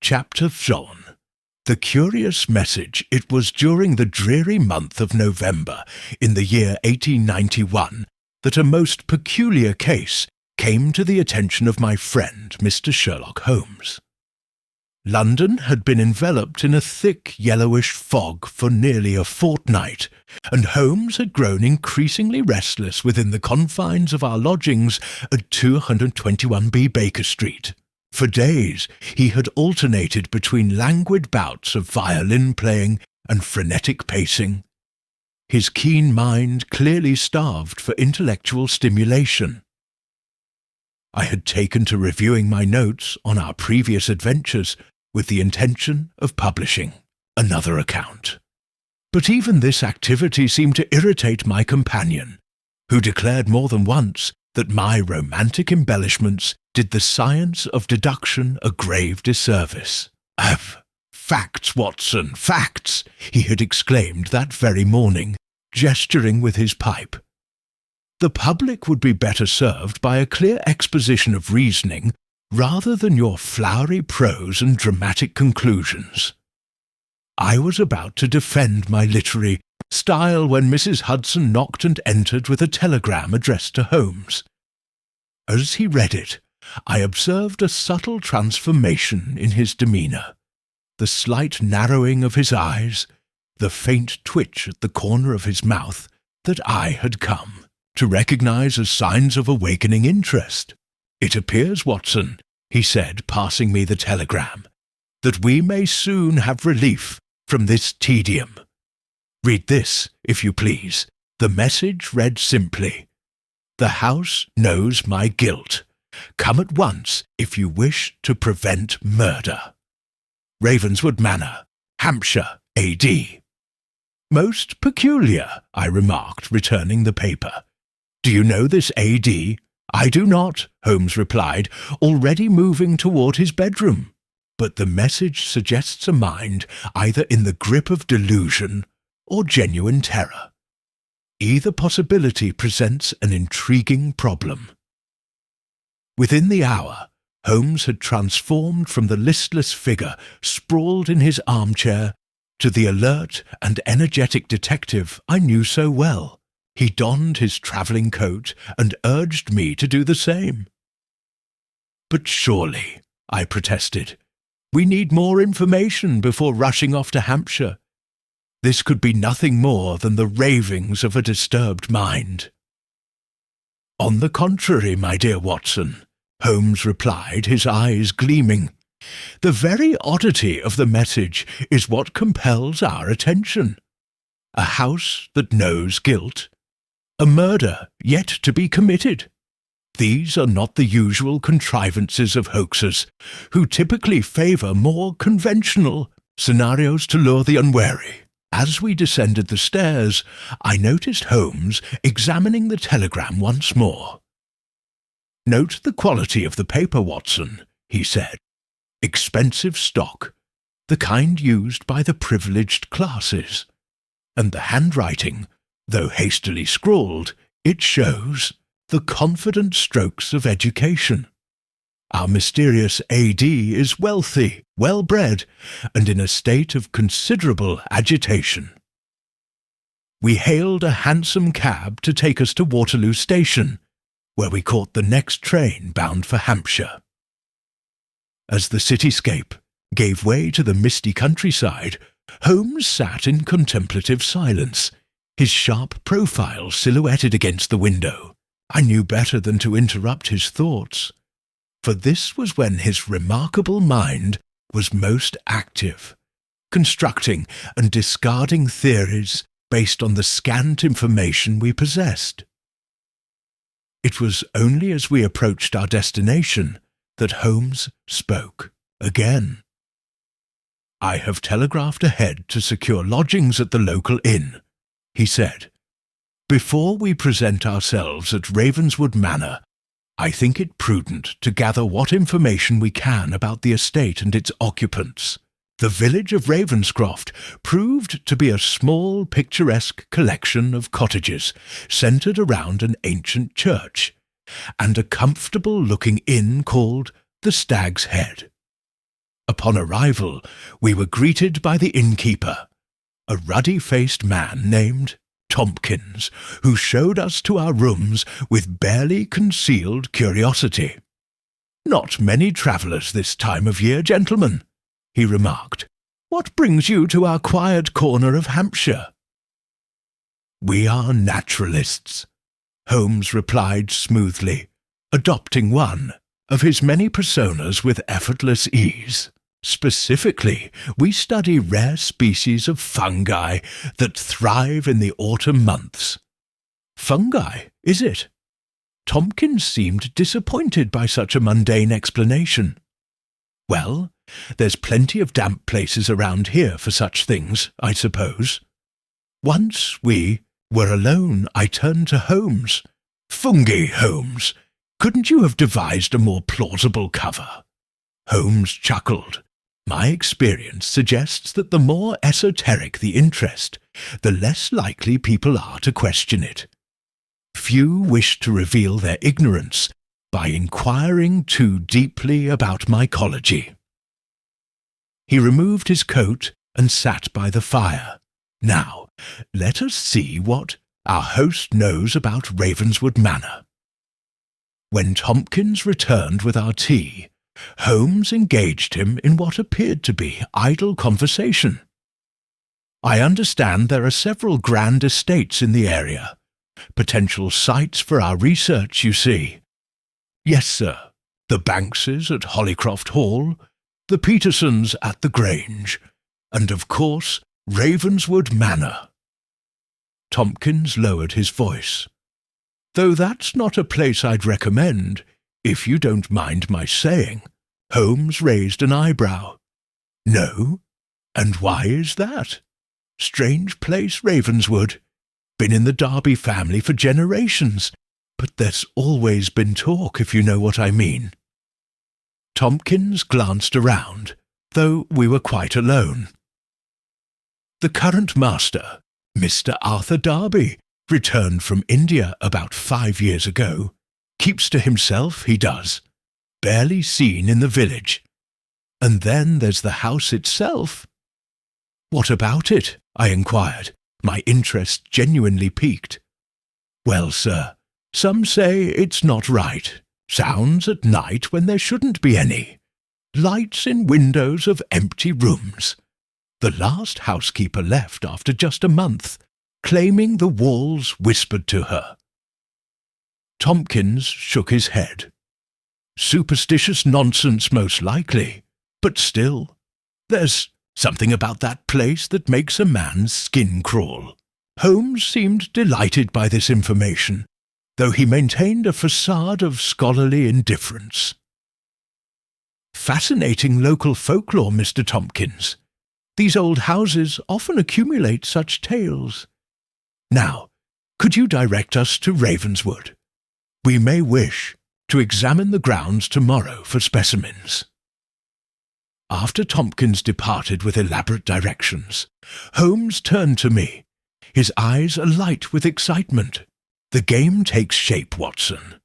Chapter 1. The curious message. It was during the dreary month of November in the year 1891 that a most peculiar case came to the attention of my friend Mr. Sherlock Holmes. London had been enveloped in a thick yellowish fog for nearly a fortnight, and Holmes had grown increasingly restless within the confines of our lodgings at 221B Baker Street. For days he had alternated between languid bouts of violin playing and frenetic pacing. His keen mind clearly starved for intellectual stimulation. I had taken to reviewing my notes on our previous adventures with the intention of publishing another account. But even this activity seemed to irritate my companion, who declared more than once that my romantic embellishments did the science of deduction a grave disservice. Facts, Watson, facts!" he had exclaimed that very morning, gesturing with his pipe. "The public would be better served by a clear exposition of reasoning rather than your flowery prose and dramatic conclusions." I was about to defend my literary style when Mrs. Hudson knocked and entered with a telegram addressed to Holmes. As he read it, I observed a subtle transformation in his demeanour, the slight narrowing of his eyes, the faint twitch at the corner of his mouth that I had come to recognize as signs of awakening interest. "It appears, Watson," he said, passing me the telegram, "that we may soon have relief from this tedium. Read this, if you please." The message read simply, "The house knows my guilt. Come at once if you wish to prevent murder. Ravenswood Manor, Hampshire, A.D." "Most peculiar," I remarked, returning the paper. "Do you know this A.D.?" "I do not," Holmes replied, already moving toward his bedroom. "But the message suggests a mind either in the grip of delusion or genuine terror. Either possibility presents an intriguing problem." Within the hour, Holmes had transformed from the listless figure sprawled in his armchair to the alert and energetic detective I knew so well. He donned his travelling coat and urged me to do the same. "But surely," I protested, "we need more information before rushing off to Hampshire. This could be nothing more than the ravings of a disturbed mind." "On the contrary, my dear Watson," Holmes replied, his eyes gleaming. "The very oddity of the message is what compels our attention. A house that knows guilt. A murder yet to be committed. These are not the usual contrivances of hoaxers, who typically favour more conventional scenarios to lure the unwary." As we descended the stairs, I noticed Holmes examining the telegram once more. "Note the quality of the paper, Watson," he said. "Expensive stock, the kind used by the privileged classes. And the handwriting, though hastily scrawled, it shows the confident strokes of education. Our mysterious A.D. is wealthy, well-bred, and in a state of considerable agitation." We hailed a hansom cab to take us to Waterloo Station, where we caught the next train bound for Hampshire. As the cityscape gave way to the misty countryside, Holmes sat in contemplative silence, his sharp profile silhouetted against the window. I knew better than to interrupt his thoughts, for this was when his remarkable mind was most active, constructing and discarding theories based on the scant information we possessed. It was only as we approached our destination that Holmes spoke again. "I have telegraphed ahead to secure lodgings at the local inn," he said. "Before we present ourselves at Ravenswood Manor, I think it prudent to gather what information we can about the estate and its occupants. The village of Ravenscroft proved to be a small picturesque collection of cottages centred around an ancient church, and a comfortable-looking inn called the Stag's Head. Upon upon arrival, we were greeted by the innkeeper, a ruddy-faced man named Tompkins, who showed us to our rooms with barely concealed curiosity. "Not many travellers this time of year, gentlemen," he remarked. "What brings you to our quiet corner of Hampshire?" "We are naturalists," Holmes replied smoothly, adopting one of his many personas with effortless ease. "Specifically, we study rare species of fungi that thrive in the autumn months." "Fungi, is it?" Tompkins seemed disappointed by such a mundane explanation. "Well, there's plenty of damp places around here for such things, I suppose. Once we were alone, I turned to Holmes. 'Fungi, Holmes. Couldn't you have devised a more plausible cover?' Holmes chuckled. "My experience suggests that the more esoteric the interest, the less likely people are to question it. Few wish to reveal their ignorance by inquiring too deeply about mycology." He removed his coat and sat by the fire. "Now, let us see what our host knows about Ravenswood Manor." When Tompkins returned with our tea, Holmes engaged him in what appeared to be idle conversation. "I understand there are several grand estates in the area. Potential sites for our research, you see." "Yes, sir. The Bankses at Hollycroft Hall, the Petersons at the Grange, and of course Ravenswood Manor." Tompkins lowered his voice. "Though that's not a place I'd recommend, if you don't mind my saying." Holmes raised an eyebrow. "No? And why is that? Strange place, Ravenswood. Been in the Derby family for generations, but there's always been talk, if you know what I mean." Tompkins glanced around, though we were quite alone. "The current master, Mr. Arthur Derby, returned from India about 5 years ago. Keeps to himself, he does. Barely seen in the village. And then there's the house itself." "What about it?" I inquired, my interest genuinely piqued. "Well, sir, some say it's not right. Sounds at night when there shouldn't be any. Lights in windows of empty rooms. The last housekeeper left after just a month, claiming the walls whispered to her." Tompkins shook his head. "Superstitious nonsense, most likely, but still, there's something about that place that makes a man's skin crawl." Holmes seemed delighted by this information, though he maintained a facade of scholarly indifference. "Fascinating local folklore, Mr. Tompkins. These old houses often accumulate such tales. Now, could you direct us to Ravenswood? We may wish to examine the grounds tomorrow for specimens." After Tompkins departed with elaborate directions, Holmes turned to me, his eyes alight with excitement. "The game takes shape, Watson.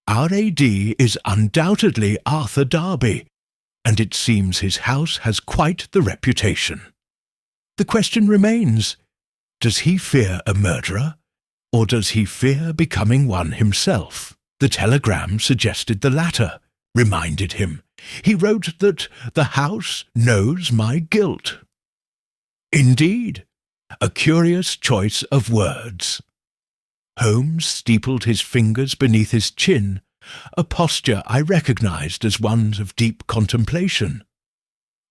Our AD is undoubtedly Arthur Derby, and it seems his house has quite the reputation. The question remains, does he fear a murderer, or does he fear becoming one himself?" The telegram suggested the latter, reminded him. He wrote that the house knows my guilt. Indeed, a curious choice of words. Holmes steepled his fingers beneath his chin, a posture I recognized as one of deep contemplation.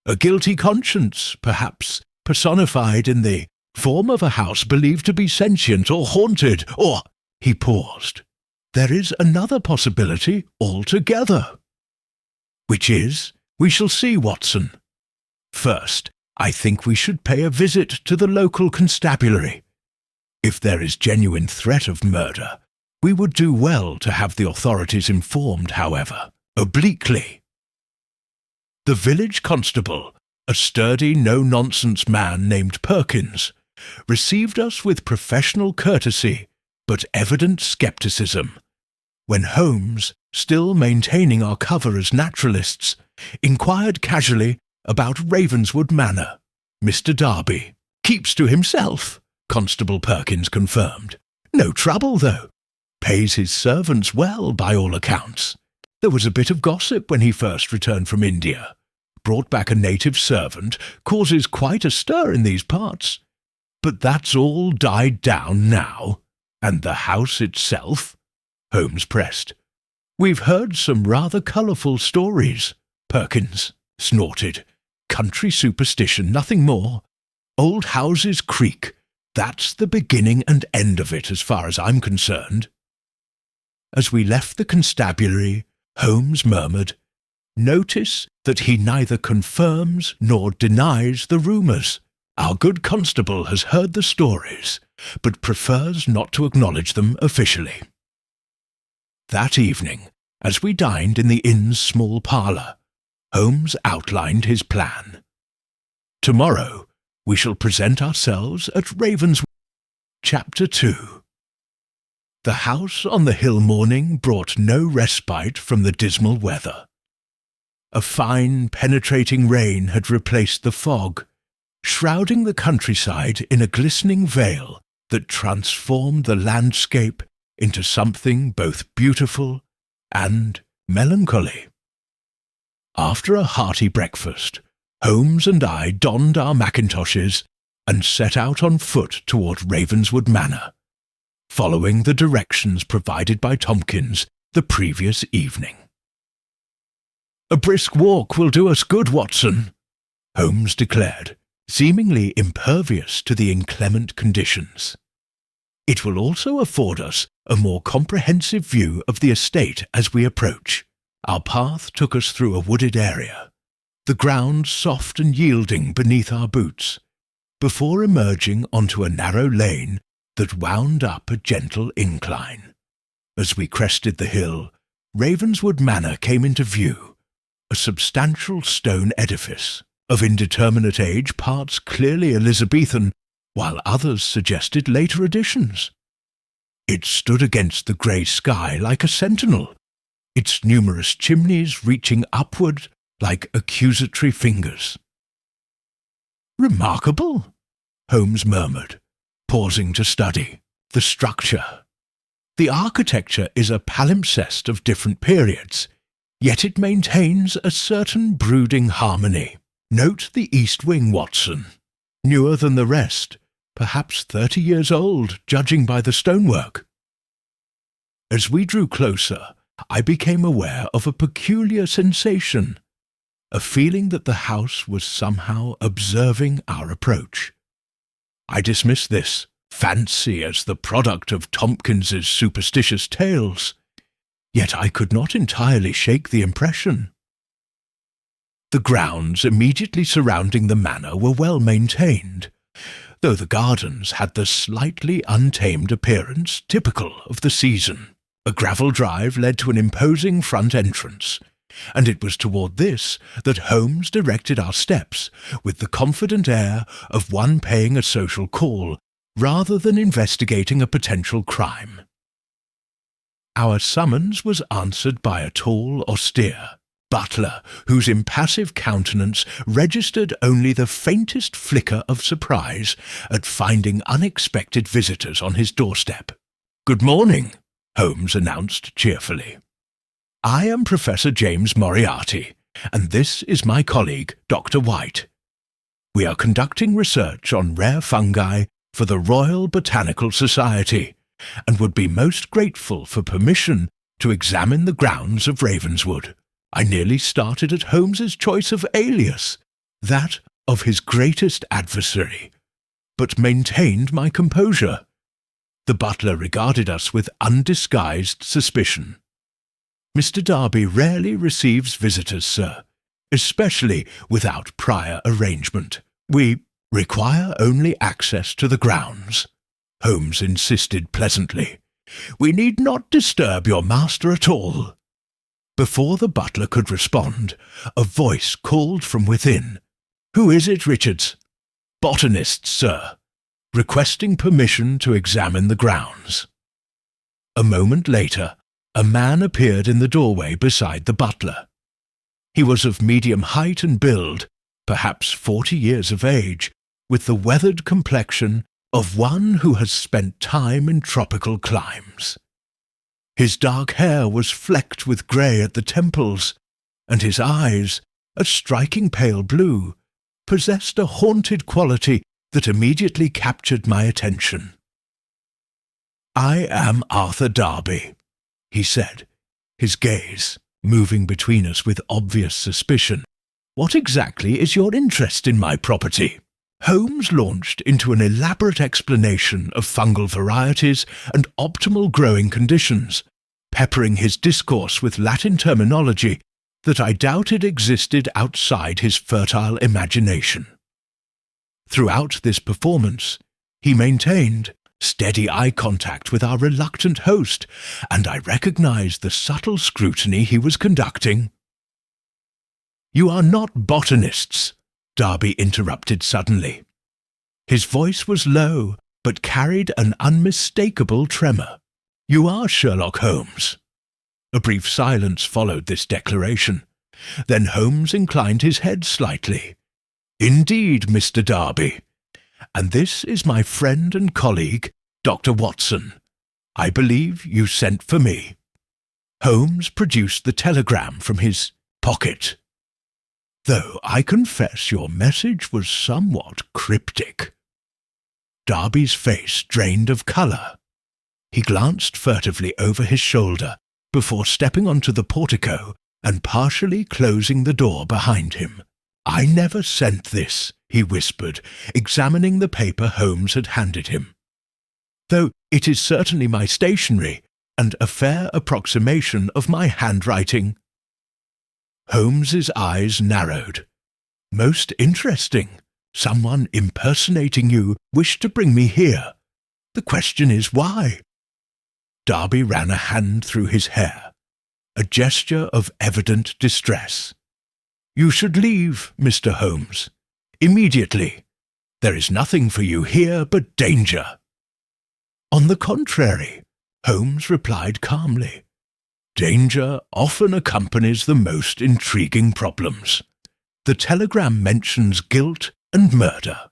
A guilty conscience, perhaps, personified in the form of a house believed to be sentient or haunted, or— He paused. "There is another possibility altogether." "Which is?" "We shall see, Watson. First, I think we should pay a visit to the local constabulary. If there is genuine threat of murder, we would do well to have the authorities informed, however, obliquely." The village constable, a sturdy, no-nonsense man named Perkins, received us with professional courtesy but evident scepticism, when Holmes, still maintaining our cover as naturalists, inquired casually About Ravenswood Manor. Mr. Darby keeps to himself, Constable Perkins confirmed. No trouble, though. Pays his servants well, by all accounts. There was a bit of gossip when he first returned from India. Brought back a native servant, causes quite a stir in these parts. But that's all died down now. And the house itself? Holmes pressed. We've heard some rather colourful stories, Perkins snorted. Country superstition, nothing more. Old houses creak. That's the beginning and end of it, as far as I'm concerned. As we left the constabulary, Holmes murmured, Notice that he neither confirms nor denies the rumours. Our good constable has heard the stories, but prefers not to acknowledge them officially. That evening, as we dined in the inn's small parlour, Holmes outlined his plan. Tomorrow we shall present ourselves at Ravenswood. Chapter 2. The house on the hill morning brought no respite from the dismal weather. A fine, penetrating rain had replaced the fog, shrouding the countryside in a glistening veil that transformed the landscape into something both beautiful and melancholy. After a hearty breakfast, Holmes and I donned our mackintoshes and set out on foot toward Ravenswood Manor, following the directions provided by Tompkins the previous evening. A brisk walk will do us good, Watson, Holmes declared, seemingly impervious to the inclement conditions. It will also afford us a more comprehensive view of the estate as we approach. Our path took us through a wooded area, the ground soft and yielding beneath our boots, before emerging onto a narrow lane that wound up a gentle incline. As we crested the hill, Ravenswood Manor came into view, a substantial stone edifice, of indeterminate age, parts clearly Elizabethan, while others suggested later additions. It stood against the grey sky like a sentinel, its numerous chimneys reaching upward like accusatory fingers. Remarkable, Holmes murmured, pausing to study the structure. The architecture is a palimpsest of different periods, yet it maintains a certain brooding harmony. Note the east wing, Watson. Newer than the rest, perhaps 30 years old, judging by the stonework. As we drew closer, I became aware of a peculiar sensation, a feeling that the house was somehow observing our approach. I dismissed this fancy as the product of Tompkins's superstitious tales, yet I could not entirely shake the impression. The grounds immediately surrounding the manor were well maintained, though the gardens had the slightly untamed appearance typical of the season. A gravel drive led to an imposing front entrance, and it was toward this that Holmes directed our steps with the confident air of one paying a social call rather than investigating a potential crime. Our summons was answered by a tall, austere butler whose impassive countenance registered only the faintest flicker of surprise at finding unexpected visitors on his doorstep. "Good morning," Holmes announced cheerfully. "I am Professor James Moriarty, and this is my colleague, Dr. White. We are conducting research on rare fungi for the Royal Botanical Society, and would be most grateful for permission to examine the grounds of Ravenswood." I nearly started at Holmes's choice of alias, that of his greatest adversary, but maintained my composure. The butler regarded us with undisguised suspicion. "Mr. Darby rarely receives visitors, sir, especially without prior arrangement. We require only access to the grounds," Holmes insisted pleasantly. "We need not disturb your master at all." Before the butler could respond, a voice called from within. "Who is it, Richards?" "Botanist, sir, requesting permission to examine the grounds." A moment later, a man appeared in the doorway beside the butler. He was of medium height and build, perhaps 40 years of age, with the weathered complexion of one who has spent time in tropical climes. His dark hair was flecked with grey at the temples, and his eyes, a striking pale blue, possessed a haunted quality that immediately captured my attention. "I am Arthur Darby," he said, his gaze moving between us with obvious suspicion. "What exactly is your interest in my property?" Holmes launched into an elaborate explanation of fungal varieties and optimal growing conditions, peppering his discourse with Latin terminology that I doubted existed outside his fertile imagination. Throughout this performance, he maintained steady eye contact with our reluctant host, and I recognized the subtle scrutiny he was conducting. "You are not botanists," Darby interrupted suddenly. His voice was low, but carried an unmistakable tremor. "You are Sherlock Holmes." A brief silence followed this declaration. Then Holmes inclined his head slightly. "Indeed, Mr. Darby. And this is my friend and colleague, Dr. Watson. I believe you sent for me." Holmes produced the telegram from his pocket. "Though I confess your message was somewhat cryptic." Darby's face drained of colour. He glanced furtively over his shoulder before stepping onto the portico and partially closing the door behind him. "I never sent this," he whispered, examining the paper Holmes had handed him. "Though it is certainly my stationery and a fair approximation of my handwriting." Holmes's eyes narrowed. "Most interesting. Someone impersonating you wished to bring me here. The question is why?" Darby ran a hand through his hair, a gesture of evident distress. "You should leave, Mr. Holmes. Immediately. There is nothing for you here but danger." "On the contrary," Holmes replied calmly. "Danger often accompanies the most intriguing problems. The telegram mentions guilt and murder.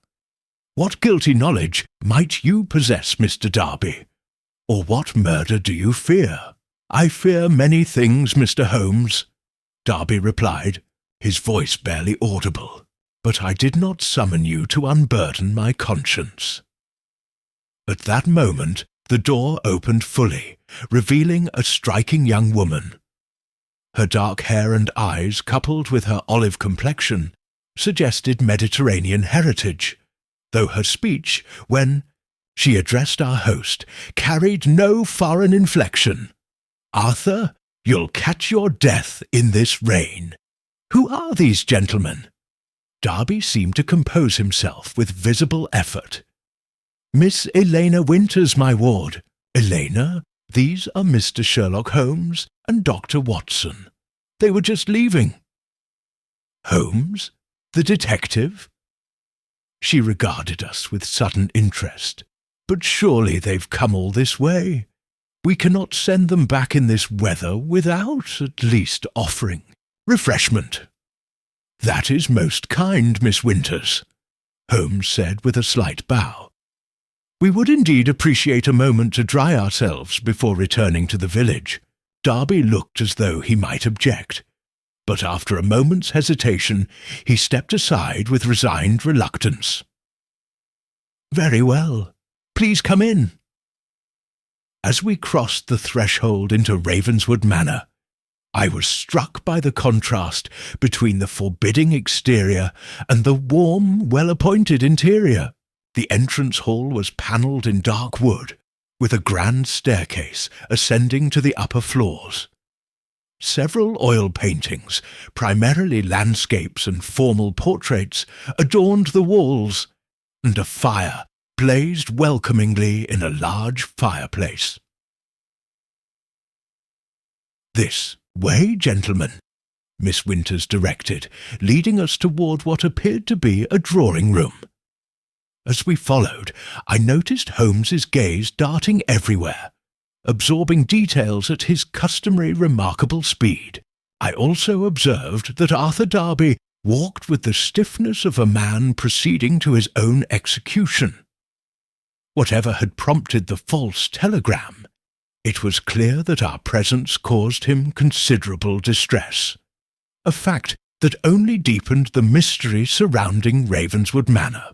What guilty knowledge might you possess, Mr. Darby? Or what murder do you fear?" "I fear many things, Mr. Holmes," Darby replied, his voice barely audible. "But I did not summon you to unburden my conscience." At that moment, the door opened fully, revealing a striking young woman. Her dark hair and eyes, coupled with her olive complexion, suggested Mediterranean heritage, though her speech, when she addressed our host, carried no foreign inflection. "Arthur, you'll catch your death in this rain. Who are these gentlemen?" Darby seemed to compose himself with visible effort. "Miss Elena Winters, my ward. Elena, these are Mr. Sherlock Holmes and Dr. Watson. They were just leaving." "Holmes? The detective?" She regarded us with sudden interest. "But surely they've come all this way. We cannot send them back in this weather without at least offering refreshment." "That is most kind, Miss Winters," Holmes said with a slight bow. "We would indeed appreciate a moment to dry ourselves before returning to the village." Darby looked as though he might object, but after a moment's hesitation he stepped aside with resigned reluctance. "Very well. Please come in." As we crossed the threshold into Ravenswood Manor, I was struck by the contrast between the forbidding exterior and the warm, well-appointed interior. The entrance hall was panelled in dark wood, with a grand staircase ascending to the upper floors. Several oil paintings, primarily landscapes and formal portraits, adorned the walls, and a fire blazed welcomingly in a large fireplace. "This way, gentlemen," Miss Winters directed, leading us toward what appeared to be a drawing-room. As we followed, I noticed Holmes's gaze darting everywhere, absorbing details at his customary remarkable speed. I also observed that Arthur Darby walked with the stiffness of a man proceeding to his own execution. Whatever had prompted the false telegram, it was clear that our presence caused him considerable distress, a fact that only deepened the mystery surrounding Ravenswood Manor.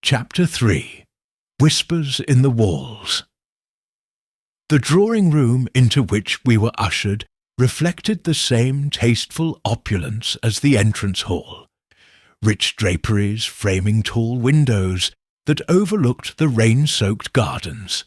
Chapter 3. Whispers in the Walls. The drawing-room into which we were ushered reflected the same tasteful opulence as the entrance hall, rich draperies framing tall windows that overlooked the rain-soaked gardens,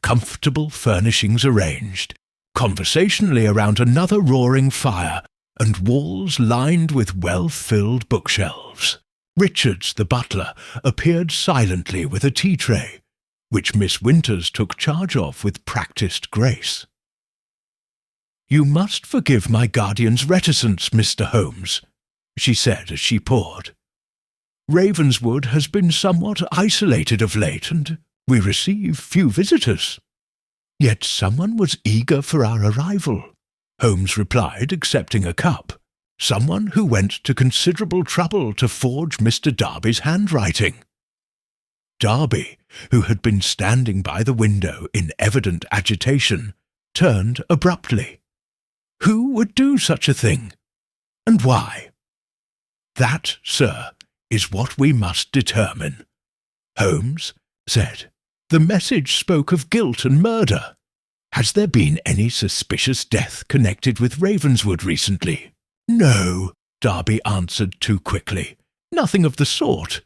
comfortable furnishings arranged, conversationally around another roaring fire, and walls lined with well-filled bookshelves. Richards, the butler, appeared silently with a tea-tray, which Miss Winters took charge of with practised grace. "You must forgive my guardian's reticence, Mr. Holmes," she said as she poured. "Ravenswood has been somewhat isolated of late, and we receive few visitors." "Yet someone was eager for our arrival," Holmes replied, accepting a cup. "Someone who went to considerable trouble to forge Mr. Darby's handwriting." Darby, who had been standing by the window in evident agitation, turned abruptly. "Who would do such a thing? And why?" "That, sir, is what we must determine," Holmes said. "The message spoke of guilt and murder. Has there been any suspicious death connected with Ravenswood recently?" "No," Darby answered too quickly. "Nothing of the sort."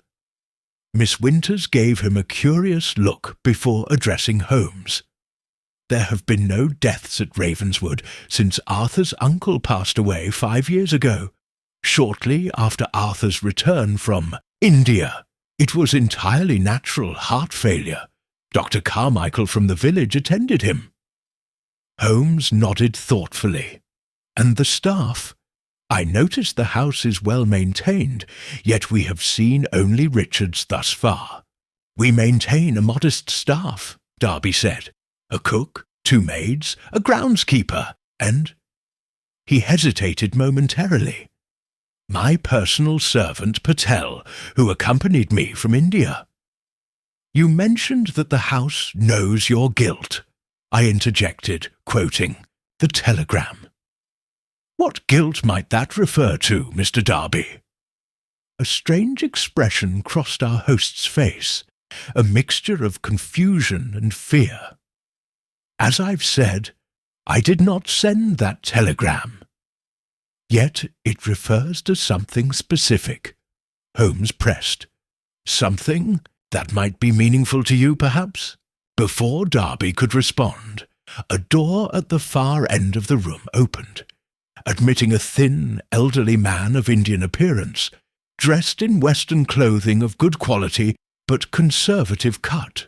Miss Winters gave him a curious look before addressing Holmes. "There have been no deaths at Ravenswood since Arthur's uncle passed away 5 years ago, shortly after Arthur's return from India. It was entirely natural heart failure. Dr. Carmichael from the village attended him." Holmes nodded thoughtfully. "And the staff? I notice the house is well maintained, yet we have seen only Richards thus far." "We maintain a modest staff," Darby said. "A cook, 2 maids, a groundskeeper, and—" He hesitated momentarily. "My personal servant, Patel, who accompanied me from India." "You mentioned that the house knows your guilt," I interjected, quoting the telegram. "What guilt might that refer to, Mr. Darby?" A strange expression crossed our host's face, a mixture of confusion and fear. "As I've said, I did not send that telegram." "Yet it refers to something specific," Holmes pressed. "Something that might be meaningful to you, perhaps?" Before Darby could respond, a door at the far end of the room opened, admitting a thin, elderly man of Indian appearance, dressed in Western clothing of good quality but conservative cut.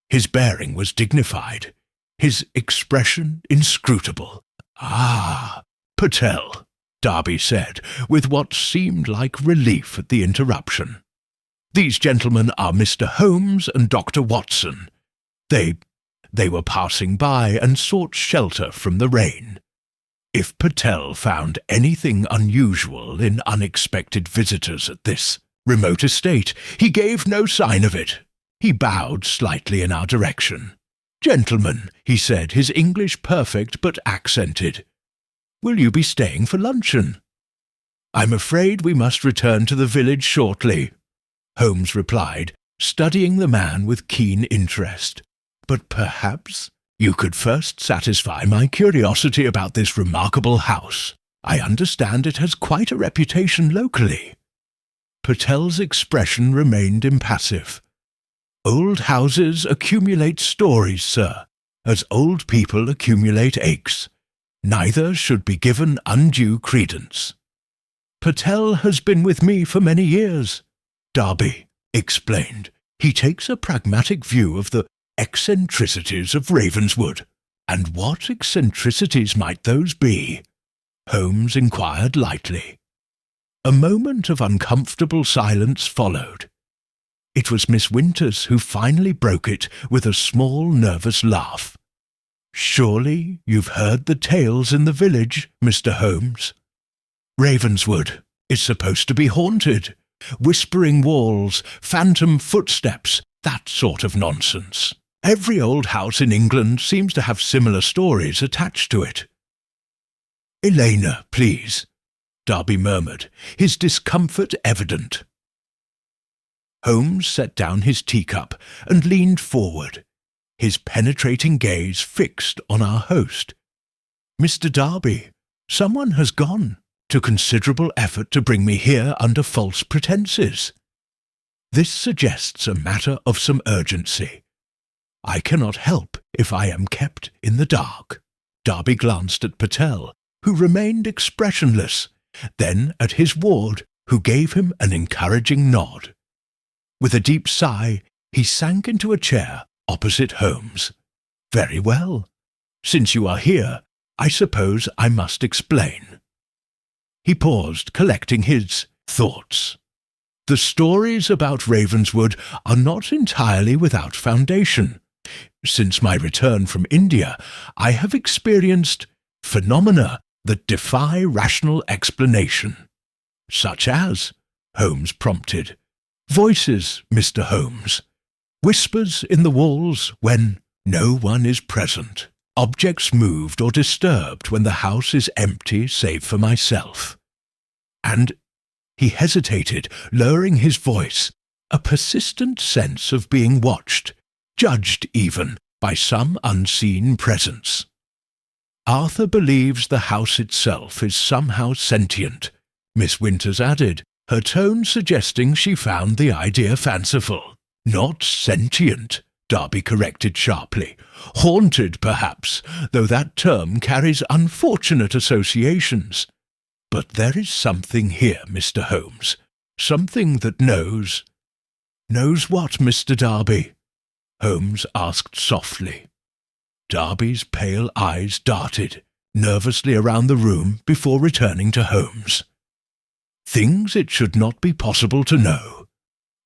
His bearing was dignified, his expression inscrutable. "Ah," Patel, Darby said, with what seemed like relief at the interruption. These gentlemen are Mr. Holmes and Dr. Watson. They were passing by and sought shelter from the rain. If Patel found anything unusual in unexpected visitors at this remote estate, he gave no sign of it. He bowed slightly in our direction. "Gentlemen," he said, his English perfect but accented, "will you be staying for luncheon?" "I'm afraid we must return to the village shortly," Holmes replied, studying the man with keen interest. "But perhaps you could first satisfy my curiosity about this remarkable house. I understand it has quite a reputation locally." Patel's expression remained impassive. "Old houses accumulate stories, sir, as old people accumulate aches. Neither should be given undue credence." "Patel has been with me for many years," Darby explained. "He takes a pragmatic view of the eccentricities of Ravenswood." "And what eccentricities might those be?" Holmes inquired lightly. A moment of uncomfortable silence followed. It was Miss Winters who finally broke it with a small, nervous laugh. "Surely you've heard the tales in the village, Mr. Holmes. Ravenswood is supposed to be haunted. Whispering walls, phantom footsteps, that sort of nonsense. Every old house in England seems to have similar stories attached to it." "Elena, please," Darby murmured, his discomfort evident. Holmes set down his teacup and leaned forward, his penetrating gaze fixed on our host. "Mr. Darby, someone has gone to considerable effort to bring me here under false pretences. This suggests a matter of some urgency. I cannot help if I am kept in the dark." Darby glanced at Patel, who remained expressionless, then at his ward, who gave him an encouraging nod. With a deep sigh, he sank into a chair opposite Holmes. "Very well. Since you are here, I suppose I must explain." He paused, collecting his thoughts. "The stories about Ravenswood are not entirely without foundation. Since my return from India, I have experienced phenomena that defy rational explanation." "Such as?" Holmes prompted. "Voices, Mr. Holmes. Whispers in the walls when no one is present. Objects moved or disturbed when the house is empty save for myself. And," he hesitated, lowering his voice, "a persistent sense of being watched, judged even, by some unseen presence. Arthur believes the house itself is somehow sentient," Miss Winters added, her tone suggesting she found the idea fanciful. "Not sentient," Darby corrected sharply. "Haunted, perhaps, though that term carries unfortunate associations. But there is something here, Mr. Holmes, something that knows—" "Knows what, Mr. Darby?" Holmes asked softly. Darby's pale eyes darted nervously around the room before returning to Holmes. "Things it should not be possible to know.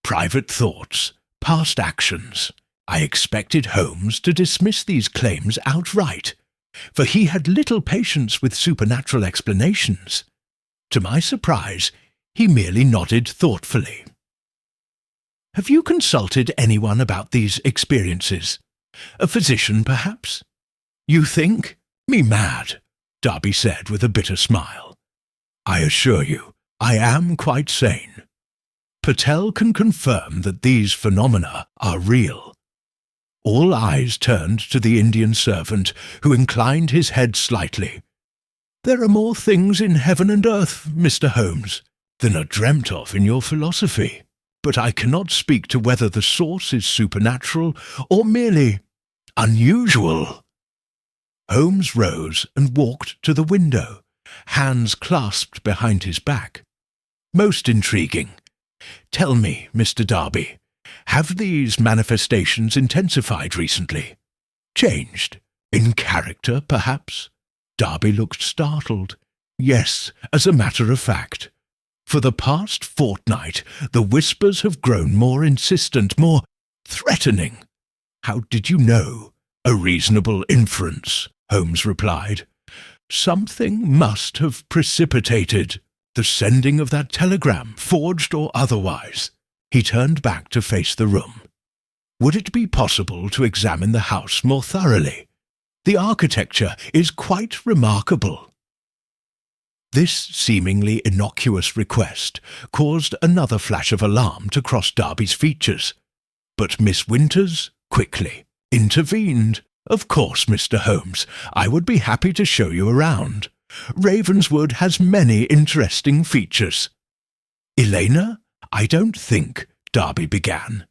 Private thoughts, past actions." I expected Holmes to dismiss these claims outright, for he had little patience with supernatural explanations. To my surprise, he merely nodded thoughtfully. "Have you consulted anyone about these experiences? A physician, perhaps?" "You think me mad," Darby said with a bitter smile. "I assure you, I am quite sane. Patel can confirm that these phenomena are real." All eyes turned to the Indian servant, who inclined his head slightly. "There are more things in heaven and earth, Mr. Holmes, than are dreamt of in your philosophy, but I cannot speak to whether the source is supernatural or merely unusual." Holmes rose and walked to the window, hands clasped behind his back. "Most intriguing. Tell me, Mr. Darby, have these manifestations intensified recently? Changed? In character, perhaps?" Darby looked startled. Yes, as a matter of fact. For the past fortnight, the whispers have grown more insistent, more threatening. How did you know? A reasonable inference, Holmes replied. Something must have precipitated the sending of that telegram, forged or otherwise. He turned back to face the room. Would it be possible to examine the house more thoroughly? The architecture is quite remarkable. This seemingly innocuous request caused another flash of alarm to cross Darby's features. But Miss Winters quickly intervened. Of course, Mr. Holmes, I would be happy to show you around. Ravenswood has many interesting features. Elena, I don't think, Darby began.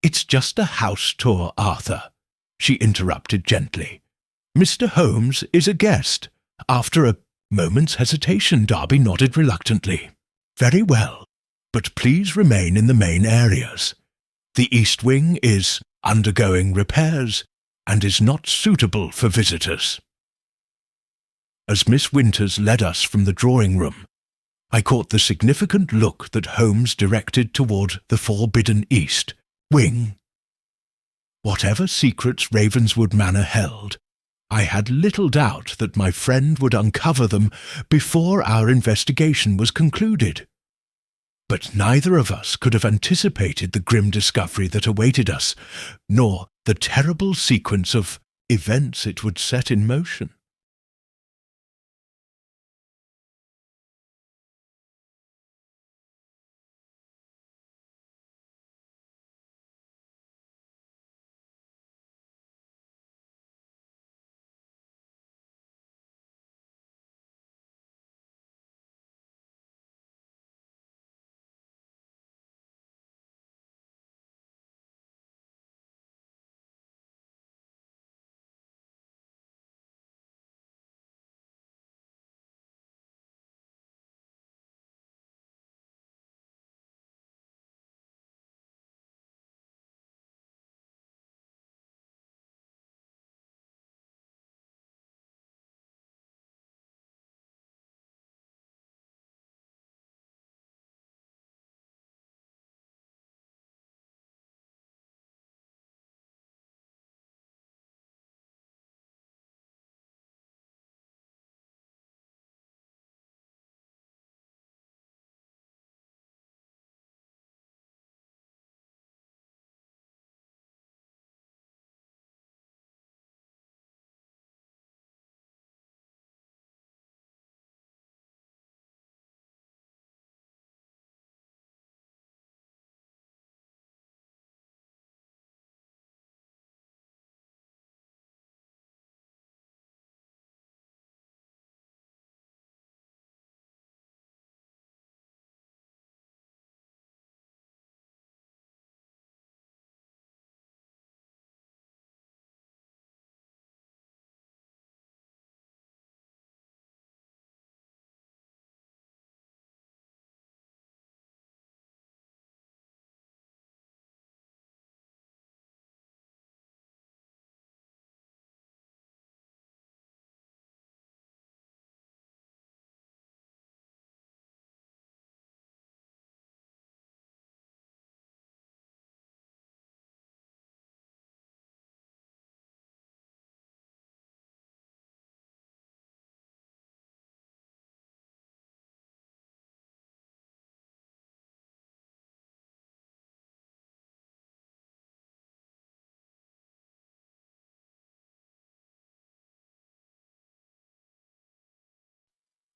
It's just a house tour, Arthur, she interrupted gently. Mr. Holmes is a guest. After a moment's hesitation, Darby nodded reluctantly. Very well, but please remain in the main areas. The east wing is undergoing repairs and is not suitable for visitors. As Miss Winters led us from the drawing-room, I caught the significant look that Holmes directed toward the forbidden east wing. Whatever secrets Ravenswood Manor held, I had little doubt that my friend would uncover them before our investigation was concluded. But neither of us could have anticipated the grim discovery that awaited us, nor the terrible sequence of events it would set in motion.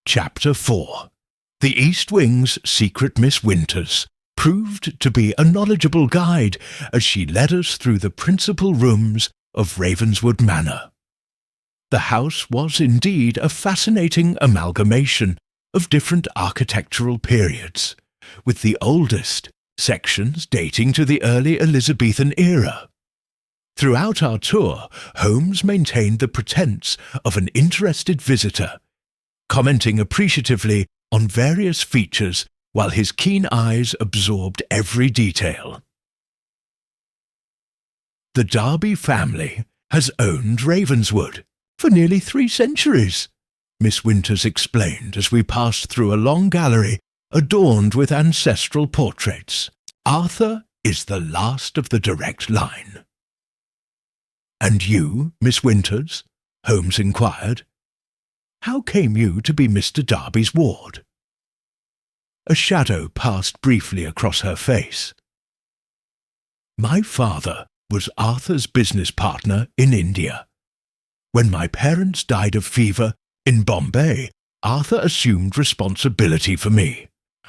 Chapter 4. The East Wing's secret Miss Winters proved to be a knowledgeable guide as she led us through the principal rooms of Ravenswood Manor. The house was indeed a fascinating amalgamation of different architectural periods, with the oldest sections dating to the early Elizabethan era. Throughout our tour, Holmes maintained the pretense of an interested visitor, commenting appreciatively on various features while his keen eyes absorbed every detail. The Darby family has owned Ravenswood for nearly 3 centuries, Miss Winters explained as we passed through a long gallery adorned with ancestral portraits. Arthur is the last of the direct line. "And you, Miss Winters?" Holmes inquired. "How came you to be Mr. Darby's ward?" A shadow passed briefly across her face. "My father was Arthur's business partner in India. When my parents died of fever in Bombay, Arthur assumed responsibility for me.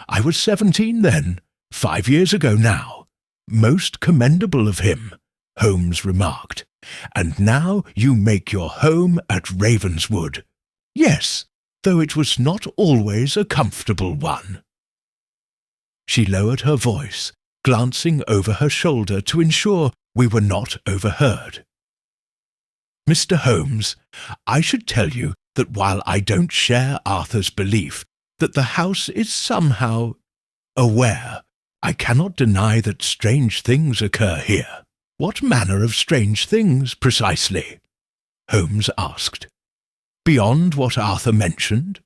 I was 17 then, 5 years ago now. Most commendable of him," Holmes remarked. "And now you make your home at Ravenswood. Yes, though it was not always a comfortable one." She lowered her voice, glancing over her shoulder to ensure we were not overheard. "Mr. Holmes, I should tell you that while I don't share Arthur's belief that the house is somehow aware, I cannot deny that strange things occur here." "What manner of strange things, precisely?" Holmes asked. "Beyond what Arthur mentioned?"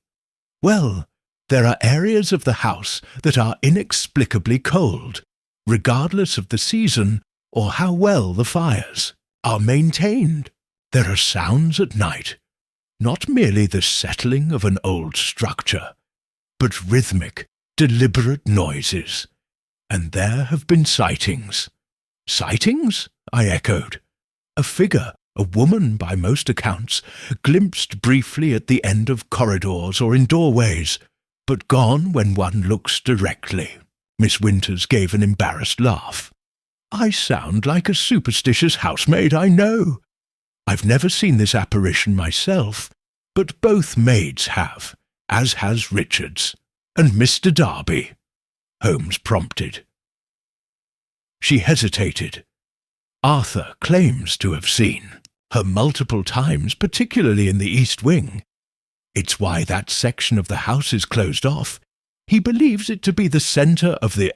"Well, there are areas of the house that are inexplicably cold, regardless of the season or how well the fires are maintained. There are sounds at night, not merely the settling of an old structure, but rhythmic, deliberate noises. And there have been sightings." "Sightings?" I echoed. "A figure, a woman by most accounts, glimpsed briefly at the end of corridors or in doorways, but gone when one looks directly." Miss Winters gave an embarrassed laugh. "I sound like a superstitious housemaid, I know. I've never seen this apparition myself, but both maids have, as has Richards. And Mr. Darby," Holmes prompted. She hesitated. "Arthur claims to have seen her multiple times, particularly in the East Wing. It's why that section of the house is closed off. He believes it to be the centre of the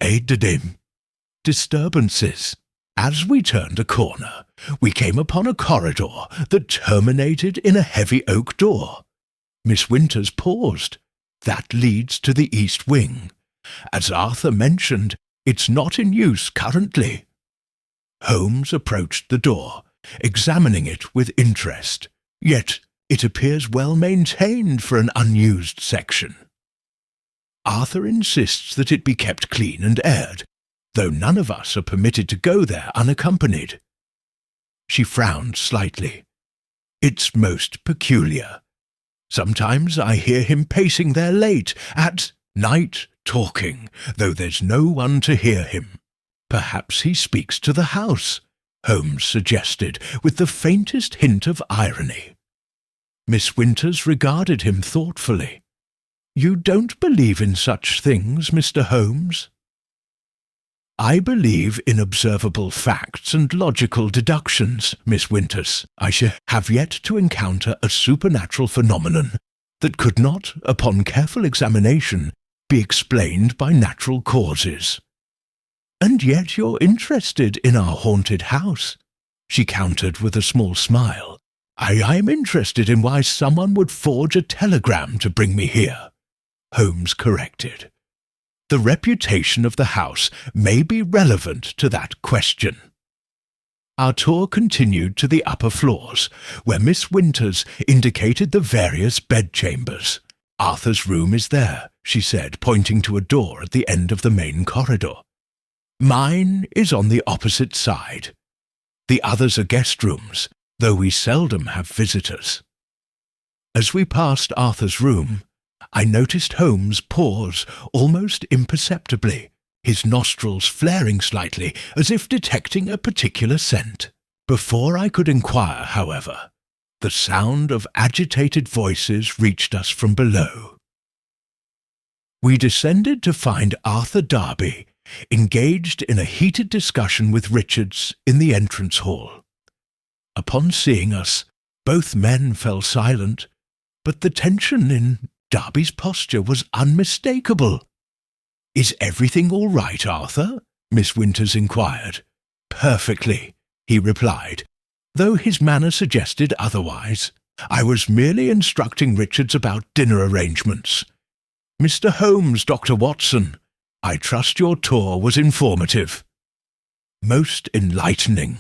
disturbances. As we turned a corner, we came upon a corridor that terminated in a heavy oak door." Miss Winters paused. "That leads to the East Wing. As Arthur mentioned, it's not in use currently." Holmes approached the door, examining it with interest. "Yet it appears well maintained for an unused section." "Arthur insists that it be kept clean and aired, though none of us are permitted to go there unaccompanied." She frowned slightly. "It's most peculiar. Sometimes I hear him pacing there late at night, talking, though there's no one to hear him." "Perhaps he speaks to the house," Holmes suggested, with the faintest hint of irony. Miss Winters regarded him thoughtfully. "You don't believe in such things, Mr. Holmes?" "I believe in observable facts and logical deductions, Miss Winters. I have yet to encounter a supernatural phenomenon that could not, upon careful examination, be explained by natural causes." "And yet you're interested in our haunted house," she countered with a small smile. I'm interested in why someone would forge a telegram to bring me here," Holmes corrected. "The reputation of the house may be relevant to that question." Our tour continued to the upper floors, where Miss Winters indicated the various bedchambers. "Arthur's room is there," she said, pointing to a door at the end of the main corridor. "Mine is on the opposite side. The others are guest rooms, though we seldom have visitors." As we passed Arthur's room, I noticed Holmes pause almost imperceptibly, his nostrils flaring slightly as if detecting a particular scent. Before I could inquire, however, the sound of agitated voices reached us from below. We descended to find Arthur Darby engaged in a heated discussion with Richards in the entrance hall. Upon seeing us, both men fell silent, but the tension in Darby's posture was unmistakable. "Is everything all right, Arthur?" Miss Winters inquired. "Perfectly," he replied, though his manner suggested otherwise. I was merely instructing Richards about dinner arrangements. Mr. Holmes, Dr. Watson, I trust your tour was informative. Most enlightening,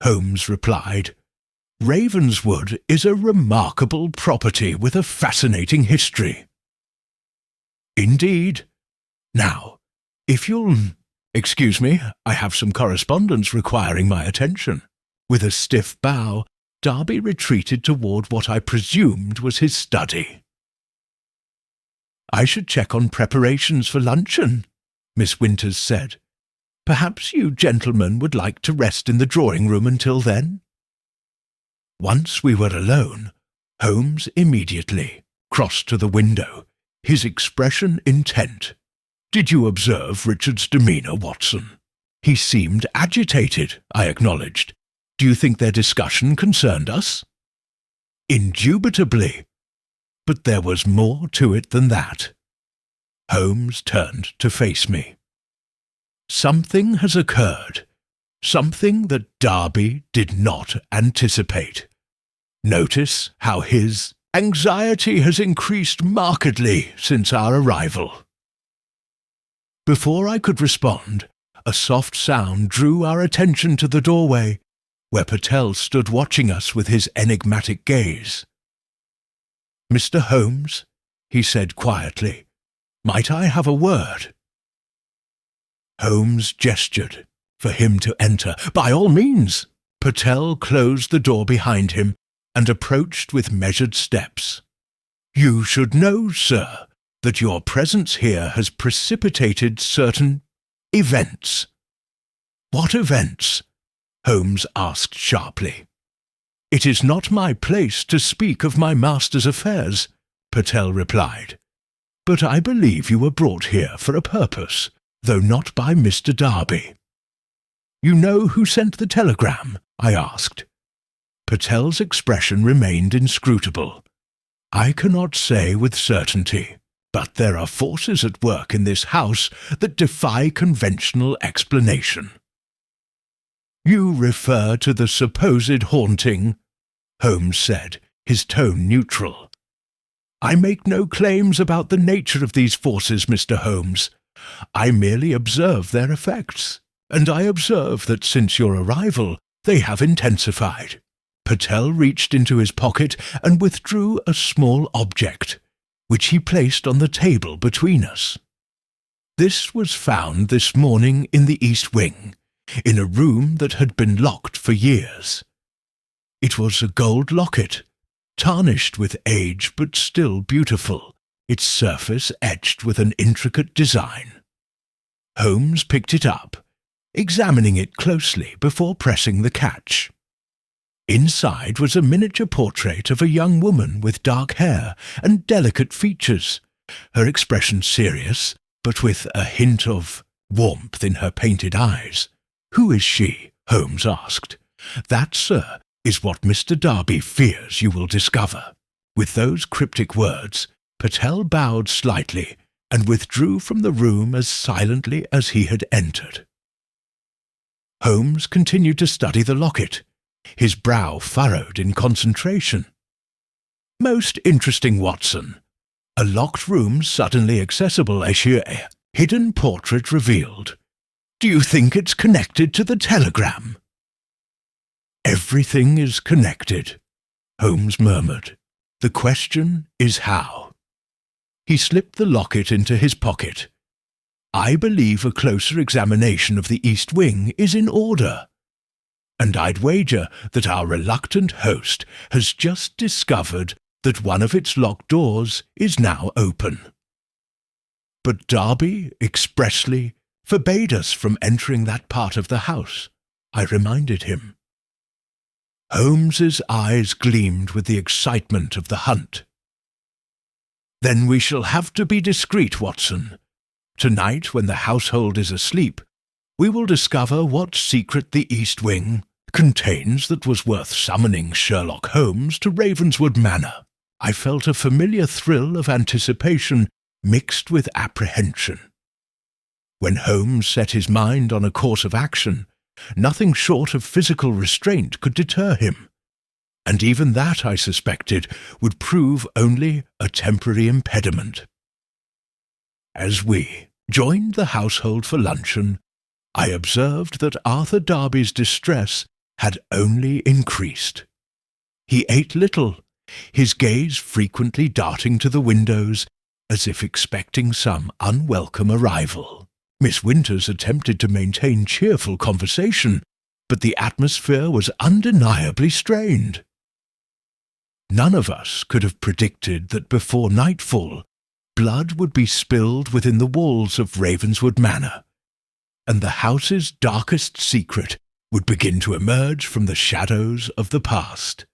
Holmes replied. Ravenswood is a remarkable property with a fascinating history. Indeed. Now, if you'll... Excuse me, I have some correspondence requiring my attention. With a stiff bow, Darby retreated toward what I presumed was his study. I should check on preparations for luncheon, Miss Winters said. Perhaps you gentlemen would like to rest in the drawing-room until then? Once we were alone, Holmes immediately crossed to the window, his expression intent. Did you observe Richard's demeanour, Watson? He seemed agitated, I acknowledged. Do you think their discussion concerned us? Indubitably. But there was more to it than that. Holmes turned to face me. Something has occurred, something that Darby did not anticipate. Notice how his anxiety has increased markedly since our arrival. Before I could respond, a soft sound drew our attention to the doorway, where Patel stood watching us with his enigmatic gaze. Mr. Holmes, he said quietly, might I have a word? Holmes gestured for him to enter. By all means. Patel closed the door behind him and approached with measured steps. You should know, sir, that your presence here has precipitated certain events. What events? Holmes asked sharply. It is not my place to speak of my master's affairs, Patel replied. But I believe you were brought here for a purpose, though not by Mr. Darby. You know who sent the telegram? I asked. Patel's expression remained inscrutable. I cannot say with certainty, but there are forces at work in this house that defy conventional explanation. You refer to the supposed haunting, Holmes said, his tone neutral. I make no claims about the nature of these forces, Mr. Holmes. I merely observe their effects, and I observe that since your arrival they have intensified. Patel reached into his pocket and withdrew a small object, which he placed on the table between us. This was found this morning in the East Wing, in a room that had been locked for years. It was a gold locket, tarnished with age but still beautiful, its surface etched with an intricate design. Holmes picked it up, examining it closely before pressing the catch. Inside was a miniature portrait of a young woman with dark hair and delicate features, her expression serious, but with a hint of warmth in her painted eyes. Who is she? Holmes asked. That, sir, is what Mr. Darby fears you will discover. With those cryptic words, Patel bowed slightly and withdrew from the room as silently as he had entered. Holmes continued to study the locket, his brow furrowed in concentration. Most interesting, Watson. A locked room suddenly accessible, a hidden portrait revealed. Do you think it's connected to the telegram? Everything is connected, Holmes murmured. The question is how. He slipped the locket into his pocket. I believe a closer examination of the East Wing is in order. And I'd wager that our reluctant host has just discovered that one of its locked doors is now open. But Darby expressly forbade us from entering that part of the house, I reminded him. Holmes's eyes gleamed with the excitement of the hunt. Then we shall have to be discreet, Watson. Tonight, when the household is asleep, we will discover what secret the East Wing contains that was worth summoning Sherlock Holmes to Ravenswood Manor. I felt a familiar thrill of anticipation mixed with apprehension. When Holmes set his mind on a course of action, nothing short of physical restraint could deter him. and even that, I suspected, would prove only a temporary impediment. As we joined the household for luncheon, I observed that Arthur Darby's distress had only increased. He ate little, his gaze frequently darting to the windows as if expecting some unwelcome arrival. Miss Winters attempted to maintain cheerful conversation, but the atmosphere was undeniably strained. None of us could have predicted that before nightfall, blood would be spilled within the walls of Ravenswood Manor, and the house's darkest secret would begin to emerge from the shadows of the past.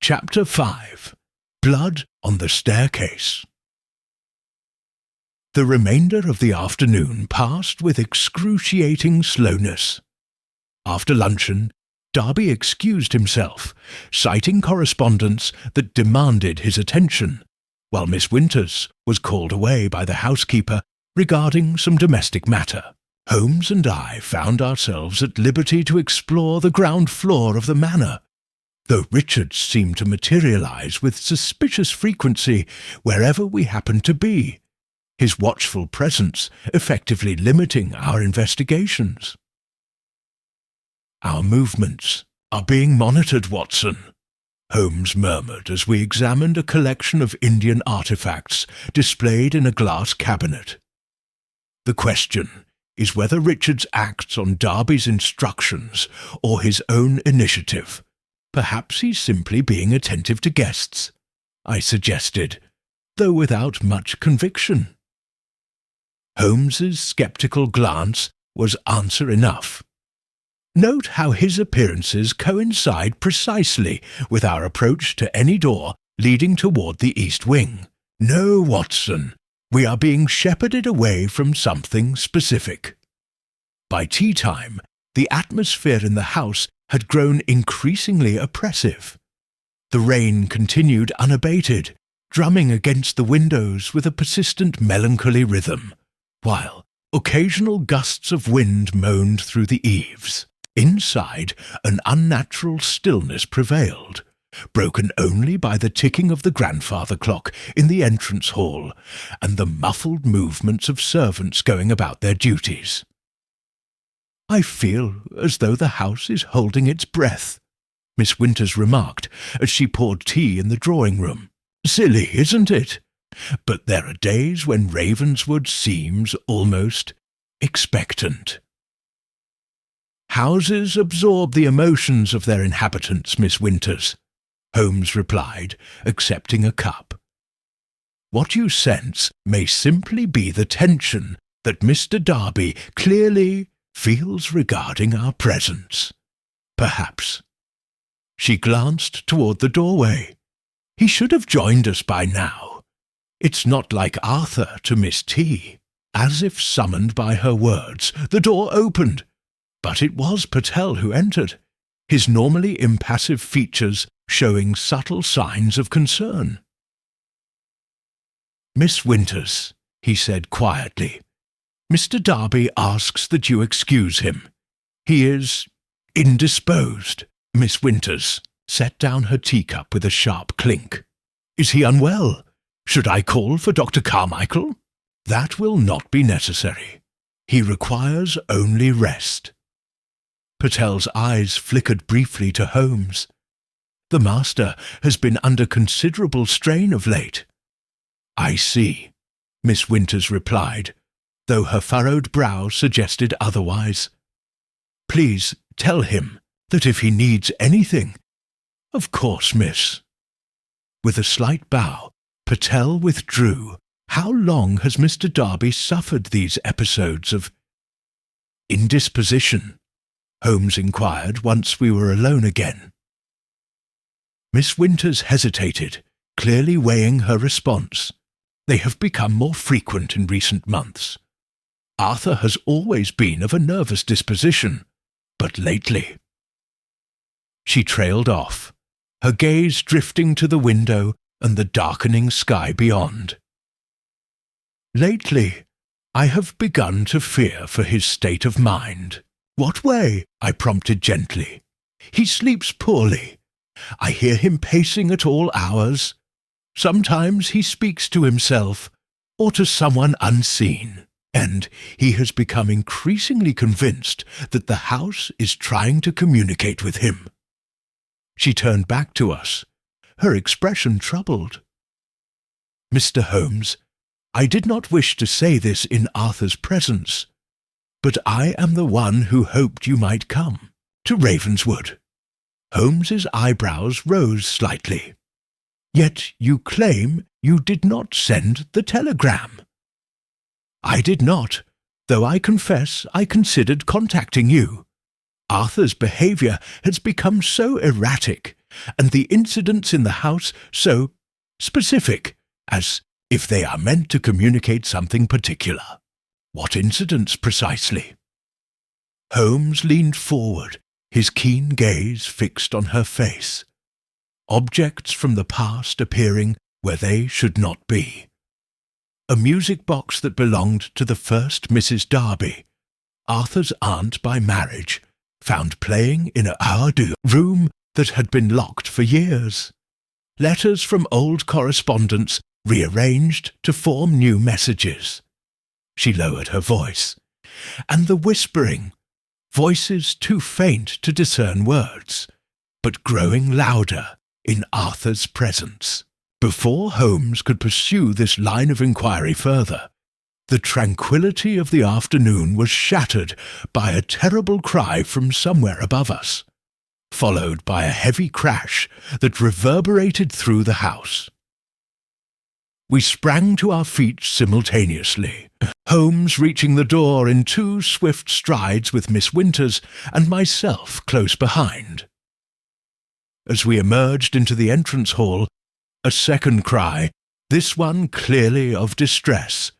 Chapter 5. Blood on the Staircase. The remainder of the afternoon passed with excruciating slowness. After luncheon, Darby excused himself, citing correspondence that demanded his attention, while Miss Winters was called away by the housekeeper regarding some domestic matter. Holmes and I found ourselves at liberty to explore the ground floor of the manor, though Richard seemed to materialize with suspicious frequency wherever we happened to be, his watchful presence effectively limiting our investigations. "Our movements are being monitored, Watson," Holmes murmured as we examined a collection of Indian artifacts displayed in a glass cabinet. "The question is whether Richards acts on Darby's instructions or his own initiative. Perhaps he's simply being attentive to guests," I suggested, though without much conviction. Holmes's sceptical glance was answer enough. "Note how his appearances coincide precisely with our approach to any door leading toward the east wing. No, Watson, we are being shepherded away from something specific." By tea time, the atmosphere in the house had grown increasingly oppressive. The rain continued unabated, drumming against the windows with a persistent melancholy rhythm, while occasional gusts of wind moaned through the eaves. Inside, an unnatural stillness prevailed, broken only by the ticking of the grandfather clock in the entrance hall and the muffled movements of servants going about their duties. "I feel as though the house is holding its breath," Miss Winters remarked as she poured tea in the drawing-room. "Silly, isn't it? But there are days when Ravenswood seems almost expectant." "Houses absorb the emotions of their inhabitants, Miss Winters," Holmes replied, accepting a cup. "What you sense may simply be the tension that Mr. Darby clearly feels regarding our presence. Perhaps." She glanced toward the doorway. "He should have joined us by now. It's not like Arthur to miss tea." As if summoned by her words, the door opened, but it was Patel who entered, his normally impassive features showing subtle signs of concern. "Miss Winters," he said quietly, "Mr. Darby asks that you excuse him. He is indisposed." Miss Winters set down her teacup with a sharp clink. "Is he unwell? Should I call for Dr. Carmichael?" "That will not be necessary. He requires only rest." Patel's eyes flickered briefly to Holmes. "The master has been under considerable strain of late." "I see," Miss Winters replied, though her furrowed brow suggested otherwise. "Please tell him that if he needs anything—" "Of course, miss." With a slight bow, Patel withdrew. "How long has Mr. Darby suffered these episodes of indisposition?" Holmes inquired once we were alone again. Miss Winters hesitated, clearly weighing her response. "They have become more frequent in recent months. Arthur has always been of a nervous disposition, but lately—" She trailed off, her gaze drifting to the window and the darkening sky beyond. "Lately, I have begun to fear for his state of mind." "What way?" I prompted gently. "He sleeps poorly. I hear him pacing at all hours. Sometimes he speaks to himself, or to someone unseen, and he has become increasingly convinced that the house is trying to communicate with him." She turned back to us, her expression troubled. "Mr. Holmes, I did not wish to say this in Arthur's presence, but I am the one who hoped you might come to Ravenswood." Holmes's eyebrows rose slightly. "Yet you claim you did not send the telegram." "I did not, though I confess I considered contacting you. Arthur's behaviour has become so erratic, and the incidents in the house so specific, as if they are meant to communicate something particular." "What incidents precisely?" Holmes leaned forward, his keen gaze fixed on her face. Objects from the past appearing where they should not be. A music box that belonged to the first Mrs. Darby, Arthur's aunt by marriage, found playing in a room that had been locked for years. Letters from old correspondence rearranged to form new messages. She lowered her voice. "And the whispering, voices too faint to discern words, but growing louder in Arthur's presence." Before Holmes could pursue this line of inquiry further, the tranquillity of the afternoon was shattered by a terrible cry from somewhere above us, followed by a heavy crash that reverberated through the house. We sprang to our feet simultaneously, Holmes reaching the door in 2 swift strides with Miss Winters and myself close behind. As we emerged into the entrance hall, a second cry, this one clearly of distress,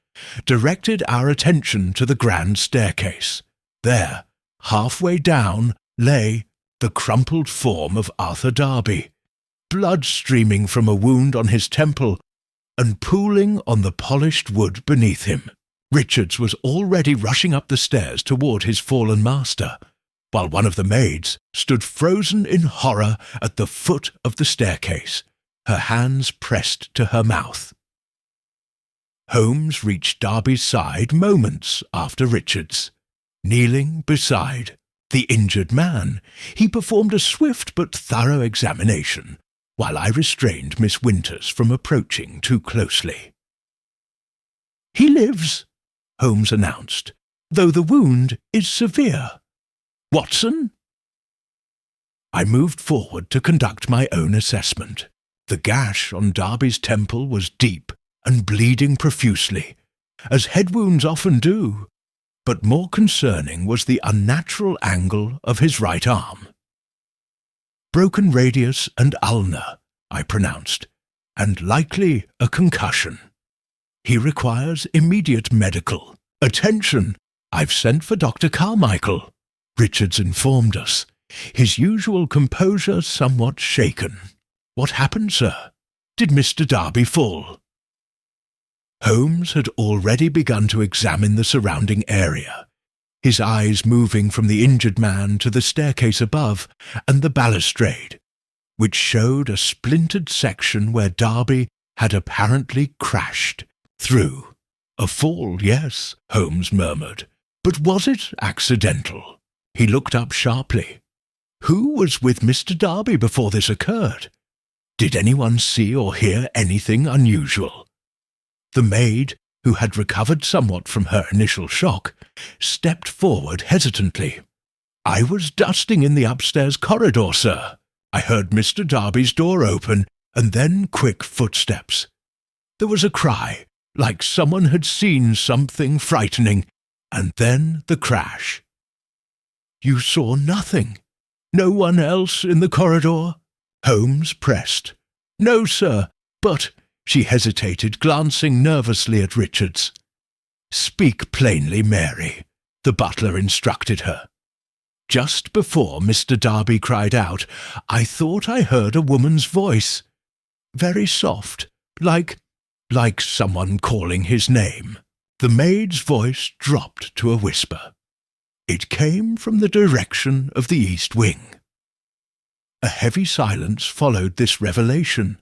directed our attention to the grand staircase. There, halfway down, lay the crumpled form of Arthur Darby, blood streaming from a wound on his temple and pooling on the polished wood beneath him. Richards was already rushing up the stairs toward his fallen master, while one of the maids stood frozen in horror at the foot of the staircase, her hands pressed to her mouth. Holmes reached Darby's side moments after Richards. Kneeling beside the injured man, he performed a swift but thorough examination, while I restrained Miss Winters from approaching too closely. "He lives," Holmes announced, "though the wound is severe. Watson?" I moved forward to conduct my own assessment. The gash on Darby's temple was deep and bleeding profusely, as head wounds often do, but more concerning was the unnatural angle of his right arm. "Broken radius and ulnar," I pronounced, "and likely a concussion. He requires immediate medical attention. I've sent for Dr. Carmichael," Richards informed us, his usual composure somewhat shaken. "What happened, sir? Did Mr. Darby fall?" Holmes had already begun to examine the surrounding area, his eyes moving from the injured man to the staircase above and the balustrade, which showed a splintered section where Darby had apparently crashed through. "A fall, yes," Holmes murmured, "but was it accidental?" He looked up sharply. Who was with Mr. Darby before this occurred? Did anyone see or hear anything unusual? The maid, who had recovered somewhat from her initial shock, stepped forward hesitantly. I was dusting in the upstairs corridor, sir. I heard Mr. Darby's door open, and then quick footsteps. There was a cry, like someone had seen something frightening, and then the crash. You saw nothing? No one else in the corridor? Holmes pressed. No, sir, but— She hesitated, glancing nervously at Richards. Speak plainly, Mary, the butler instructed her. Just before Mr. Darby cried out, I thought I heard a woman's voice. Very soft, like someone calling his name. The maid's voice dropped to a whisper. It came from the direction of the east wing. A heavy silence followed this revelation,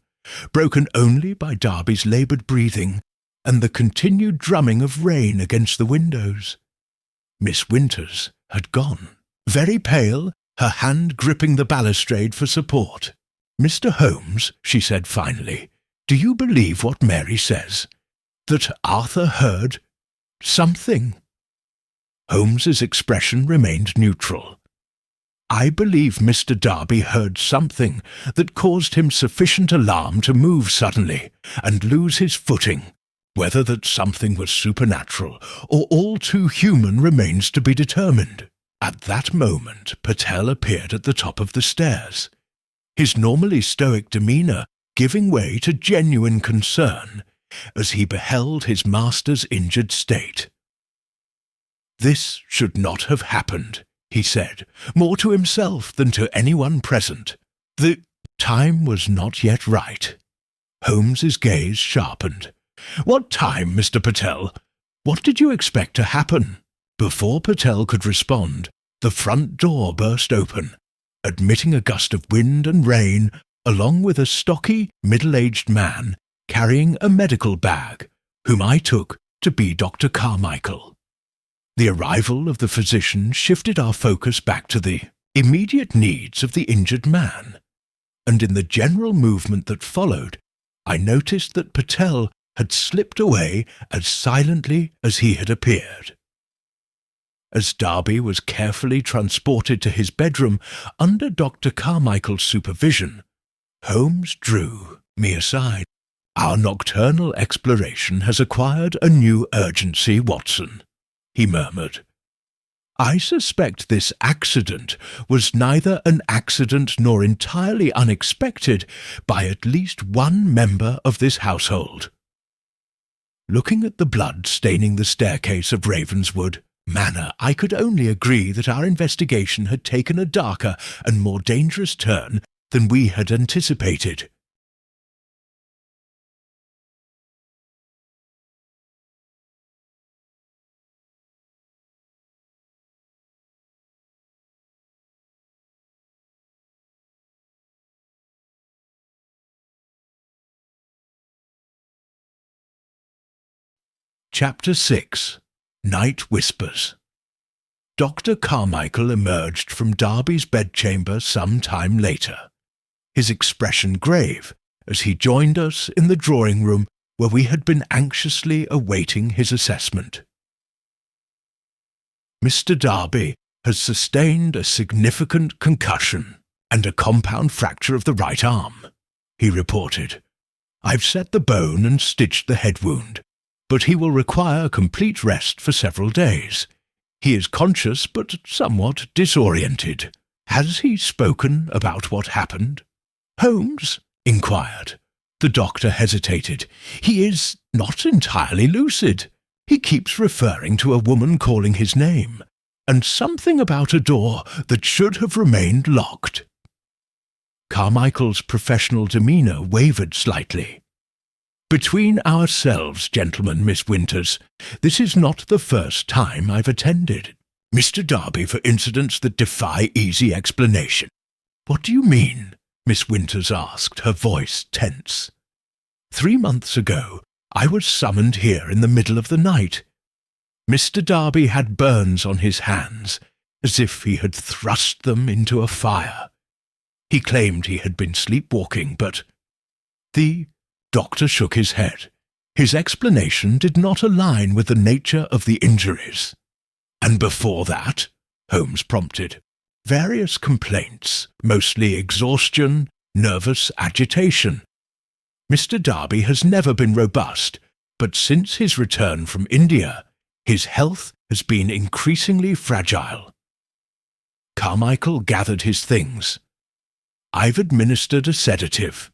broken only by Darby's laboured breathing and the continued drumming of rain against the windows. Miss Winters had gone, very pale, her hand gripping the balustrade for support. Mr. Holmes, she said finally, do you believe what Mary says? That Arthur heard something? Holmes's expression remained neutral. I believe Mr. Darby heard something that caused him sufficient alarm to move suddenly and lose his footing. Whether that something was supernatural or all too human remains to be determined. At that moment, Patel appeared at the top of the stairs, his normally stoic demeanour giving way to genuine concern as he beheld his master's injured state. This should not have happened, he said, more to himself than to anyone present. The time was not yet right. Holmes's gaze sharpened. What time, Mr. Patel? What did you expect to happen? Before Patel could respond, the front door burst open, admitting a gust of wind and rain, along with a stocky, middle-aged man carrying a medical bag, whom I took to be Dr. Carmichael. The arrival of the physician shifted our focus back to the immediate needs of the injured man, and in the general movement that followed, I noticed that Patel had slipped away as silently as he had appeared. As Darby was carefully transported to his bedroom under Dr. Carmichael's supervision, Holmes drew me aside. Our nocturnal exploration has acquired a new urgency, Watson, he murmured. I suspect this accident was neither an accident nor entirely unexpected by at least one member of this household. Looking at the blood staining the staircase of Ravenswood Manor, I could only agree that our investigation had taken a darker and more dangerous turn than we had anticipated. Chapter 6. Night Whispers. Dr. Carmichael emerged from Darby's bedchamber some time later, his expression grave as he joined us in the drawing-room where we had been anxiously awaiting his assessment. Mr. Darby has sustained a significant concussion and a compound fracture of the right arm, he reported. I've set the bone and stitched the head wound, but he will require complete rest for several days. He is conscious but somewhat disoriented. Has he spoken about what happened? Holmes inquired. The doctor hesitated. He is not entirely lucid. He keeps referring to a woman calling his name, and something about a door that should have remained locked. Carmichael's professional demeanour wavered slightly. Between ourselves, gentlemen, Miss Winters, this is not the first time I've attended Mr. Darby for incidents that defy easy explanation. What do you mean? Miss Winters asked, her voice tense. 3 months ago, I was summoned here in the middle of the night. Mr. Darby had burns on his hands. as if he had thrust them into a fire. He claimed he had been sleepwalking, but the doctor shook his head. His explanation did not align with the nature of the injuries. And before that, Holmes prompted, various complaints, mostly exhaustion, nervous agitation. Mr. Darby has never been robust, but since his return from India, his health has been increasingly fragile. Carmichael gathered his things. I've administered a sedative.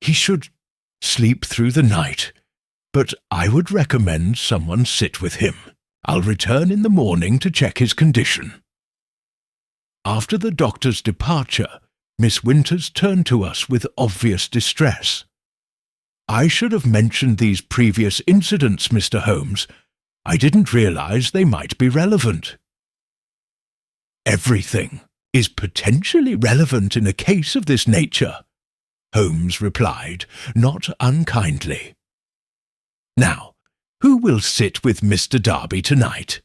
He should sleep through the night, but I would recommend someone sit with him. I'll return in the morning to check his condition. After the doctor's departure, Miss Winters turned to us with obvious distress. I should have mentioned these previous incidents, Mr. Holmes. I didn't realize they might be relevant. Everything is potentially relevant in a case of this nature, Holmes replied, not unkindly. Now, who will sit with Mr. Darby tonight?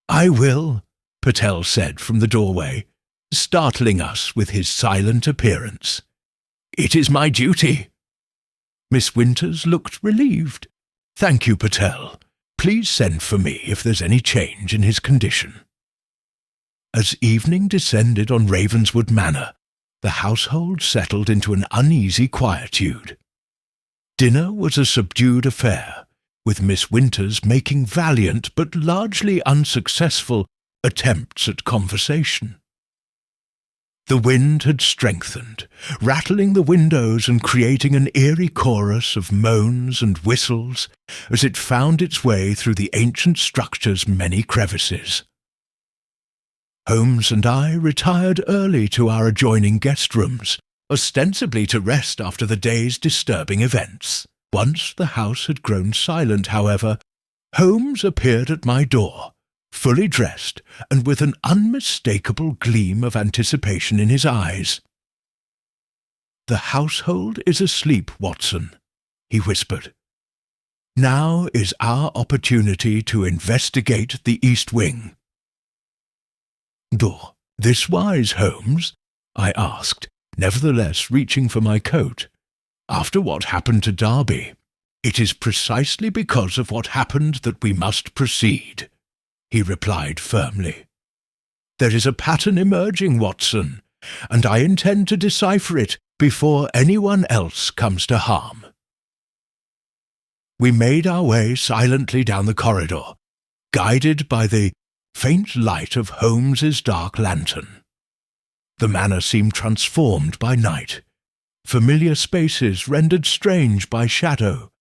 I will, Patel said from the doorway, startling us with his silent appearance. It is my duty. Miss Winters looked relieved. Thank you, Patel. Please send for me if there's any change in his condition. As evening descended on Ravenswood Manor, the household settled into an uneasy quietude. Dinner was a subdued affair, with Miss Winters making valiant but largely unsuccessful attempts at conversation. The wind had strengthened, rattling the windows and creating an eerie chorus of moans and whistles as it found its way through the ancient structure's many crevices. Holmes and I retired early to our adjoining guest rooms, ostensibly to rest after the day's disturbing events. Once the house had grown silent, however, Holmes appeared at my door, fully dressed and with an unmistakable gleam of anticipation in his eyes. The household is asleep, Watson, he whispered. Now is our opportunity to investigate the East Wing. This wise, Holmes? I asked, nevertheless reaching for my coat. After what happened to Darby, it is precisely because of what happened that we must proceed, he replied firmly. There is a pattern emerging, Watson, and I intend to decipher it before anyone else comes to harm. We made our way silently down the corridor, guided by the faint light of Holmes's dark lantern. The manor seemed transformed by night, familiar spaces rendered strange by shadow,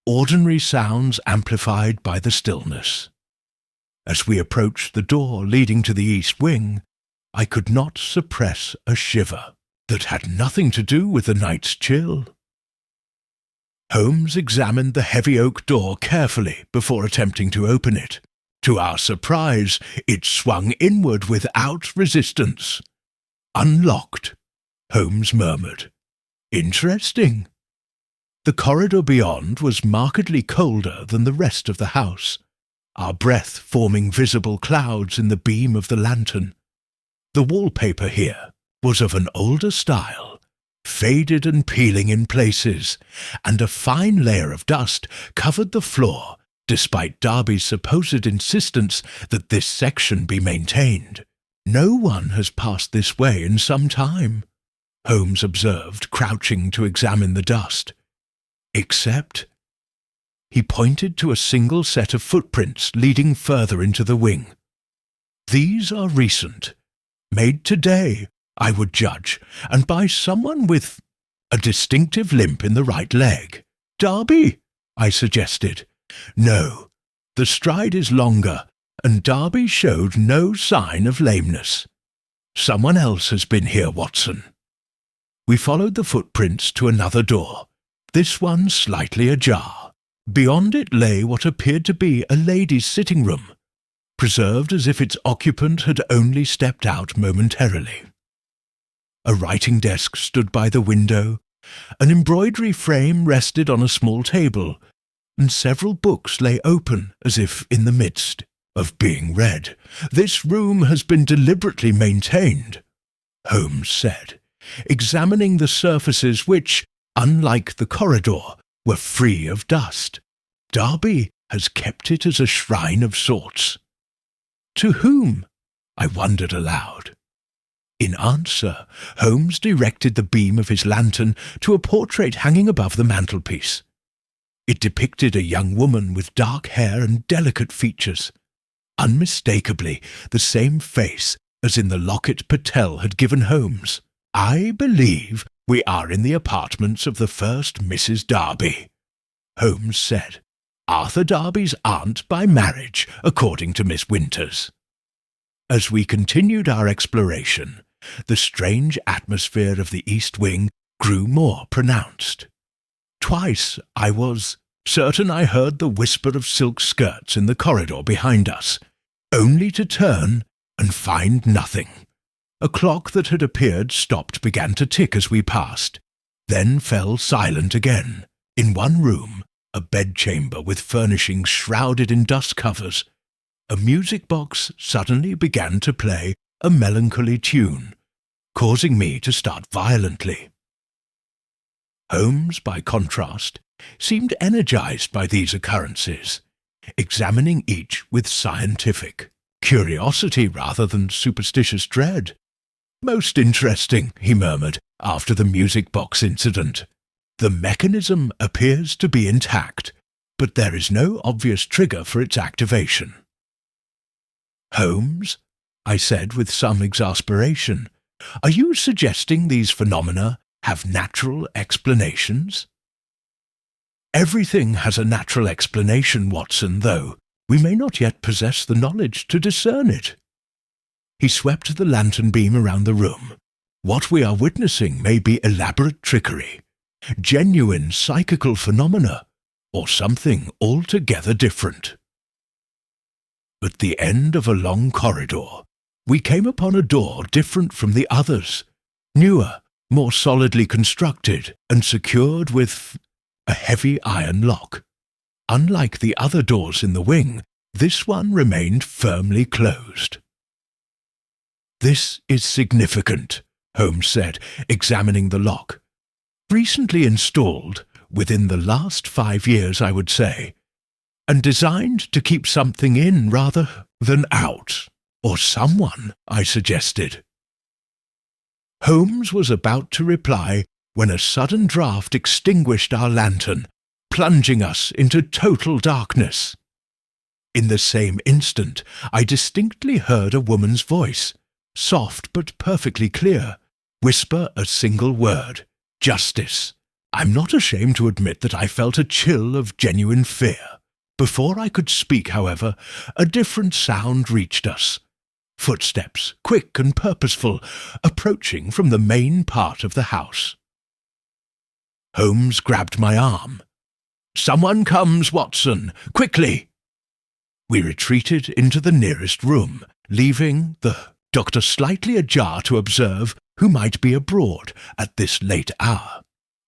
ordinary sounds amplified by the stillness. As we approached the door leading to the East Wing, I could not suppress a shiver that had nothing to do with the night's chill. Holmes examined the heavy oak door carefully before attempting to open it. To our surprise, it swung inward without resistance. Unlocked, Holmes murmured. Interesting. The corridor beyond was markedly colder than the rest of the house, our breath forming visible clouds in the beam of the lantern. The wallpaper here was of an older style, faded and peeling in places, and a fine layer of dust covered the floor, despite Darby's supposed insistence that this section be maintained. No one has passed this way in some time, Holmes observed, crouching to examine the dust. Except... He pointed to a single set of footprints leading further into the wing. These are recent, made today, I would judge, and by someone with a distinctive limp in the right leg. Darby, I suggested. No, the stride is longer, and Darby showed no sign of lameness. Someone else has been here, Watson. We followed the footprints to another door, this one slightly ajar. Beyond it lay what appeared to be a lady's sitting room, preserved as if its occupant had only stepped out momentarily. A writing desk stood by the window, an embroidery frame rested on a small table, and several books lay open as if in the midst. of being read. This room has been deliberately maintained, Holmes said, examining the surfaces which, unlike the corridor, were free of dust. Darby has kept it as a shrine of sorts. To whom? I wondered aloud. In answer, Holmes directed the beam of his lantern to a portrait hanging above the mantelpiece. It depicted a young woman with dark hair and delicate features, unmistakably the same face as in the locket Patel had given Holmes. I believe we are in the apartments of the first Mrs. Darby, Holmes said. Arthur Darby's aunt by marriage, according to Miss Winters. As we continued our exploration, the strange atmosphere of the East Wing grew more pronounced. Twice I was certain I heard the whisper of silk skirts in the corridor behind us, only to turn and find nothing. A clock that had appeared stopped began to tick as we passed, then fell silent again. In one room, a bedchamber with furnishings shrouded in dust covers, a music box suddenly began to play a melancholy tune, causing me to start violently. Holmes, by contrast, seemed energized by these occurrences, examining each with scientific curiosity rather than superstitious dread. Most interesting, he murmured, after the music box incident. The mechanism appears to be intact, but there is no obvious trigger for its activation. Holmes, I said with some exasperation, are you suggesting these phenomena have natural explanations? Everything has a natural explanation, Watson, though we may not yet possess the knowledge to discern it. He swept the lantern beam around the room. What we are witnessing may be elaborate trickery, genuine psychical phenomena, or something altogether different. At the end of a long corridor, we came upon a door different from the others, newer, more solidly constructed, and secured with a heavy iron lock. Unlike the other doors in the wing, this one remained firmly closed. This is significant, Holmes said, examining the lock. Recently installed, within the last 5 years, I would say, and designed to keep something in rather than out, or someone, I suggested. Holmes was about to reply when a sudden draught extinguished our lantern, plunging us into total darkness. In the same instant, I distinctly heard a woman's voice, soft but perfectly clear, whisper a single word, justice. I'm not ashamed to admit that I felt a chill of genuine fear. Before I could speak, however, a different sound reached us. Footsteps, quick and purposeful, approaching from the main part of the house. Holmes grabbed my arm. "Someone comes, Watson! Quickly!" We retreated into the nearest room, leaving the doctor slightly ajar to observe who might be abroad at this late hour.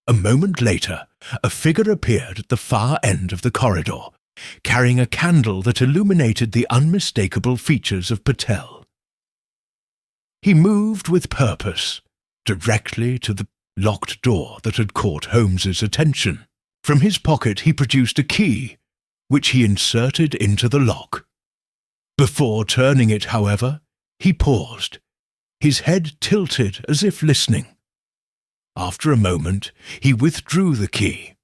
A moment later, a figure appeared at the far end of the corridor, carrying a candle that illuminated the unmistakable features of Patel. He moved with purpose, directly to the locked door that had caught Holmes's attention. From his pocket he produced a key, which he inserted into the lock. Before turning it, however, he paused, his head tilted as if listening. After a moment, he withdrew the key,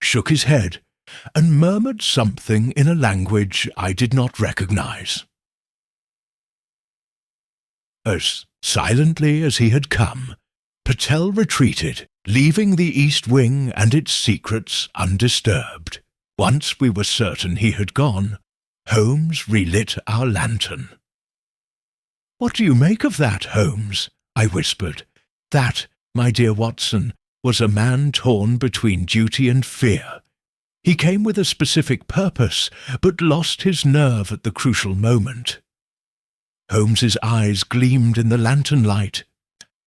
shook his head, and murmured something in a language I did not recognize. As silently as he had come, Patel retreated, leaving the East Wing and its secrets undisturbed. Once we were certain he had gone, Holmes relit our lantern. "What do you make of that, Holmes?" I whispered. "That, my dear Watson, was a man torn between duty and fear. He came with a specific purpose, but lost his nerve at the crucial moment." Holmes's eyes gleamed in the lantern light.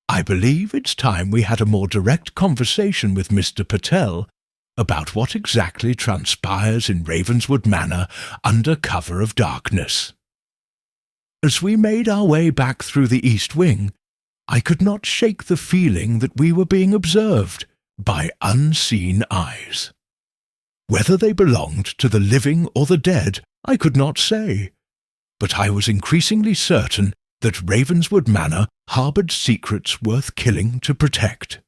"I believe it's time we had a more direct conversation with Mr. Patel about what exactly transpires in Ravenswood Manor under cover of darkness." As we made our way back through the east wing, I could not shake the feeling that we were being observed by unseen eyes. Whether they belonged to the living or the dead, I could not say, but I was increasingly certain that Ravenswood Manor harboured secrets worth killing to protect.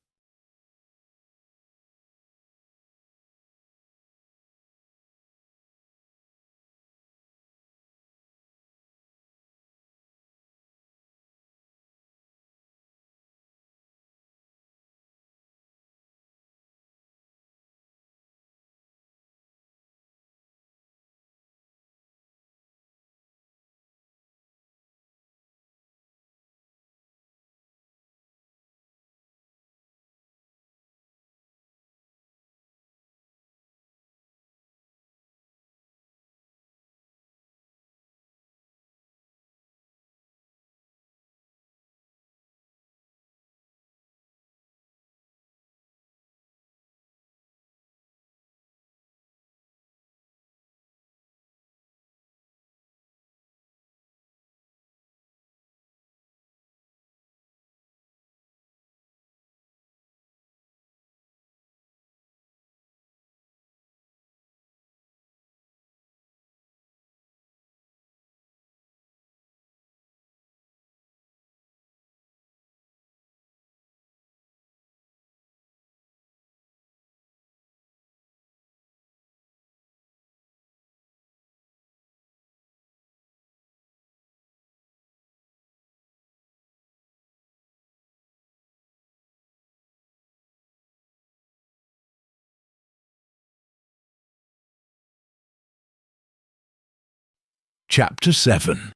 Chapter 7.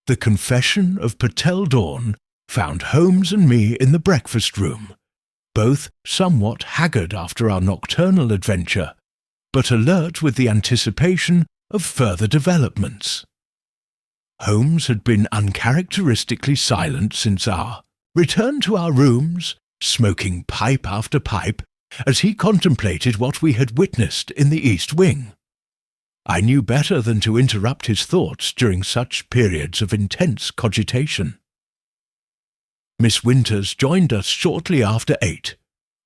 The confession of Patel Dawn found Holmes and me in the breakfast room, both somewhat haggard after our nocturnal adventure, but alert with the anticipation of further developments. Holmes had been uncharacteristically silent since our return to our rooms, smoking pipe after pipe, as he contemplated what we had witnessed in the East Wing. I knew better than to interrupt his thoughts during such periods of intense cogitation. Miss Winters joined us shortly after 8,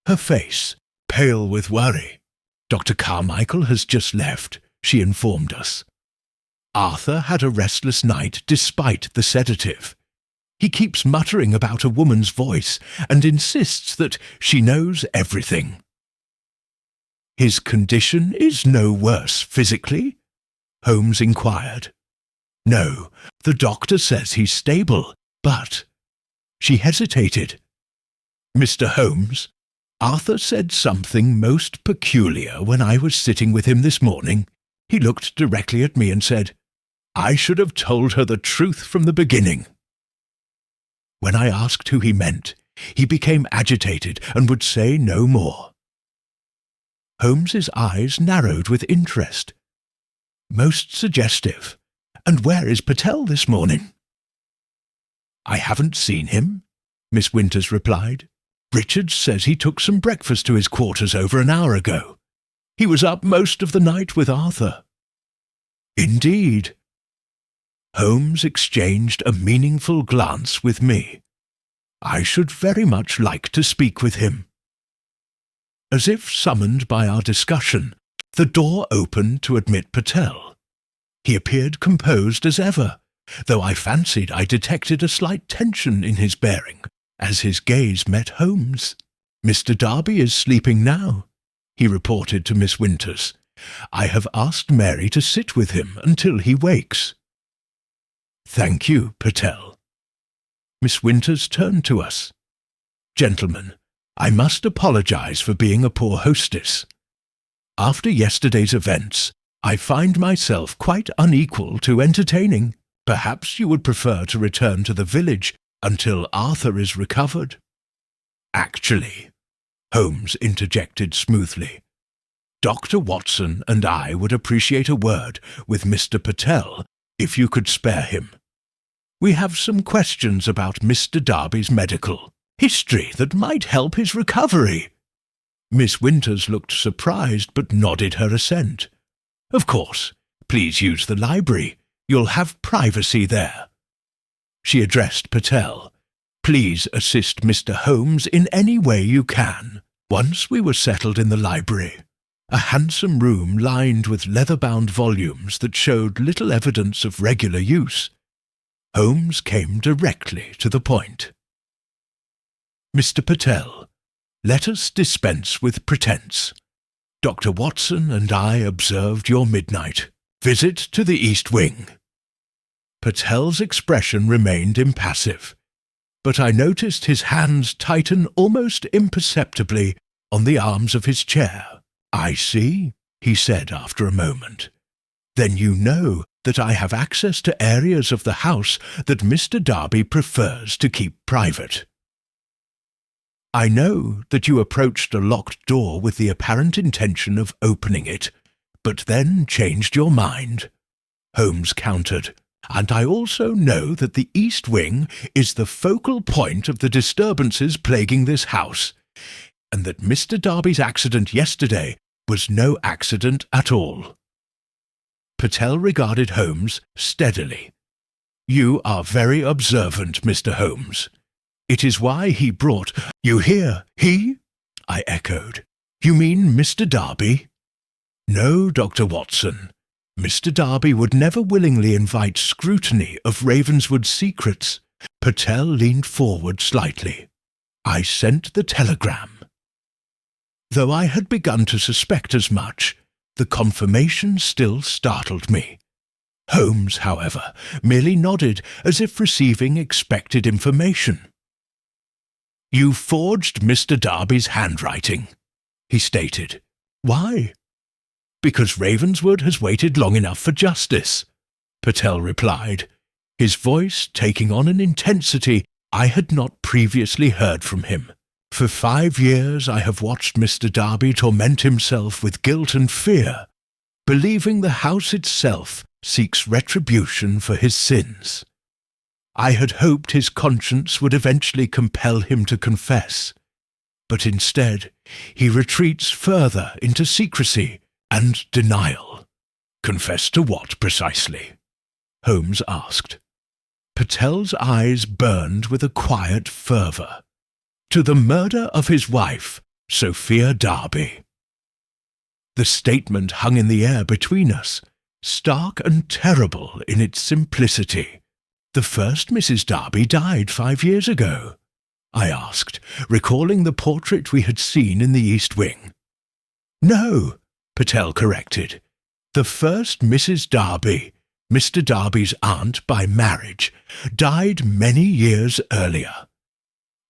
her face pale with worry. Dr. Carmichael has just left, she informed us. Arthur had a restless night despite the sedative. He keeps muttering about a woman's voice and insists that she knows everything. His condition is no worse physically? Holmes inquired. No, the doctor says he's stable, but... She hesitated. Mr. Holmes, Arthur said something most peculiar when I was sitting with him this morning. He looked directly at me and said, I should have told her the truth from the beginning. When I asked who he meant, he became agitated and would say no more. Holmes's eyes narrowed with interest. Most suggestive. And where is Patel this morning? I haven't seen him, Miss Winters replied. Richard says he took some breakfast to his quarters over an hour ago. He was up most of the night with Arthur. Indeed. Holmes exchanged a meaningful glance with me. I should very much like to speak with him. As if summoned by our discussion, the door opened to admit Patel. He appeared composed as ever, though I fancied I detected a slight tension in his bearing as his gaze met Holmes. Mr. Darby is sleeping now, he reported to Miss Winters. I have asked Mary to sit with him until he wakes. Thank you, Patel. Miss Winters turned to us. Gentlemen, I must apologize for being a poor hostess. After yesterday's events, I find myself quite unequal to entertaining. Perhaps you would prefer to return to the village until Arthur is recovered. Actually, Holmes interjected smoothly, Dr. Watson and I would appreciate a word with Mr. Patel if you could spare him. We have some questions about Mr. Darby's medical history that might help his recovery. Miss Winters looked surprised but nodded her assent. Of course, please use the library. You'll have privacy there. She addressed Patel. "Please assist Mr. Holmes in any way you can." Once we were settled in the library, a handsome room lined with leather-bound volumes that showed little evidence of regular use, Holmes came directly to the point. "Mr. Patel, let us dispense with pretense. Dr. Watson and I observed your midnight visit to the East Wing." Patel's expression remained impassive, but I noticed his hands tighten almost imperceptibly on the arms of his chair. "I see," he said after a moment. "Then you know that I have access to areas of the house that Mr. Darby prefers to keep private." "I know that you approached a locked door with the apparent intention of opening it, but then changed your mind," Holmes countered. "And I also know that the East Wing is the focal point of the disturbances plaguing this house, and that Mr. Darby's accident yesterday was no accident at all." Patel regarded Holmes steadily. "You are very observant, Mr. Holmes. It is why he brought—" "You hear, he?" I echoed. "You mean Mr. Darby?" "No, Dr. Watson. Mr. Darby would never willingly invite scrutiny of Ravenswood's secrets." Patel leaned forward slightly. "I sent the telegram." Though I had begun to suspect as much, the confirmation still startled me. Holmes, however, merely nodded as if receiving expected information. "You forged Mr. Darby's handwriting," he stated. "Why?" "Because Ravenswood has waited long enough for justice," Patel replied, his voice taking on an intensity I had not previously heard from him. "For 5 years I have watched Mr. Darby torment himself with guilt and fear, believing the house itself seeks retribution for his sins. I had hoped his conscience would eventually compel him to confess, but instead he retreats further into secrecy and denial." "Confess to what, precisely?" Holmes asked. Patel's eyes burned with a quiet fervour. "To the murder of his wife, Sophia Darby." The statement hung in the air between us, stark and terrible in its simplicity. "The first Mrs. Darby died 5 years ago?" I asked, recalling the portrait we had seen in the East Wing. "No," Patel corrected. "The first Mrs. Darby, Mr. Darby's aunt by marriage, died many years earlier.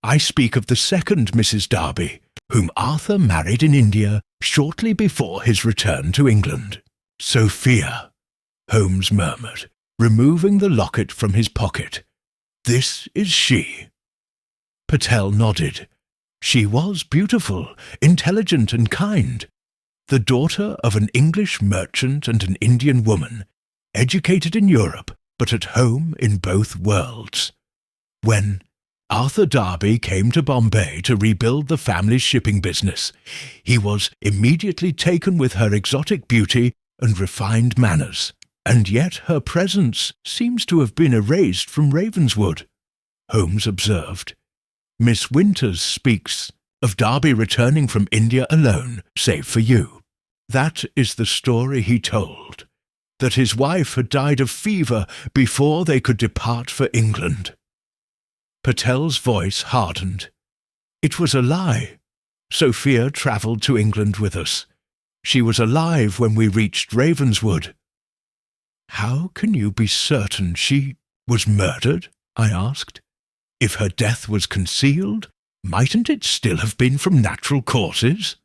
I speak of the second Mrs. Darby, whom Arthur married in India shortly before his return to England." "Sophia," Holmes murmured, removing the locket from his pocket. "This is she." Patel nodded. "She was beautiful, intelligent and kind. The daughter of an English merchant and an Indian woman, educated in Europe, but at home in both worlds. When Arthur Darby came to Bombay to rebuild the family's shipping business, he was immediately taken with her exotic beauty and refined manners, and yet her presence seems to have been erased from Ravenswood," Holmes observed. "Miss Winters speaks of Darby returning from India alone, save for you. That is the story he told, that his wife had died of fever before they could depart for England." Patel's voice hardened. "It was a lie. Sophia travelled to England with us. She was alive when we reached Ravenswood." "How can you be certain she was murdered?" I asked. "If her death was concealed, mightn't it still have been from natural causes?"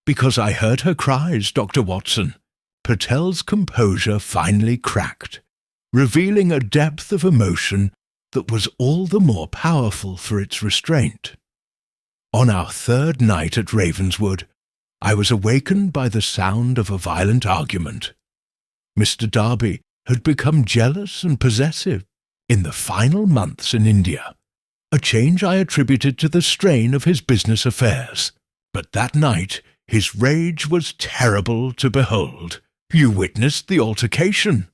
"Because I heard her cries, Dr. Watson." Patel's composure finally cracked, revealing a depth of emotion that was all the more powerful for its restraint. "On our 3rd night at Ravenswood, I was awakened by the sound of a violent argument. Mr. Darby had become jealous and possessive in the final months in India, a change I attributed to the strain of his business affairs. But that night his rage was terrible to behold." "You witnessed the altercation?"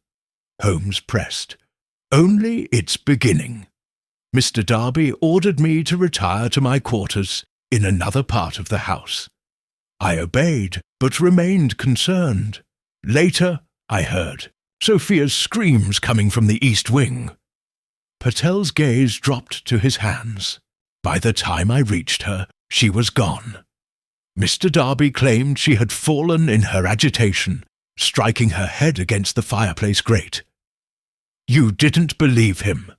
Holmes pressed. Only its beginning. Mr. Darby ordered me to retire to my quarters in another part of the house. I obeyed, but remained concerned. Later, I heard Sophia's screams coming from the east wing. Patel's gaze dropped to his hands. By the time I reached her, she was gone. Mr. Darby claimed she had fallen in her agitation, striking her head against the fireplace grate. You didn't believe him,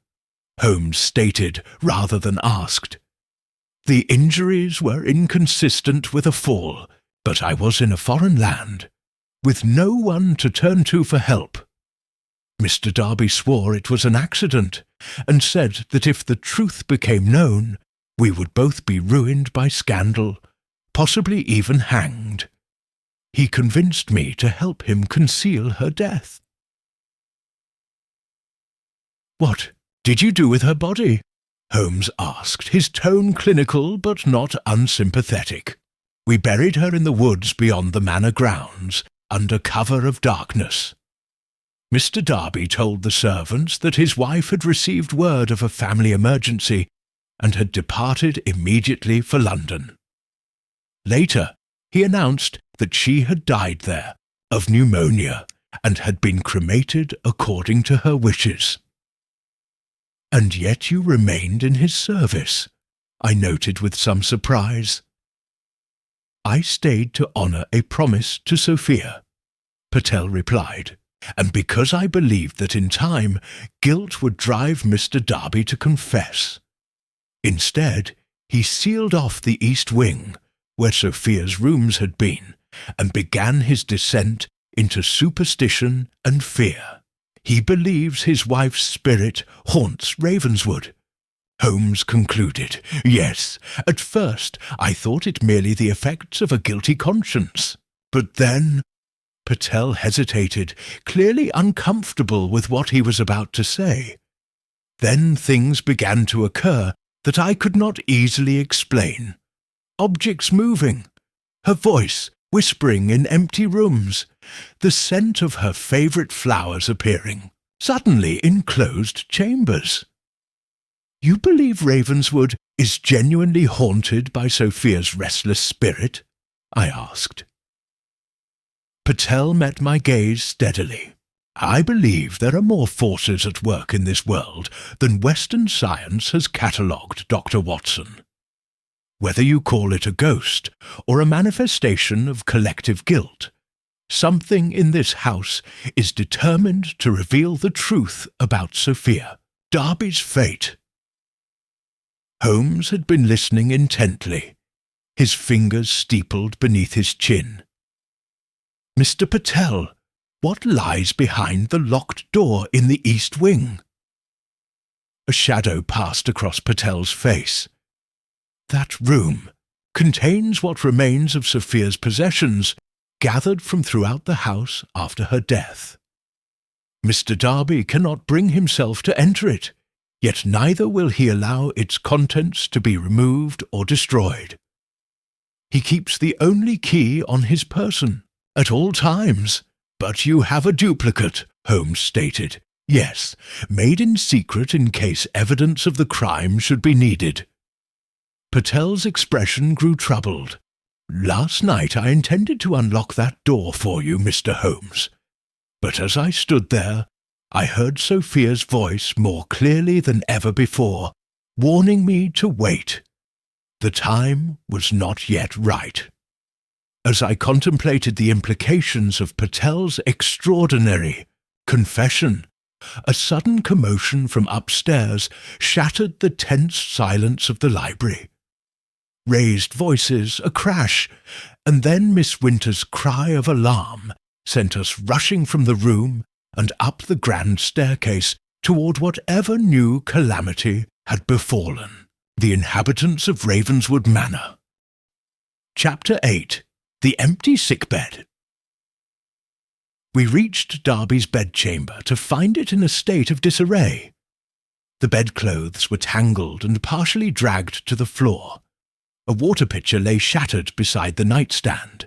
Holmes stated rather than asked. The injuries were inconsistent with a fall, but I was in a foreign land, with no one to turn to for help. Mr. Darby swore it was an accident, and said that if the truth became known, we would both be ruined by scandal, possibly even hanged. He convinced me to help him conceal her death. What did you do with her body? Holmes asked, his tone clinical but not unsympathetic. We buried her in the woods beyond the manor grounds, under cover of darkness. Mr. Darby told the servants that his wife had received word of a family emergency and had departed immediately for London. Later, he announced that she had died there, of pneumonia, and had been cremated according to her wishes. And yet you remained in his service, I noted with some surprise. I stayed to honour a promise to Sophia, Patel replied, and because I believed that in time guilt would drive Mr. Darby to confess. Instead, he sealed off the east wing, where Sophia's rooms had been, and began his descent into superstition and fear. He believes his wife's spirit haunts Ravenswood. Holmes concluded. Yes, at first I thought it merely the effects of a guilty conscience. But then... Patel hesitated, clearly uncomfortable with what he was about to say. Then things began to occur that I could not easily explain. Objects moving, her voice whispering in empty rooms, the scent of her favourite flowers appearing, suddenly in closed chambers. You believe Ravenswood is genuinely haunted by Sophia's restless spirit? I asked. Patel met my gaze steadily. I believe there are more forces at work in this world than Western science has catalogued, Dr. Watson. Whether you call it a ghost or a manifestation of collective guilt, something in this house is determined to reveal the truth about Sophia, Darby's fate. Holmes had been listening intently, his fingers steepled beneath his chin. Mr. Patel, what lies behind the locked door in the east wing? A shadow passed across Patel's face. That room contains what remains of Sophia's possessions, gathered from throughout the house after her death. Mr. Darby cannot bring himself to enter it, yet neither will he allow its contents to be removed or destroyed. He keeps the only key on his person, at all times. But you have a duplicate, Holmes stated. Yes, made in secret in case evidence of the crime should be needed. Patel's expression grew troubled. Last night I intended to unlock that door for you, Mr. Holmes. But as I stood there, I heard Sophia's voice more clearly than ever before, warning me to wait. The time was not yet right. As I contemplated the implications of Patel's extraordinary confession, a sudden commotion from upstairs shattered the tense silence of the library. Raised voices, a crash, and then Miss Winter's cry of alarm sent us rushing from the room and up the grand staircase toward whatever new calamity had befallen the inhabitants of Ravenswood Manor. Chapter 8. The Empty Sickbed. We reached Darby's bedchamber to find it in a state of disarray. The bedclothes were tangled and partially dragged to the floor. A water pitcher lay shattered beside the nightstand,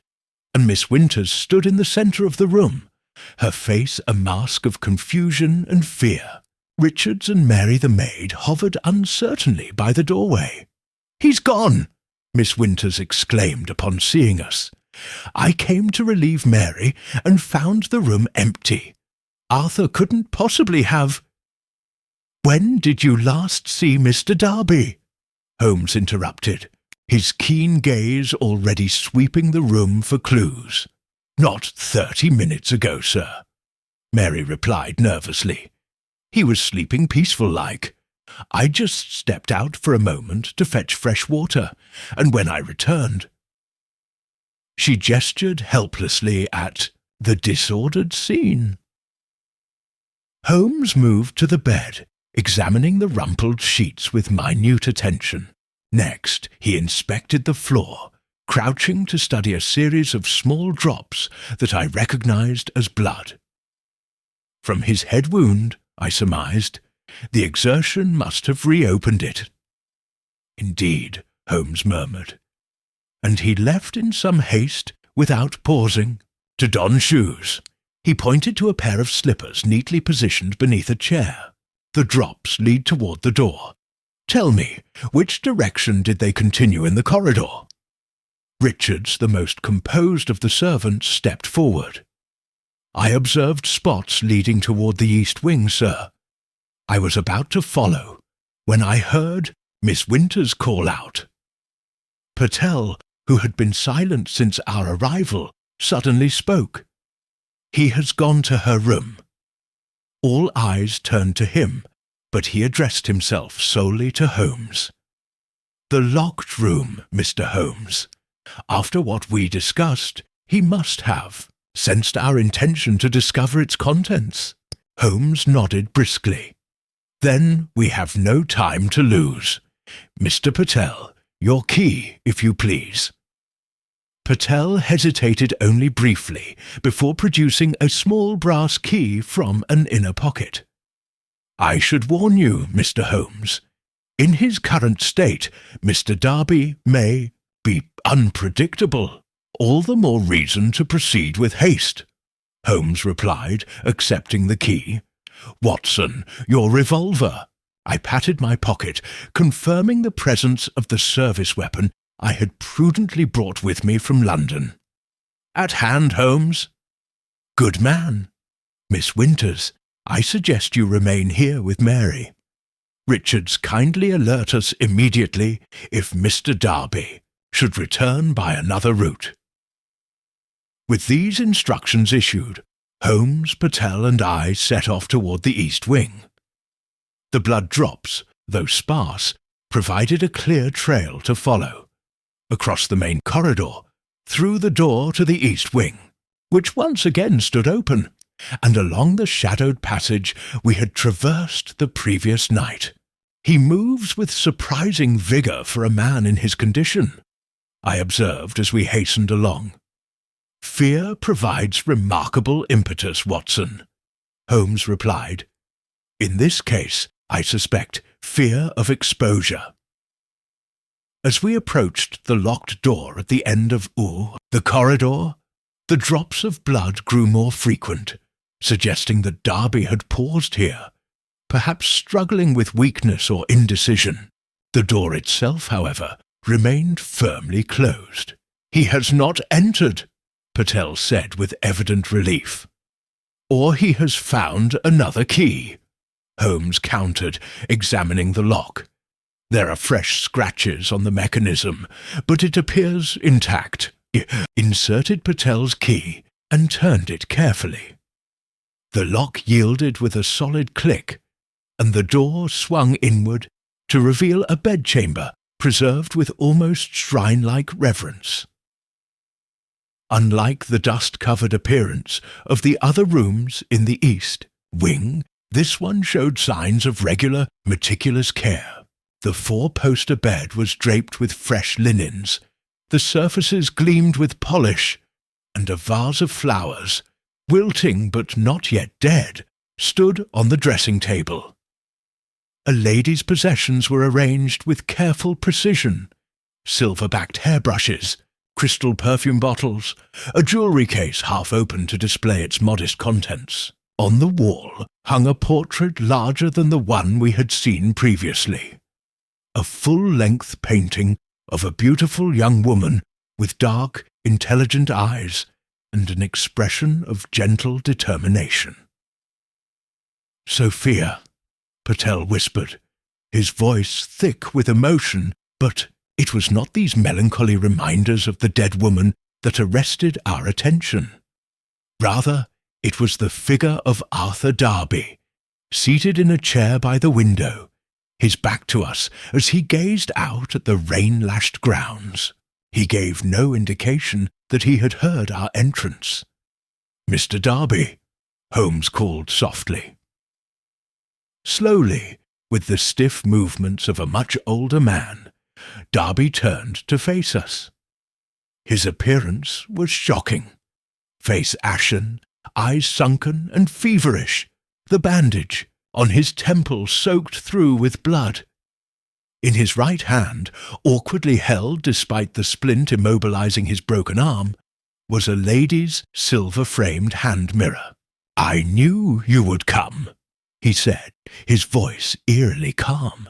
and Miss Winters stood in the centre of the room, her face a mask of confusion and fear. Richards and Mary the maid hovered uncertainly by the doorway. "He's gone!" Miss Winters exclaimed upon seeing us. "I came to relieve Mary and found the room empty. Arthur couldn't possibly have—" "When did you last see Mr. Darby?" Holmes interrupted, his keen gaze already sweeping the room for clues. "Not 30 minutes ago, sir," Mary replied nervously. "He was sleeping peaceful-like. I just stepped out for a moment to fetch fresh water, and when I returned—" She gestured helplessly at the disordered scene. Holmes moved to the bed, examining the rumpled sheets with minute attention. Next, he inspected the floor, crouching to study a series of small drops that I recognized as blood. From his head wound, I surmised, the exertion must have reopened it. "Indeed," Holmes murmured, and he left in some haste, without pausing, to don shoes. He pointed to a pair of slippers neatly positioned beneath a chair. "The drops lead toward the door. Tell me, which direction did they continue in the corridor?" Richards, the most composed of the servants, stepped forward. "I observed spots leading toward the east wing, sir. I was about to follow, when I heard Miss Winters call out." Patel, who had been silent since our arrival, suddenly spoke. "He has gone to her room." All eyes turned to him, but he addressed himself solely to Holmes. "The locked room, Mr. Holmes. After what we discussed, he must have sensed our intention to discover its contents." Holmes nodded briskly. "Then we have no time to lose. Mr. Patel, your key, if you please." Patel hesitated only briefly before producing a small brass key from an inner pocket. "I should warn you, Mr. Holmes. In his current state, Mr. Darby may be unpredictable. All the more reason to proceed with haste," Holmes replied, accepting the key. "Watson, your revolver." I patted my pocket, confirming the presence of the service weapon I had prudently brought with me from London. "At hand, Holmes." "Good man. Miss Winters, I suggest you remain here with Mary. Richards, kindly alert us immediately if Mr. Darby should return by another route." With these instructions issued, Holmes, Patel, and I set off toward the east wing. The blood drops, though sparse, provided a clear trail to follow. Across the main corridor, through the door to the east wing, which once again stood open, and along the shadowed passage we had traversed the previous night. "He moves with surprising vigour for a man in his condition," I observed as we hastened along. "Fear provides remarkable impetus, Watson," Holmes replied. "In this case, I suspect fear of exposure." As we approached the locked door at the end of the corridor, the drops of blood grew more frequent, suggesting that Darby had paused here, perhaps struggling with weakness or indecision. The door itself, however, remained firmly closed. "He has not entered," Patel said with evident relief. "Or he has found another key," Holmes countered, examining the lock. "There are fresh scratches on the mechanism, but it appears intact." He inserted Patel's key and turned it carefully. The lock yielded with a solid click, and the door swung inward to reveal a bedchamber preserved with almost shrine-like reverence. Unlike the dust-covered appearance of the other rooms in the east wing, this one showed signs of regular, meticulous care. The four-poster bed was draped with fresh linens, the surfaces gleamed with polish, and a vase of flowers, wilting but not yet dead, stood on the dressing table. A lady's possessions were arranged with careful precision: silver-backed hairbrushes, crystal perfume bottles, a jewellery case half open to display its modest contents. On the wall hung a portrait larger than the one we had seen previously. A full-length painting of a beautiful young woman with dark, intelligent eyes and an expression of gentle determination. "Sophia," Patel whispered, his voice thick with emotion, but it was not these melancholy reminders of the dead woman that arrested our attention. Rather, it was the figure of Arthur Darby, seated in a chair by the window, his back to us as he gazed out at the rain-lashed grounds. He gave no indication that he had heard our entrance. "Mr. Darby," Holmes called softly. Slowly, with the stiff movements of a much older man, Darby turned to face us. His appearance was shocking. Face ashen, eyes sunken and feverish, the bandage on his temple soaked through with blood. In his right hand, awkwardly held despite the splint immobilizing his broken arm, was a lady's silver-framed hand mirror. "I knew you would come," he said, his voice eerily calm.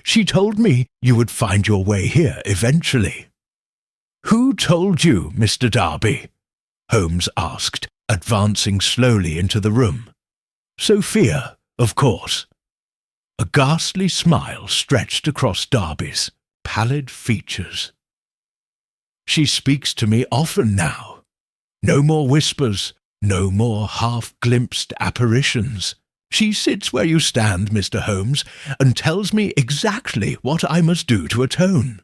"She told me you would find your way here eventually." "Who told you, Mr. Darby?" Holmes asked, advancing slowly into the room. "Sophia, of course." A ghastly smile stretched across Darby's pallid features. "She speaks to me often now. No more whispers, no more half-glimpsed apparitions. She sits where you stand, Mr. Holmes, and tells me exactly what I must do to atone."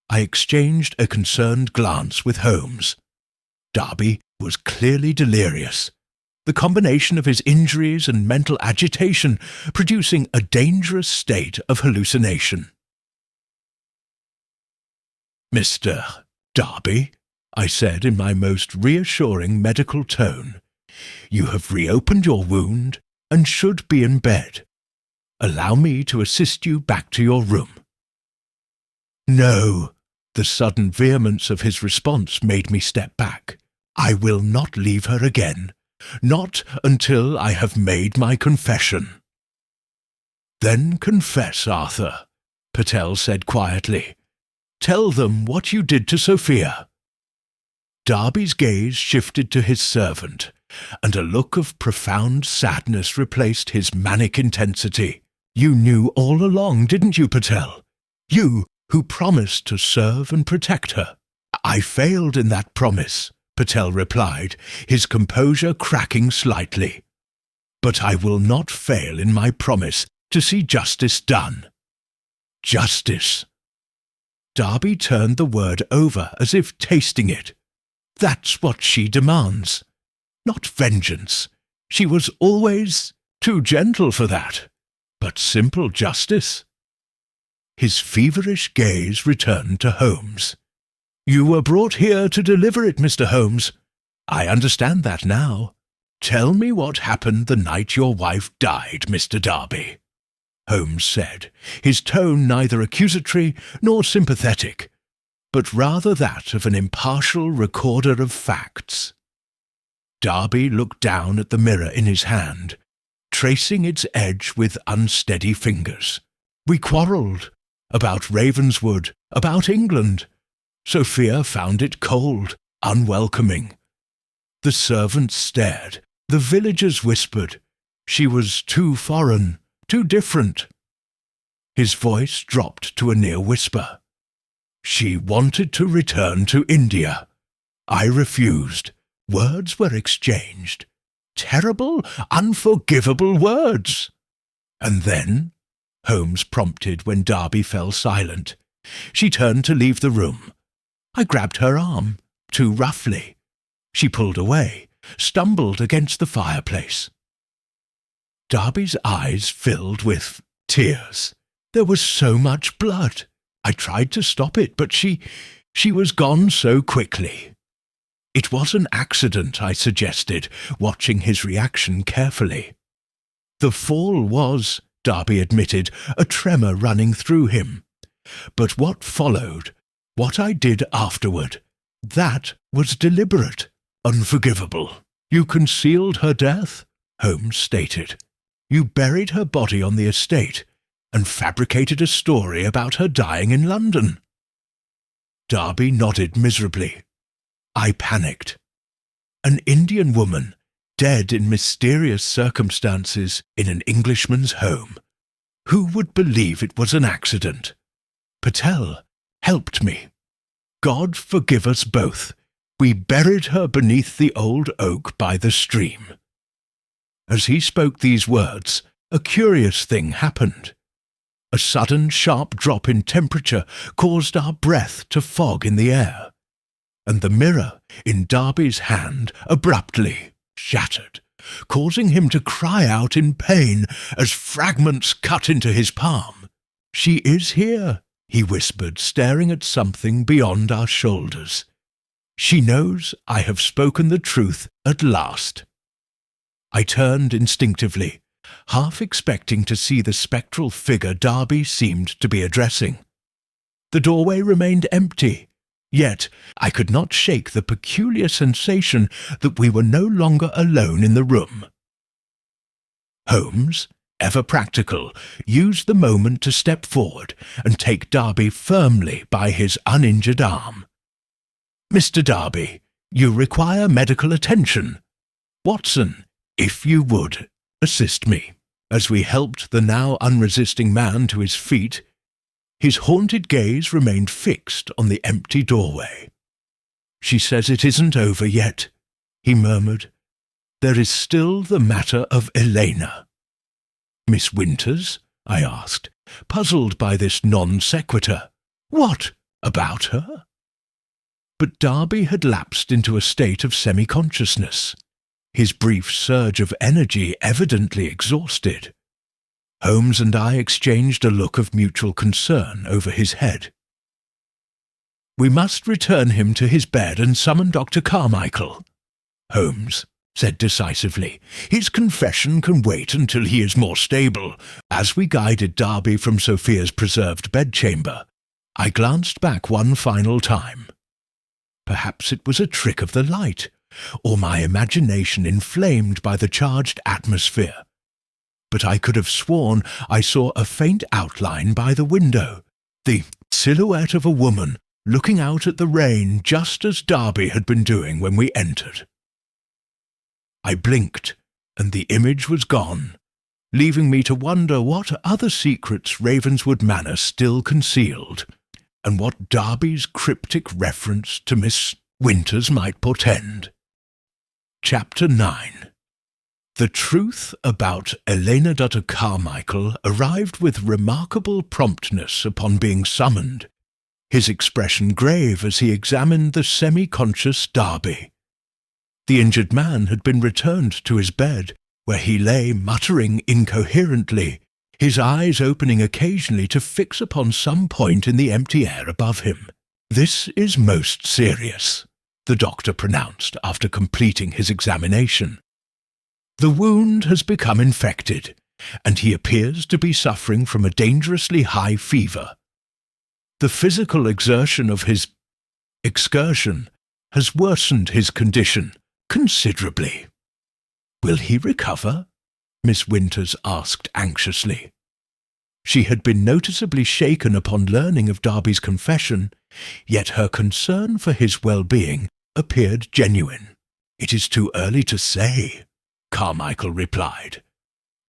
I exchanged a concerned glance with Holmes. Darby was clearly delirious, the combination of his injuries and mental agitation producing a dangerous state of hallucination. "Mr. Darby," I said in my most reassuring medical tone, "you have reopened your wound and should be in bed. Allow me to assist you back to your room." "No." The sudden vehemence of his response made me step back. "I will not leave her again. Not until I have made my confession." "Then confess, Arthur," Patel said quietly. "Tell them what you did to Sophia." Darby's gaze shifted to his servant, and a look of profound sadness replaced his manic intensity. "You knew all along, didn't you, Patel? You who promised to serve and protect her." "I failed in that promise," Patel replied, his composure cracking slightly. "But I will not fail in my promise to see justice done." "Justice." Darby turned the word over as if tasting it. "That's what she demands. Not vengeance. She was always too gentle for that. But simple justice." His feverish gaze returned to Holmes. "You were brought here to deliver it, Mr. Holmes. I understand that now. Tell me what happened the night your wife died, Mr. Darby," Holmes said, his tone neither accusatory nor sympathetic, but rather that of an impartial recorder of facts. Darby looked down at the mirror in his hand, tracing its edge with unsteady fingers. "We quarrelled. About Ravenswood, about England. Sophia found it cold, unwelcoming. The servants stared, the villagers whispered. She was too foreign, too different." His voice dropped to a near whisper. "She wanted to return to India. I refused. Words were exchanged. Terrible, unforgivable words. And then," Holmes prompted when Darby fell silent, "she turned to leave the room. I grabbed her arm, too roughly. She pulled away, stumbled against the fireplace." Darby's eyes filled with tears. There was so much blood. I tried to stop it, but she was gone so quickly. "It was an accident," I suggested, watching his reaction carefully. "The fall was," Darby admitted, a tremor running through him. "But what followed, what I did afterward, that was deliberate, unforgivable." You concealed her death, Holmes stated. You buried her body on the estate and fabricated a story about her dying in London. Darby nodded miserably. I panicked. An Indian woman, dead in mysterious circumstances in an Englishman's home. Who would believe it was an accident? Patel helped me. God forgive us both. We buried her beneath the old oak by the stream. As he spoke these words, a curious thing happened. A sudden sharp drop in temperature caused our breath to fog in the air, and the mirror in Darby's hand abruptly shattered, causing him to cry out in pain as fragments cut into his palm. She is here, he whispered, staring at something beyond our shoulders. She knows I have spoken the truth at last. I turned instinctively, half expecting to see the spectral figure Darby seemed to be addressing. The doorway remained empty, yet I could not shake the peculiar sensation that we were no longer alone in the room. Holmes, ever practical, used the moment to step forward and take Darby firmly by his uninjured arm. Mr. Darby, you require medical attention. Watson, if you would, assist me. As we helped the now unresisting man to his feet, his haunted gaze remained fixed on the empty doorway. She says it isn't over yet, he murmured. There is still the matter of Elena. Miss Winters? I asked, puzzled by this non sequitur. What about her? But Darby had lapsed into a state of semi-consciousness, his brief surge of energy evidently exhausted. Holmes and I exchanged a look of mutual concern over his head. We must return him to his bed and summon Dr. Carmichael, Holmes said decisively. His confession can wait until he is more stable. As we guided Darby from Sophia's preserved bedchamber, I glanced back one final time. Perhaps it was a trick of the light, or my imagination inflamed by the charged atmosphere. But I could have sworn I saw a faint outline by the window, the silhouette of a woman looking out at the rain just as Darby had been doing when we entered. I blinked, and the image was gone, leaving me to wonder what other secrets Ravenswood Manor still concealed, and what Darby's cryptic reference to Miss Winters might portend. Chapter 9. The truth about Elena Dr. Carmichael arrived with remarkable promptness upon being summoned, his expression grave as he examined the semi-conscious Darby. The injured man had been returned to his bed, where he lay muttering incoherently, his eyes opening occasionally to fix upon some point in the empty air above him. "This is most serious," the doctor pronounced after completing his examination. "The wound has become infected, and he appears to be suffering from a dangerously high fever. The physical exertion of his excursion has worsened his condition considerably." "Will he recover?" Miss Winters asked anxiously. She had been noticeably shaken upon learning of Darby's confession, yet her concern for his well-being appeared genuine. "It is too early to say," Carmichael replied.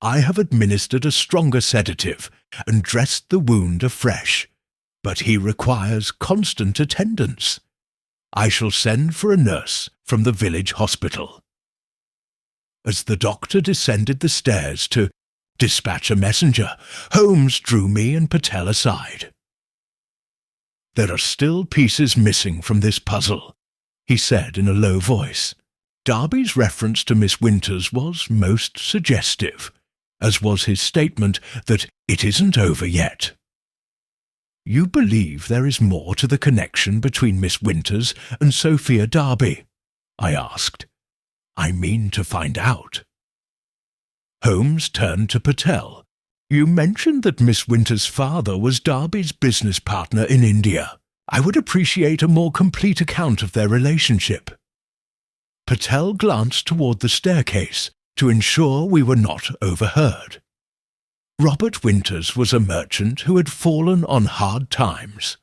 "I have administered a stronger sedative and dressed the wound afresh, but he requires constant attendance. I shall send for a nurse from the village hospital." As the doctor descended the stairs to dispatch a messenger, Holmes drew me and Patel aside. "There are still pieces missing from this puzzle," he said in a low voice. Darby's reference to Miss Winters was most suggestive, as was his statement that it isn't over yet. "You believe there is more to the connection between Miss Winters and Sophia Darby?" I asked. "I mean to find out." Holmes turned to Patel. "You mentioned that Miss Winters' father was Darby's business partner in India. I would appreciate a more complete account of their relationship." Patel glanced toward the staircase to ensure we were not overheard. Robert Winters was a merchant who had fallen on hard times.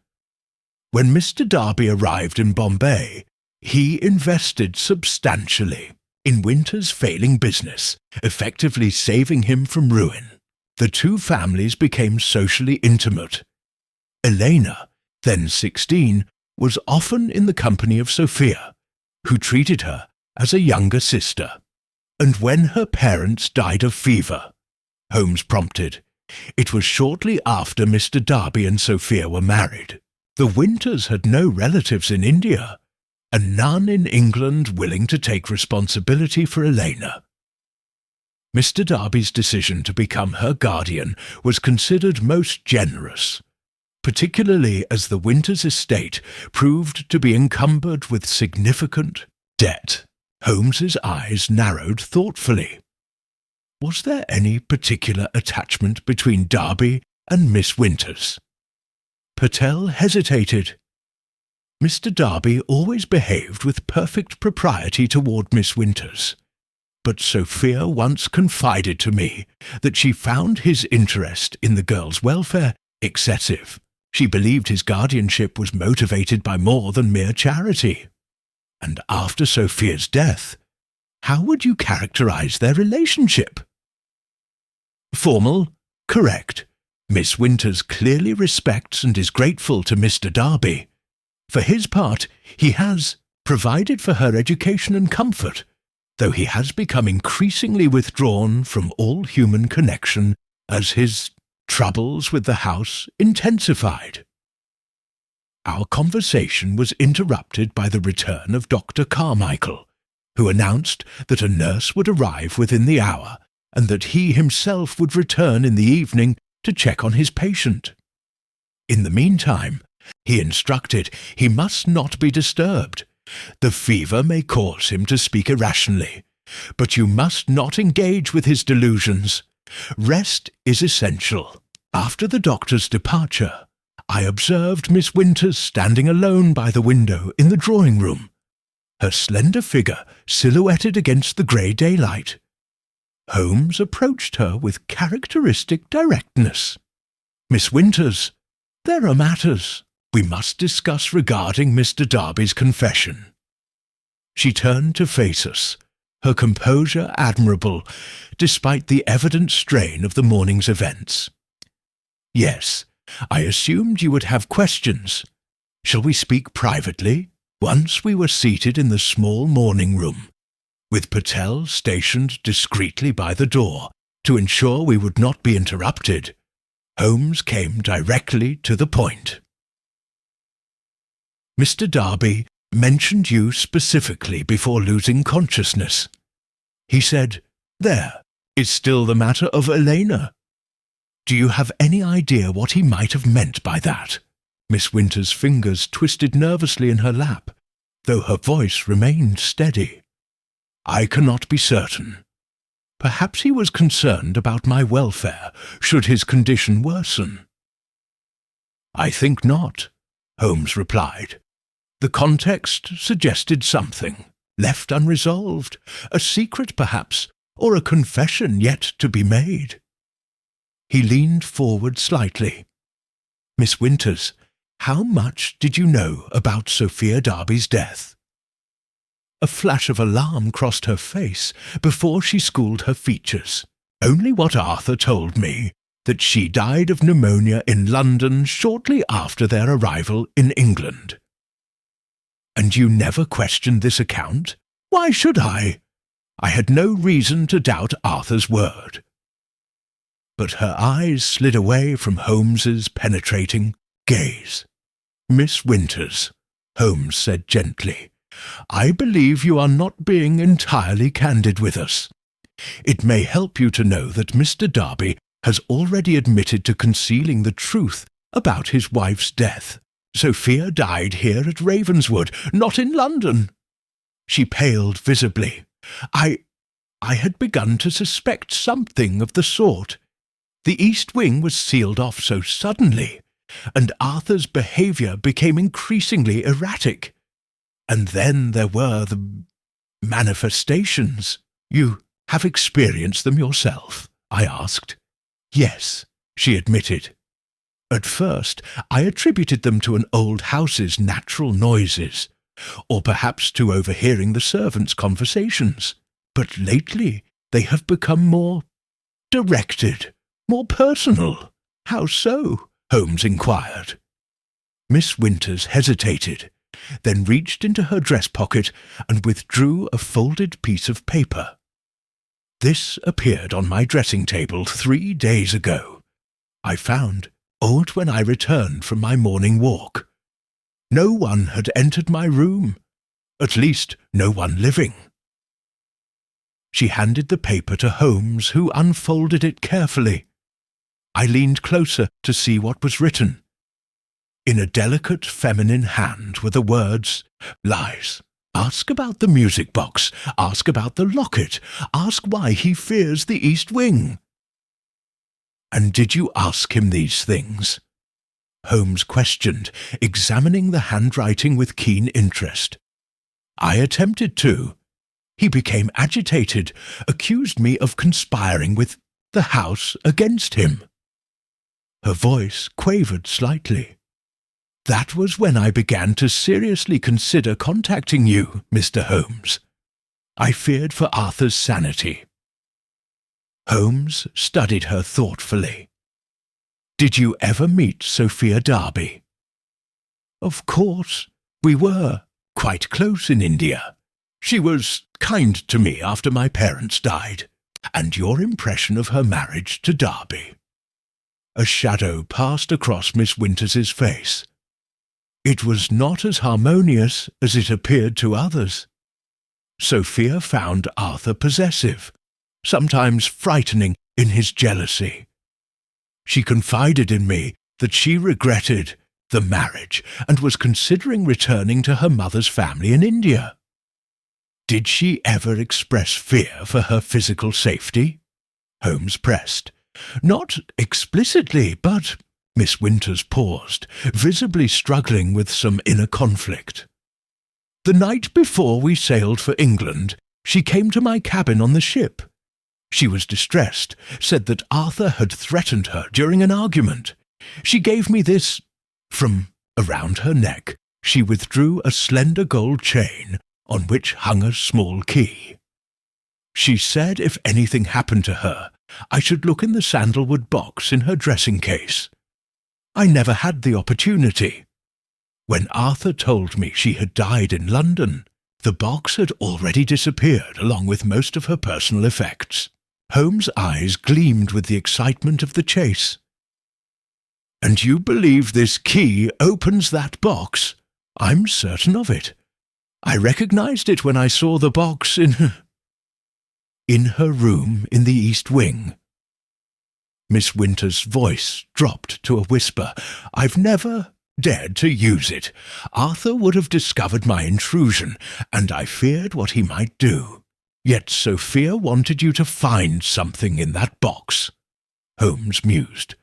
When Mr. Darby arrived in Bombay, he invested substantially in Winters' failing business, effectively saving him from ruin. The two families became socially intimate. Elena, then 16, was often in the company of Sophia, who treated her as a younger sister. And when her parents died of fever, Holmes prompted, it was shortly after Mr. Darby and Sophia were married. The Winters had no relatives in India, and none in England willing to take responsibility for Elena. Mr. Darby's decision to become her guardian was considered most generous, particularly as the Winters estate proved to be encumbered with significant debt. Holmes's eyes narrowed thoughtfully. Was there any particular attachment between Darby and Miss Winters? Patel hesitated. Mr. Darby always behaved with perfect propriety toward Miss Winters, but Sophia once confided to me that she found his interest in the girl's welfare excessive. She believed his guardianship was motivated by more than mere charity. And after Sophia's death, how would you characterize their relationship? Formal, correct. Miss Winters clearly respects and is grateful to Mr. Darby. For his part, he has provided for her education and comfort, though he has become increasingly withdrawn from all human connection as his troubles with the house intensified. Our conversation was interrupted by the return of Dr. Carmichael, who announced that a nurse would arrive within the hour and that he himself would return in the evening to check on his patient. In the meantime, he instructed he must not be disturbed. The fever may cause him to speak irrationally, but you must not engage with his delusions. Rest is essential. After the doctor's departure, I observed Miss Winters standing alone by the window in the drawing-room, her slender figure silhouetted against the grey daylight. Holmes approached her with characteristic directness. Miss Winters, there are matters we must discuss regarding Mr. Darby's confession. She turned to face us, her composure admirable, despite the evident strain of the morning's events. Yes, I assumed you would have questions. Shall we speak privately? Once we were seated in the small morning room, with Patel stationed discreetly by the door to ensure we would not be interrupted, Holmes came directly to the point. Mr. Darby mentioned you specifically before losing consciousness. He said, "There is still the matter of Elena." Do you have any idea what he might have meant by that? Miss Winters' fingers twisted nervously in her lap, though her voice remained steady. I cannot be certain. Perhaps he was concerned about my welfare, should his condition worsen. I think not, Holmes replied. The context suggested something, left unresolved, a secret perhaps, or a confession yet to be made. He leaned forward slightly. Miss Winters, how much did you know about Sophia Darby's death? A flash of alarm crossed her face before she schooled her features. Only what Arthur told me, that she died of pneumonia in London shortly after their arrival in England. And you never questioned this account? Why should I? I had no reason to doubt Arthur's word. But her eyes slid away from Holmes's penetrating gaze. Miss Winters, Holmes said gently, I believe you are not being entirely candid with us. It may help you to know that Mr. Darby has already admitted to concealing the truth about his wife's death. Sophia died here at Ravenswood, not in London. She paled visibly. I had begun to suspect something of the sort. The East Wing was sealed off so suddenly, and Arthur's behaviour became increasingly erratic. And then there were Manifestations? You have experienced them yourself? I asked. Yes, she admitted. At first, I attributed them to an old house's natural noises, or perhaps to overhearing the servants' conversations. But lately, they have become more directed, more personal. How so? Holmes inquired. Miss Winters hesitated, then reached into her dress pocket and withdrew a folded piece of paper. This appeared on my dressing table 3 days ago. I found old when I returned from my morning walk. No one had entered my room, at least no one living. She handed the paper to Holmes, who unfolded it carefully. I leaned closer to see what was written. In a delicate feminine hand were the words, "Lies. Ask about the music box. Ask about the locket. Ask why he fears the East Wing." "And did you ask him these things?" Holmes questioned, examining the handwriting with keen interest. "I attempted to. He became agitated, accused me of conspiring with the house against him." Her voice quavered slightly. "That was when I began to seriously consider contacting you, Mr. Holmes. I feared for Arthur's sanity." Holmes studied her thoughtfully. "Did you ever meet Sophia Darby?" "Of course. We were quite close in India. She was kind to me after my parents died. And your impression of her marriage to Darby?" A shadow passed across Miss Winters's face. "It was not as harmonious as it appeared to others. Sophia found Arthur possessive, sometimes frightening in his jealousy. She confided in me that she regretted the marriage and was considering returning to her mother's family in India." "Did she ever express fear for her physical safety?" Holmes pressed. "Not explicitly, but—" Miss Winters paused, visibly struggling with some inner conflict. "The night before we sailed for England, she came to my cabin on the ship. She was distressed, said that Arthur had threatened her during an argument. She gave me this—" From around her neck, she withdrew a slender gold chain on which hung a small key. "She said if anything happened to her, I should look in the sandalwood box in her dressing case. I never had the opportunity. When Arthur told me she had died in London, the box had already disappeared along with most of her personal effects." Holmes' eyes gleamed with the excitement of the chase. "And you believe this key opens that box?" "I'm certain of it. I recognized it when I saw the box in her room in the East Wing." Miss Winters' voice dropped to a whisper. "I've never dared to use it. Arthur would have discovered my intrusion, and I feared what he might do. Yet Sophia wanted you to find something in that box." Holmes mused.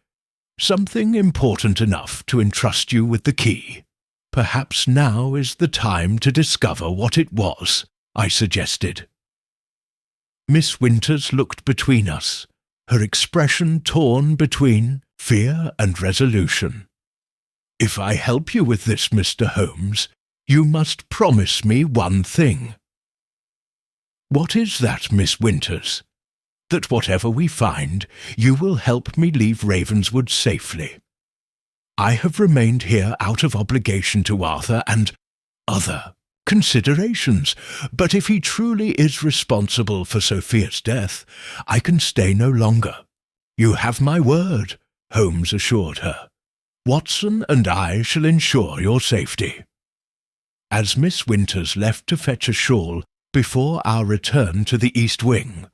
"Something important enough to entrust you with the key. Perhaps now is the time to discover what it was," I suggested. Miss Winters looked between us, her expression torn between fear and resolution. "If I help you with this, Mr. Holmes, you must promise me one thing." "What is that, Miss Winters?" "That whatever we find, you will help me leave Ravenswood safely. I have remained here out of obligation to Arthur and other considerations, but if he truly is responsible for Sophia's death, I can stay no longer. You have my word," Holmes assured her. "Watson and I shall ensure your safety." As Miss Winters left to fetch a shawl before our return to the East Wing,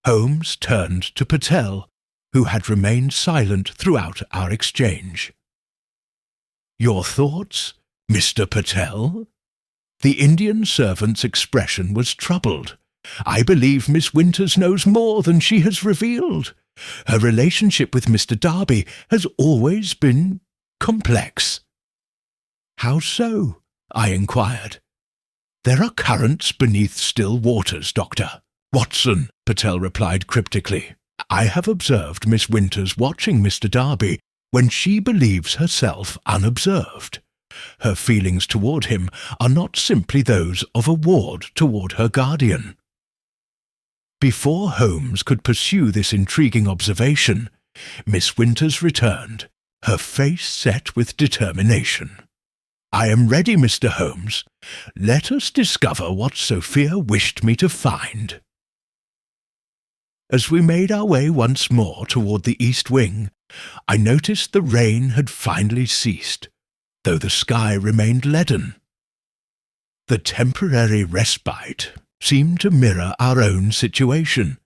Holmes turned to Patel, who had remained silent throughout our exchange. "Your thoughts, Mr. Patel?" The Indian servant's expression was troubled. "I believe Miss Winters knows more than she has revealed. Her relationship with Mr. Darby has always been complex." "How so?" I inquired. "There are currents beneath still waters, Doctor." "Watson," Patel replied cryptically, "I have observed Miss Winters watching Mr. Darby when she believes herself unobserved. Her feelings toward him are not simply those of a ward toward her guardian." Before Holmes could pursue this intriguing observation, Miss Winters returned, her face set with determination. "I am ready, Mr. Holmes. Let us discover what Sophia wished me to find." As we made our way once more toward the east wing, I noticed the rain had finally ceased, though the sky remained leaden. The temporary respite seemed to mirror our own situation,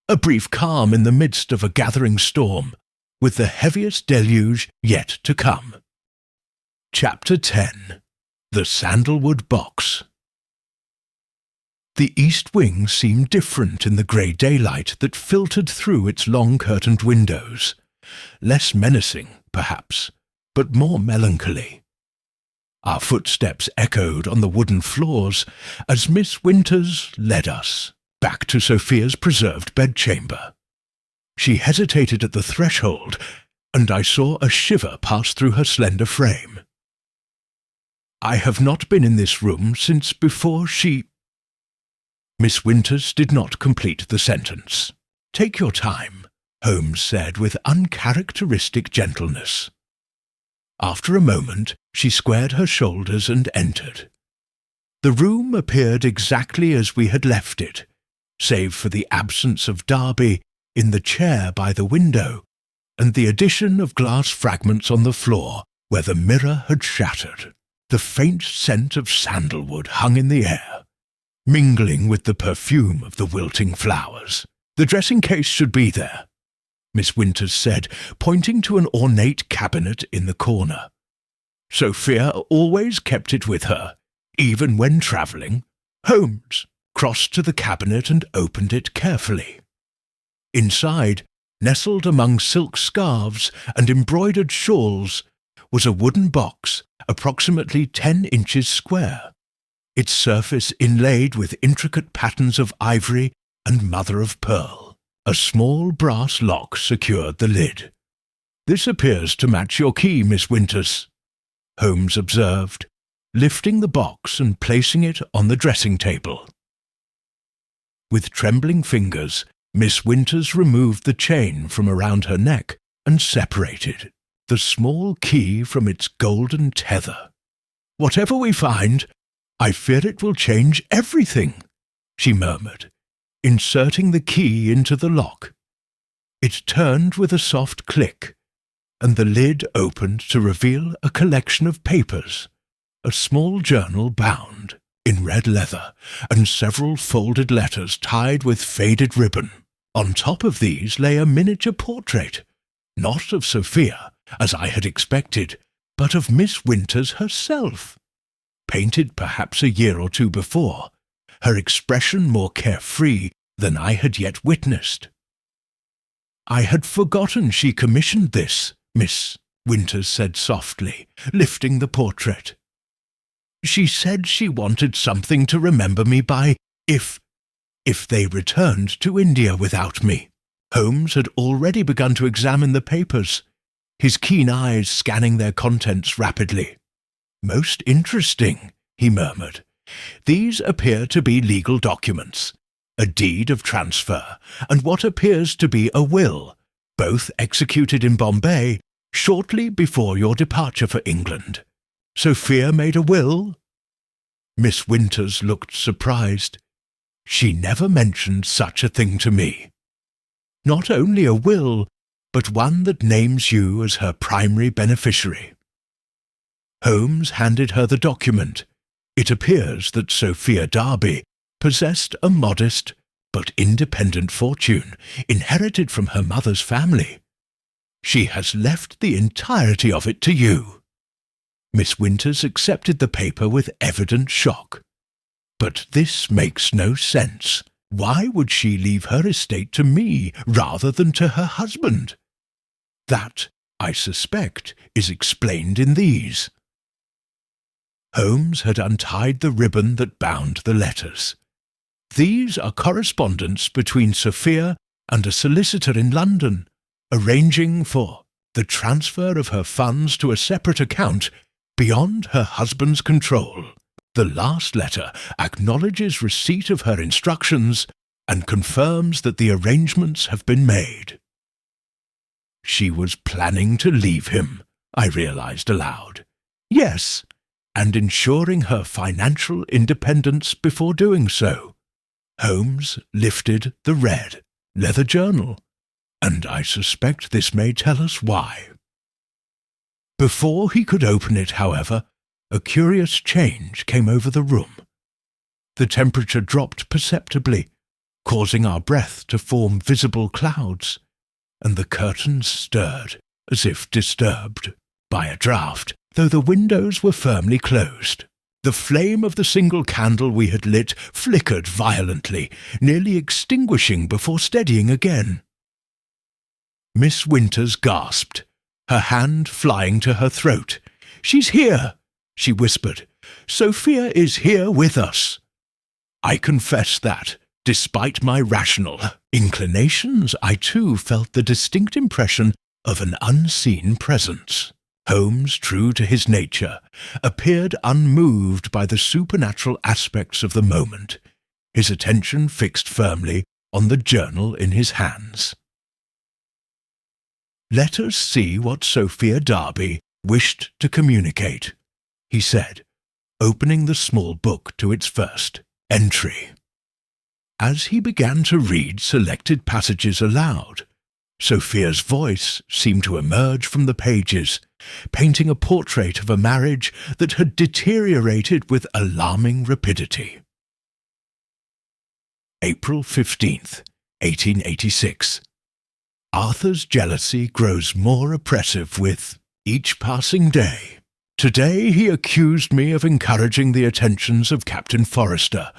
a brief calm in the midst of a gathering storm, with the heaviest deluge yet to come. Chapter 10. The Sandalwood Box. The east wing seemed different in the grey daylight that filtered through its long-curtained windows, less menacing, perhaps, but more melancholy. Our footsteps echoed on the wooden floors as Miss Winters led us back to Sophia's preserved bedchamber. She hesitated at the threshold, and I saw a shiver pass through her slender frame. "I have not been in this room since before she—" Miss Winters did not complete the sentence. "Take your time," Holmes said with uncharacteristic gentleness. After a moment, she squared her shoulders and entered. The room appeared exactly as we had left it, save for the absence of Darby in the chair by the window, and the addition of glass fragments on the floor where the mirror had shattered. The faint scent of sandalwood hung in the air, mingling with the perfume of the wilting flowers. "The dressing-case should be there," Miss Winters said, pointing to an ornate cabinet in the corner. "Sophia always kept it with her, even when travelling." Holmes crossed to the cabinet and opened it carefully. Inside, nestled among silk scarves and embroidered shawls, was a wooden box approximately 10 inches square, its surface inlaid with intricate patterns of ivory and mother-of-pearl. A small brass lock secured the lid. "This appears to match your key, Miss Winters," Holmes observed, lifting the box and placing it on the dressing-table. With trembling fingers, Miss Winters removed the chain from around her neck and separated the small key from its golden tether. "Whatever we find, I fear it will change everything," she murmured, inserting the key into the lock. It turned with a soft click, and the lid opened to reveal a collection of papers, a small journal bound in red leather, and several folded letters tied with faded ribbon. On top of these lay a miniature portrait, not of Sophia, as I had expected, but of Miss Winters herself, painted perhaps a year or two before, her expression more carefree than I had yet witnessed. "I had forgotten she commissioned this," Miss Winters said softly, lifting the portrait. "She said she wanted something to remember me by if they returned to India without me." Holmes had already begun to examine the papers, his keen eyes scanning their contents rapidly. "Most interesting," he murmured. "These appear to be legal documents, a deed of transfer, and what appears to be a will, both executed in Bombay shortly before your departure for England. Sophia made a will?" Miss Winters looked surprised. "She never mentioned such a thing to me." "Not only a will, but one that names you as her primary beneficiary." Holmes handed her the document. It appears that Sophia Darby possessed a modest but independent fortune inherited from her mother's family. She has left the entirety of it to you. Miss Winters accepted the paper with evident shock. "But this makes no sense. Why would she leave her estate to me rather than to her husband? That, I suspect, is explained in these." Holmes had untied the ribbon that bound the letters. "These are correspondence between Sophia and a solicitor in London, arranging for the transfer of her funds to a separate account beyond her husband's control. The last letter acknowledges receipt of her instructions and confirms that the arrangements have been made." She was planning to leave him, I realized aloud. Yes, and ensuring her financial independence before doing so. Holmes lifted the red leather journal, and I suspect this may tell us why. Before he could open it, however, a curious change came over the room. The temperature dropped perceptibly, causing our breath to form visible clouds, and the curtains stirred as if disturbed by a draught, though the windows were firmly closed. The flame of the single candle we had lit flickered violently, nearly extinguishing before steadying again. Miss Winters gasped, her hand flying to her throat. "She's here," she whispered. "Sophia is here with us." I confess that, despite my rational inclinations, I too felt the distinct impression of an unseen presence. Holmes, true to his nature, appeared unmoved by the supernatural aspects of the moment, his attention fixed firmly on the journal in his hands. "Let us see what Sophia Darby wished to communicate," he said, opening the small book to its first entry. As he began to read selected passages aloud, Sophia's voice seemed to emerge from the pages, painting a portrait of a marriage that had deteriorated with alarming rapidity. April 15th, 1886. Arthur's jealousy grows more oppressive with each passing day. Today he accused me of encouraging the attentions of Captain Forrester,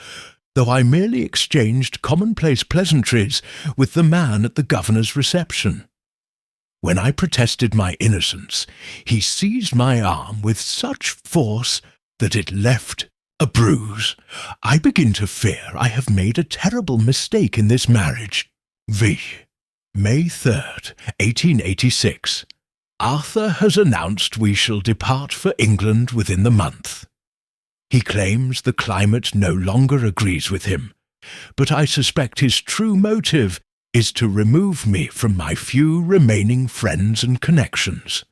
though I merely exchanged commonplace pleasantries with the man at the governor's reception. When I protested my innocence, he seized my arm with such force that it left a bruise. I begin to fear I have made a terrible mistake in this marriage. V. May 3rd, 1886. Arthur has announced we shall depart for England within the month. He claims the climate no longer agrees with him, but I suspect his true motive is to remove me from my few remaining friends and connections.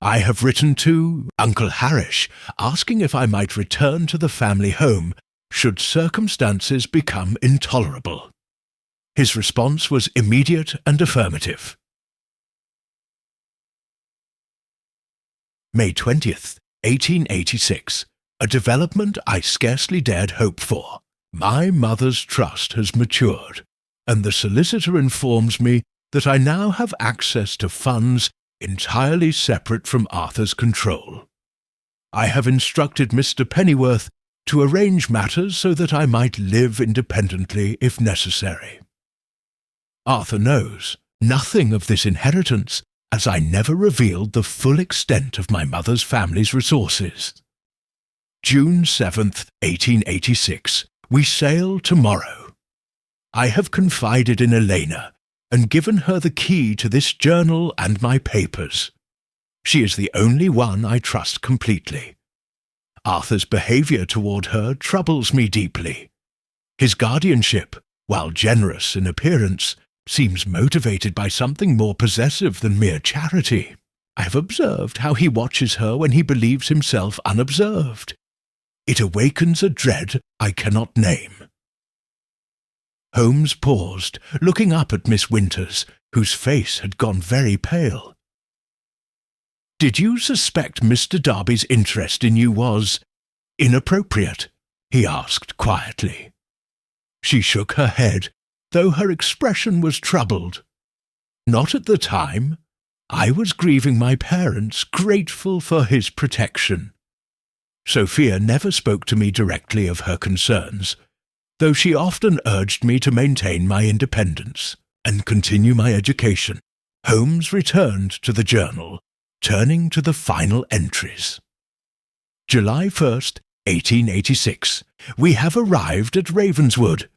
I have written to Uncle Harish, asking if I might return to the family home should circumstances become intolerable. His response was immediate and affirmative. May 20th, 1886. A development I scarcely dared hope for. My mother's trust has matured, and the solicitor informs me that I now have access to funds entirely separate from Arthur's control. I have instructed Mr. Pennyworth to arrange matters so that I might live independently if necessary. Arthur knows nothing of this inheritance, as I never revealed the full extent of my mother's family's resources. June 7th, 1886. We sail tomorrow. I have confided in Elena and given her the key to this journal and my papers. She is the only one I trust completely. Arthur's behaviour toward her troubles me deeply. His guardianship, while generous in appearance, seems motivated by something more possessive than mere charity. I have observed how he watches her when he believes himself unobserved. It awakens a dread I cannot name. Holmes paused, looking up at Miss Winters, whose face had gone very pale. "Did you suspect Mr. Darby's interest in you was inappropriate?" he asked quietly. She shook her head, though her expression was troubled. "Not at the time. I was grieving my parents, grateful for his protection. Sophia never spoke to me directly of her concerns, though she often urged me to maintain my independence and continue my education." Holmes returned to the journal, turning to the final entries. July 1st, 1886. We have arrived at Ravenswood.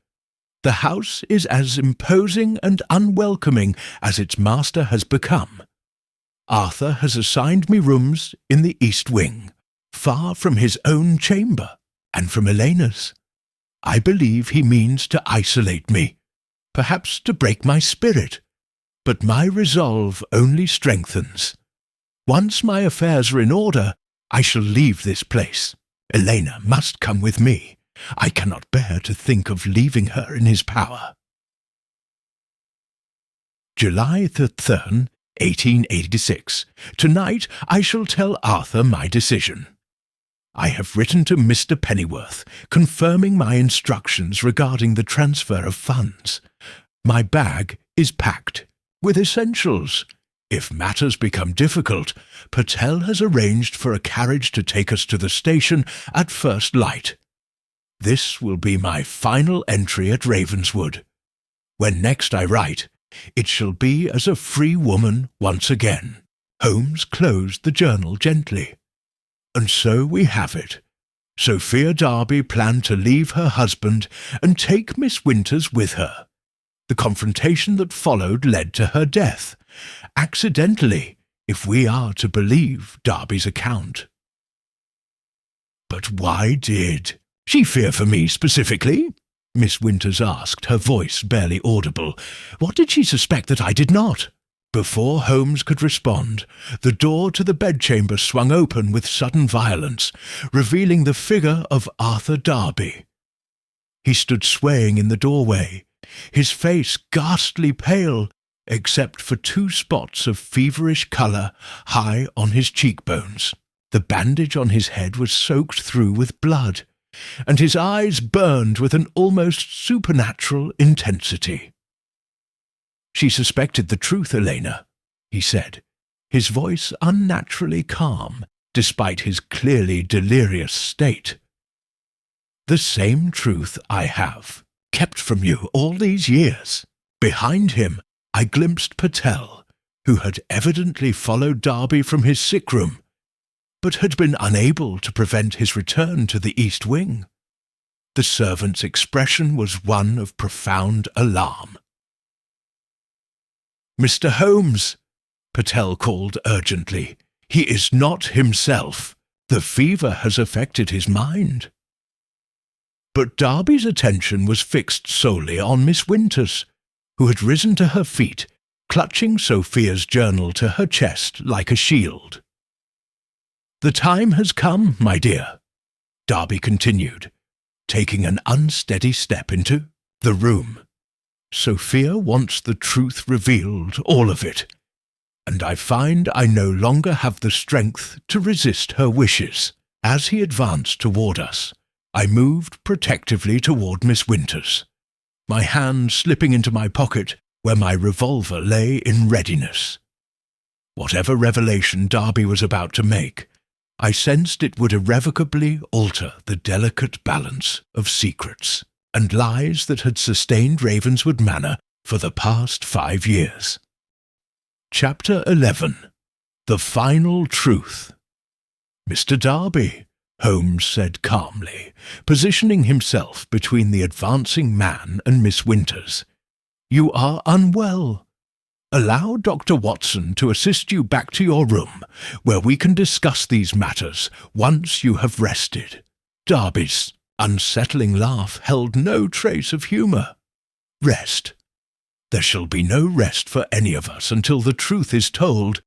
The house is as imposing and unwelcoming as its master has become. Arthur has assigned me rooms in the east wing, far from his own chamber and from Elena's. I believe he means to isolate me, perhaps to break my spirit, but my resolve only strengthens. Once my affairs are in order, I shall leave this place. Elena must come with me. I cannot bear to think of leaving her in his power. July the 3rd, 1886. Tonight I shall tell Arthur my decision. I have written to Mr. Pennyworth, confirming my instructions regarding the transfer of funds. My bag is packed with essentials. If matters become difficult, Patel has arranged for a carriage to take us to the station at first light. This will be my final entry at Ravenswood. When next I write, it shall be as a free woman once again. Holmes closed the journal gently. And so we have it. Sophia Darby planned to leave her husband and take Miss Winters with her. The confrontation that followed led to her death, accidentally, if we are to believe Darby's account. But why did she fear for me specifically? Miss Winters asked, her voice barely audible. What did she suspect that I did not? Before Holmes could respond, the door to the bedchamber swung open with sudden violence, revealing the figure of Arthur Darby. He stood swaying in the doorway, his face ghastly pale, except for 2 spots of feverish colour high on his cheekbones. The bandage on his head was soaked through with blood, and his eyes burned with an almost supernatural intensity. "She suspected the truth, Elena," he said, his voice unnaturally calm, despite his clearly delirious state. "The same truth I have kept from you all these years." Behind him I glimpsed Patel, who had evidently followed Darby from his sick room, but had been unable to prevent his return to the east wing. The servant's expression was one of profound alarm. "Mr. Holmes," Patel called urgently. "He is not himself. The fever has affected his mind." But Darby's attention was fixed solely on Miss Winters, who had risen to her feet, clutching Sophia's journal to her chest like a shield. "The time has come, my dear," Darby continued, taking an unsteady step into the room. "Sophia wants the truth revealed, all of it, and I find I no longer have the strength to resist her wishes." As he advanced toward us, I moved protectively toward Miss Winters, my hand slipping into my pocket where my revolver lay in readiness. Whatever revelation Darby was about to make, I sensed it would irrevocably alter the delicate balance of secrets and lies that had sustained Ravenswood Manor for the past 5 years. Chapter 11. The Final Truth. "Mr. Darby," Holmes said calmly, positioning himself between the advancing man and Miss Winters, "you are unwell. Allow Dr. Watson to assist you back to your room, where we can discuss these matters once you have rested." Darby's unsettling laugh held no trace of humour. "Rest? There shall be no rest for any of us until the truth is told.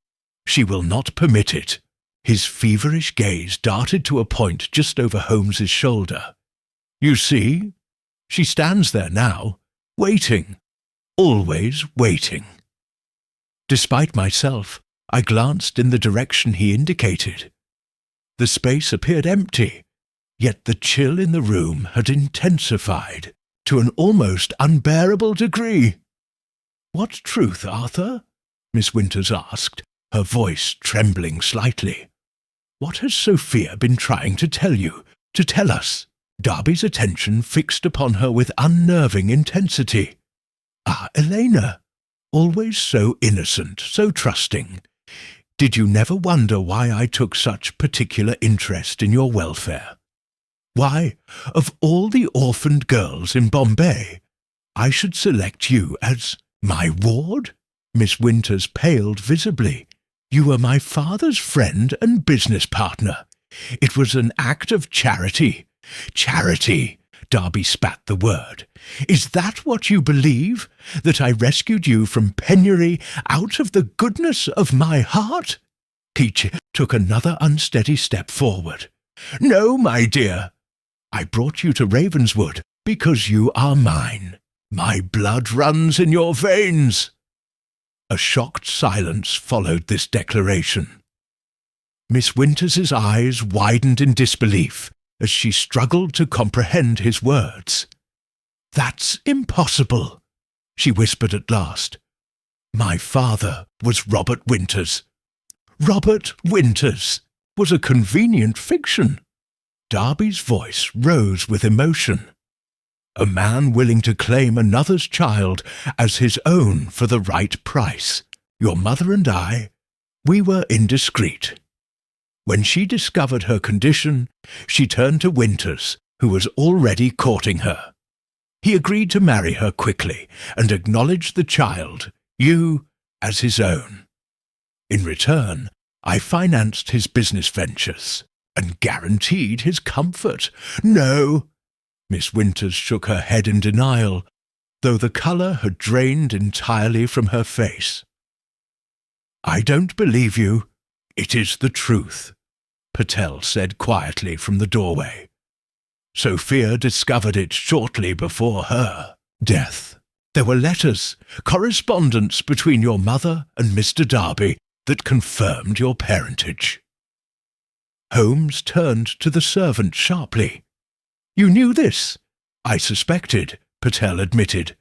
She will not permit it." His feverish gaze darted to a point just over Holmes's shoulder. "You see, she stands there now, waiting, always waiting." Despite myself, I glanced in the direction he indicated. The space appeared empty, yet the chill in the room had intensified to an almost unbearable degree. "What truth, Arthur?" Miss Winters asked, her voice trembling slightly. "What has Sophia been trying to tell you, to tell us?" Darby's attention fixed upon her with unnerving intensity. "Ah, Elena, always so innocent, so trusting. Did you never wonder why I took such particular interest in your welfare? Why, of all the orphaned girls in Bombay, I should select you as my ward? Miss Winters paled visibly. You were my father's friend and business partner. It was an act of charity. Charity! Darby spat the word. Is that what you believe? That I rescued you from penury out of the goodness of my heart? Peach took another unsteady step forward. No, my dear. I brought you to Ravenswood because you are mine. My blood runs in your veins. A shocked silence followed this declaration. Miss Winters's eyes widened in disbelief as she struggled to comprehend his words. That's impossible, she whispered at last. My father was Robert Winters. Robert Winters was a convenient fiction. Darby's voice rose with emotion. A man willing to claim another's child as his own for the right price. Your mother and I, we were indiscreet. When she discovered her condition, she turned to Winters, who was already courting her. He agreed to marry her quickly and acknowledged the child, you, as his own. In return, I financed his business ventures and guaranteed his comfort. No, Miss Winters shook her head in denial, though the colour had drained entirely from her face. I don't believe you. It is the truth, Patel said quietly from the doorway. Sophia discovered it shortly before her death. There were letters, correspondence between your mother and Mr. Darby that confirmed your parentage. Holmes turned to the servant sharply. You knew this? I suspected, Patel admitted.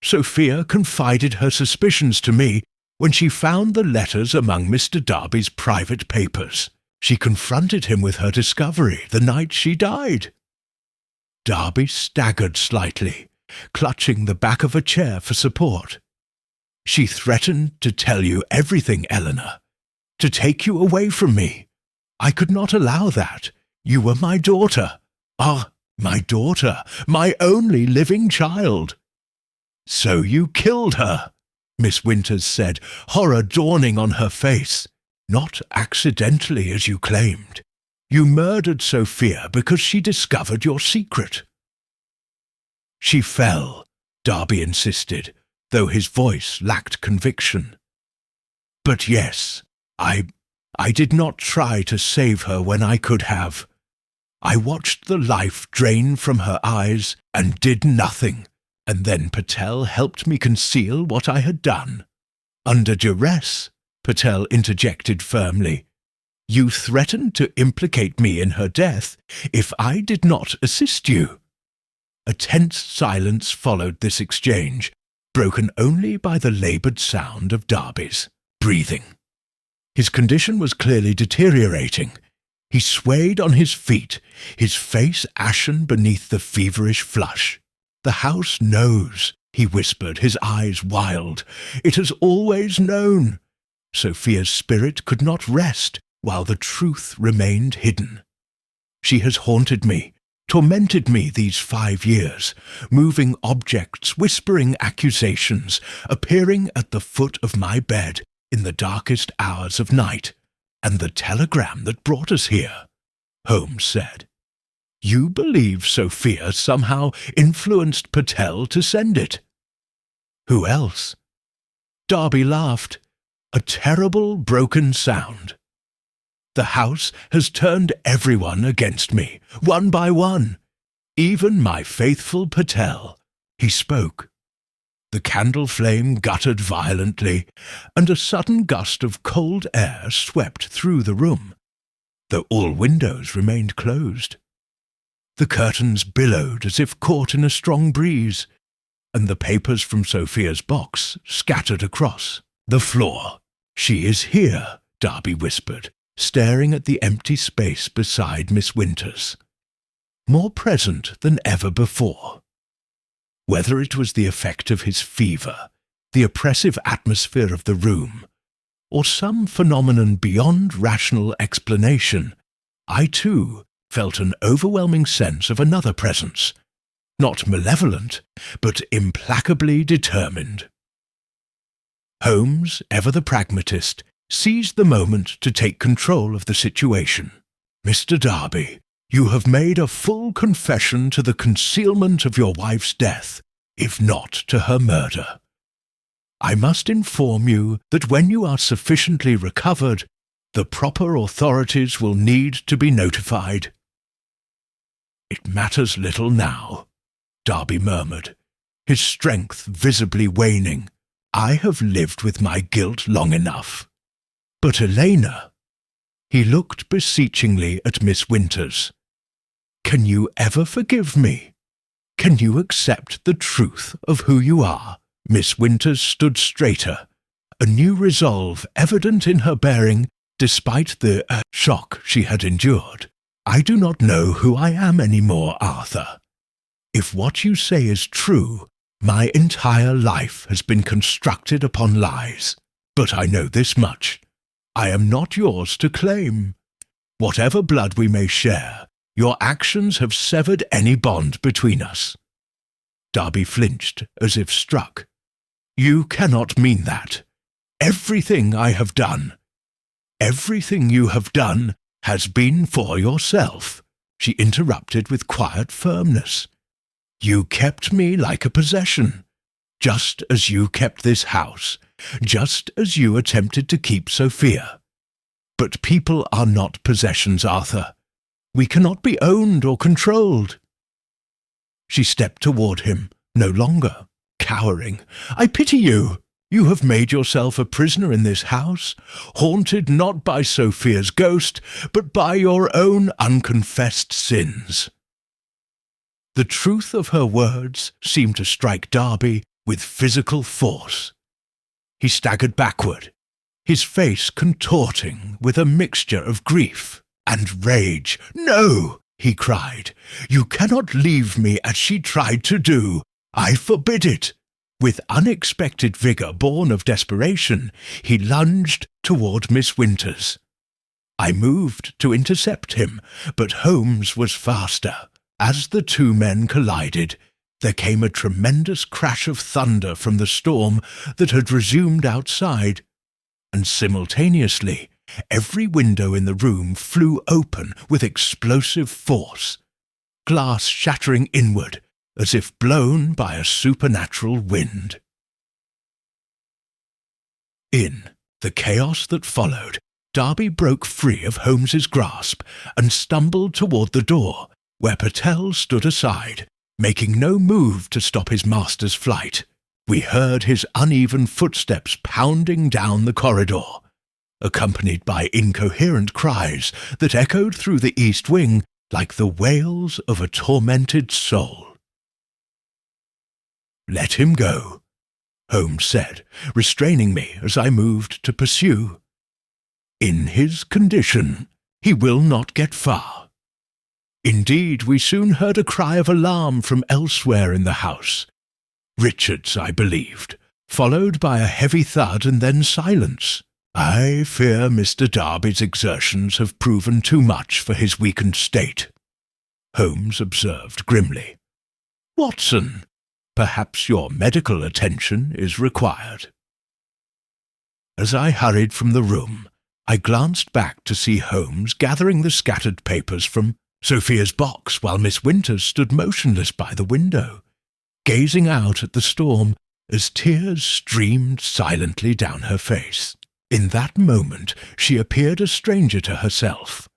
Sophia confided her suspicions to me when she found the letters among Mr. Darby's private papers. She confronted him with her discovery the night she died. Darby staggered slightly, clutching the back of a chair for support. She threatened to tell you everything, Eleanor, to take you away from me. I could not allow that. You were my daughter. Ah, my daughter, my only living child. So you killed her, Miss Winters said, horror dawning on her face. Not accidentally, as you claimed. You murdered Sophia because she discovered your secret. She fell, Darby insisted, though his voice lacked conviction. But yes, I did not try to save her when I could have. I watched the life drain from her eyes and did nothing, and then Patel helped me conceal what I had done. Under duress, Patel interjected firmly. You threatened to implicate me in her death if I did not assist you. A tense silence followed this exchange, broken only by the laboured sound of Darby's breathing. His condition was clearly deteriorating. He swayed on his feet, his face ashen beneath the feverish flush. The house knows, he whispered, his eyes wild. It has always known. Sophia's spirit could not rest while the truth remained hidden. She has haunted me, tormented me these 5 years, moving objects, whispering accusations, appearing at the foot of my bed in the darkest hours of night. And the telegram that brought us here, Holmes said. You believe Sophia somehow influenced Patel to send it? Who else? Darby laughed. A terrible broken sound. The house has turned everyone against me, one by one. Even my faithful Patel. He spoke. The candle flame guttered violently, and a sudden gust of cold air swept through the room, though all windows remained closed. The curtains billowed as if caught in a strong breeze, and the papers from Sophia's box scattered across the floor. She is here, Darby whispered, staring at the empty space beside Miss Winters. More present than ever before. Whether it was the effect of his fever, the oppressive atmosphere of the room, or some phenomenon beyond rational explanation, I too felt an overwhelming sense of another presence, not malevolent, but implacably determined. Holmes, ever the pragmatist, seized the moment to take control of the situation. "Mr. Darby, you have made a full confession to the concealment of your wife's death, if not to her murder. I must inform you that when you are sufficiently recovered, the proper authorities will need to be notified." "It matters little now," Darby murmured, his strength visibly waning. "I have lived with my guilt long enough." "But Elena—" He looked beseechingly at Miss Winters. "Can you ever forgive me? Can you accept the truth of who you are?" Miss Winters stood straighter, a new resolve evident in her bearing despite the shock she had endured. "I do not know who I am any more, Arthur. If what you say is true, my entire life has been constructed upon lies. But I know this much. I am not yours to claim. Whatever blood we may share, your actions have severed any bond between us." Darby flinched as if struck. "You cannot mean that. Everything I have done—" "Everything you have done has been for yourself," she interrupted with quiet firmness. "You kept me like a possession, just as you kept this house, just as you attempted to keep Sophia. But people are not possessions, Arthur. We cannot be owned or controlled." She stepped toward him, no longer cowering. "I pity you. You have made yourself a prisoner in this house, haunted not by Sophia's ghost, but by your own unconfessed sins." The truth of her words seemed to strike Darby with physical force. He staggered backward, his face contorting with a mixture of grief and rage. "No!" he cried. "You cannot leave me as she tried to do. I forbid it." With unexpected vigour born of desperation, he lunged toward Miss Winters. I moved to intercept him, but Holmes was faster. As the two men collided, there came a tremendous crash of thunder from the storm that had resumed outside, and simultaneously every window in the room flew open with explosive force, glass shattering inward as if blown by a supernatural wind. In the chaos that followed, Darby broke free of Holmes's grasp and stumbled toward the door, where Patel stood aside, making no move to stop his master's flight. We heard his uneven footsteps pounding down the corridor, accompanied by incoherent cries that echoed through the east wing like the wails of a tormented soul. "Let him go," Holmes said, restraining me as I moved to pursue. "In his condition, he will not get far." Indeed, we soon heard a cry of alarm from elsewhere in the house. Richard's, I believed, followed by a heavy thud and then silence. "I fear Mr. Darby's exertions have proven too much for his weakened state," Holmes observed grimly. "Watson, perhaps your medical attention is required." As I hurried from the room, I glanced back to see Holmes gathering the scattered papers from Sophia's box while Miss Winters stood motionless by the window, gazing out at the storm as tears streamed silently down her face. In that moment she appeared a stranger to herself,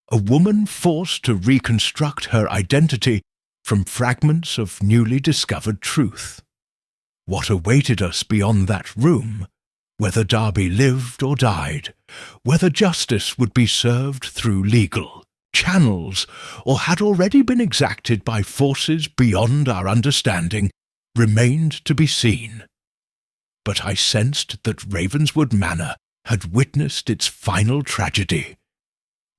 a woman forced to reconstruct her identity from fragments of newly discovered truth. What awaited us beyond that room, whether Darby lived or died, whether justice would be served through legal channels or had already been exacted by forces beyond our understanding, remained to be seen. But I sensed that Ravenswood Manor had witnessed its final tragedy,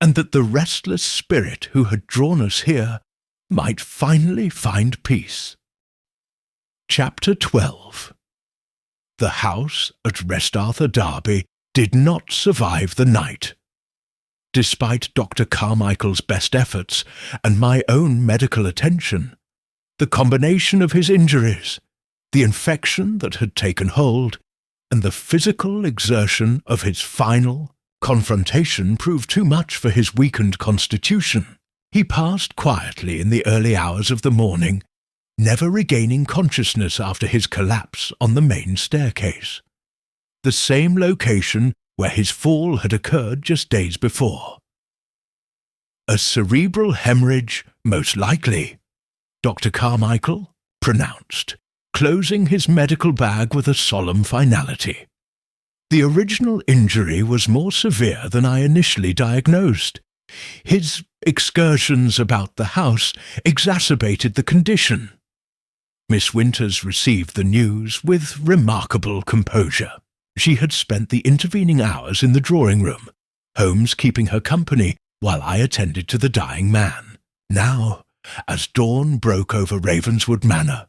and that the restless spirit who had drawn us here might finally find peace. Chapter 12. The house at Rest Arthur Derby did not survive the night. Despite Dr. Carmichael's best efforts and my own medical attention, the combination of his injuries, the infection that had taken hold, and the physical exertion of his final confrontation proved too much for his weakened constitution. He passed quietly in the early hours of the morning, never regaining consciousness after his collapse on the main staircase, the same location where his fall had occurred just days before. A cerebral hemorrhage, most likely, Dr. Carmichael pronounced, closing his medical bag with a solemn finality. The original injury was more severe than I initially diagnosed. His excursions about the house exacerbated the condition. Miss Winters received the news with remarkable composure. She had spent the intervening hours in the drawing-room, Holmes keeping her company while I attended to the dying man. Now, as dawn broke over Ravenswood Manor,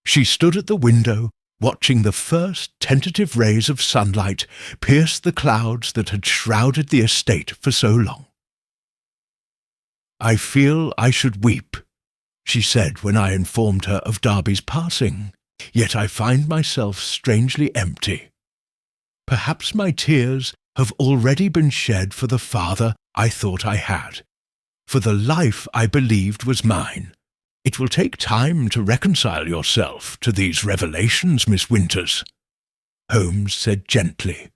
she stood at the window, watching the first tentative rays of sunlight pierce the clouds that had shrouded the estate for so long. "I feel I should weep," she said when I informed her of Darby's passing, "yet I find myself strangely empty. Perhaps my tears have already been shed for the father I thought I had, for the life I believed was mine. It will take time to reconcile yourself to these revelations, Miss Winters," Holmes said gently.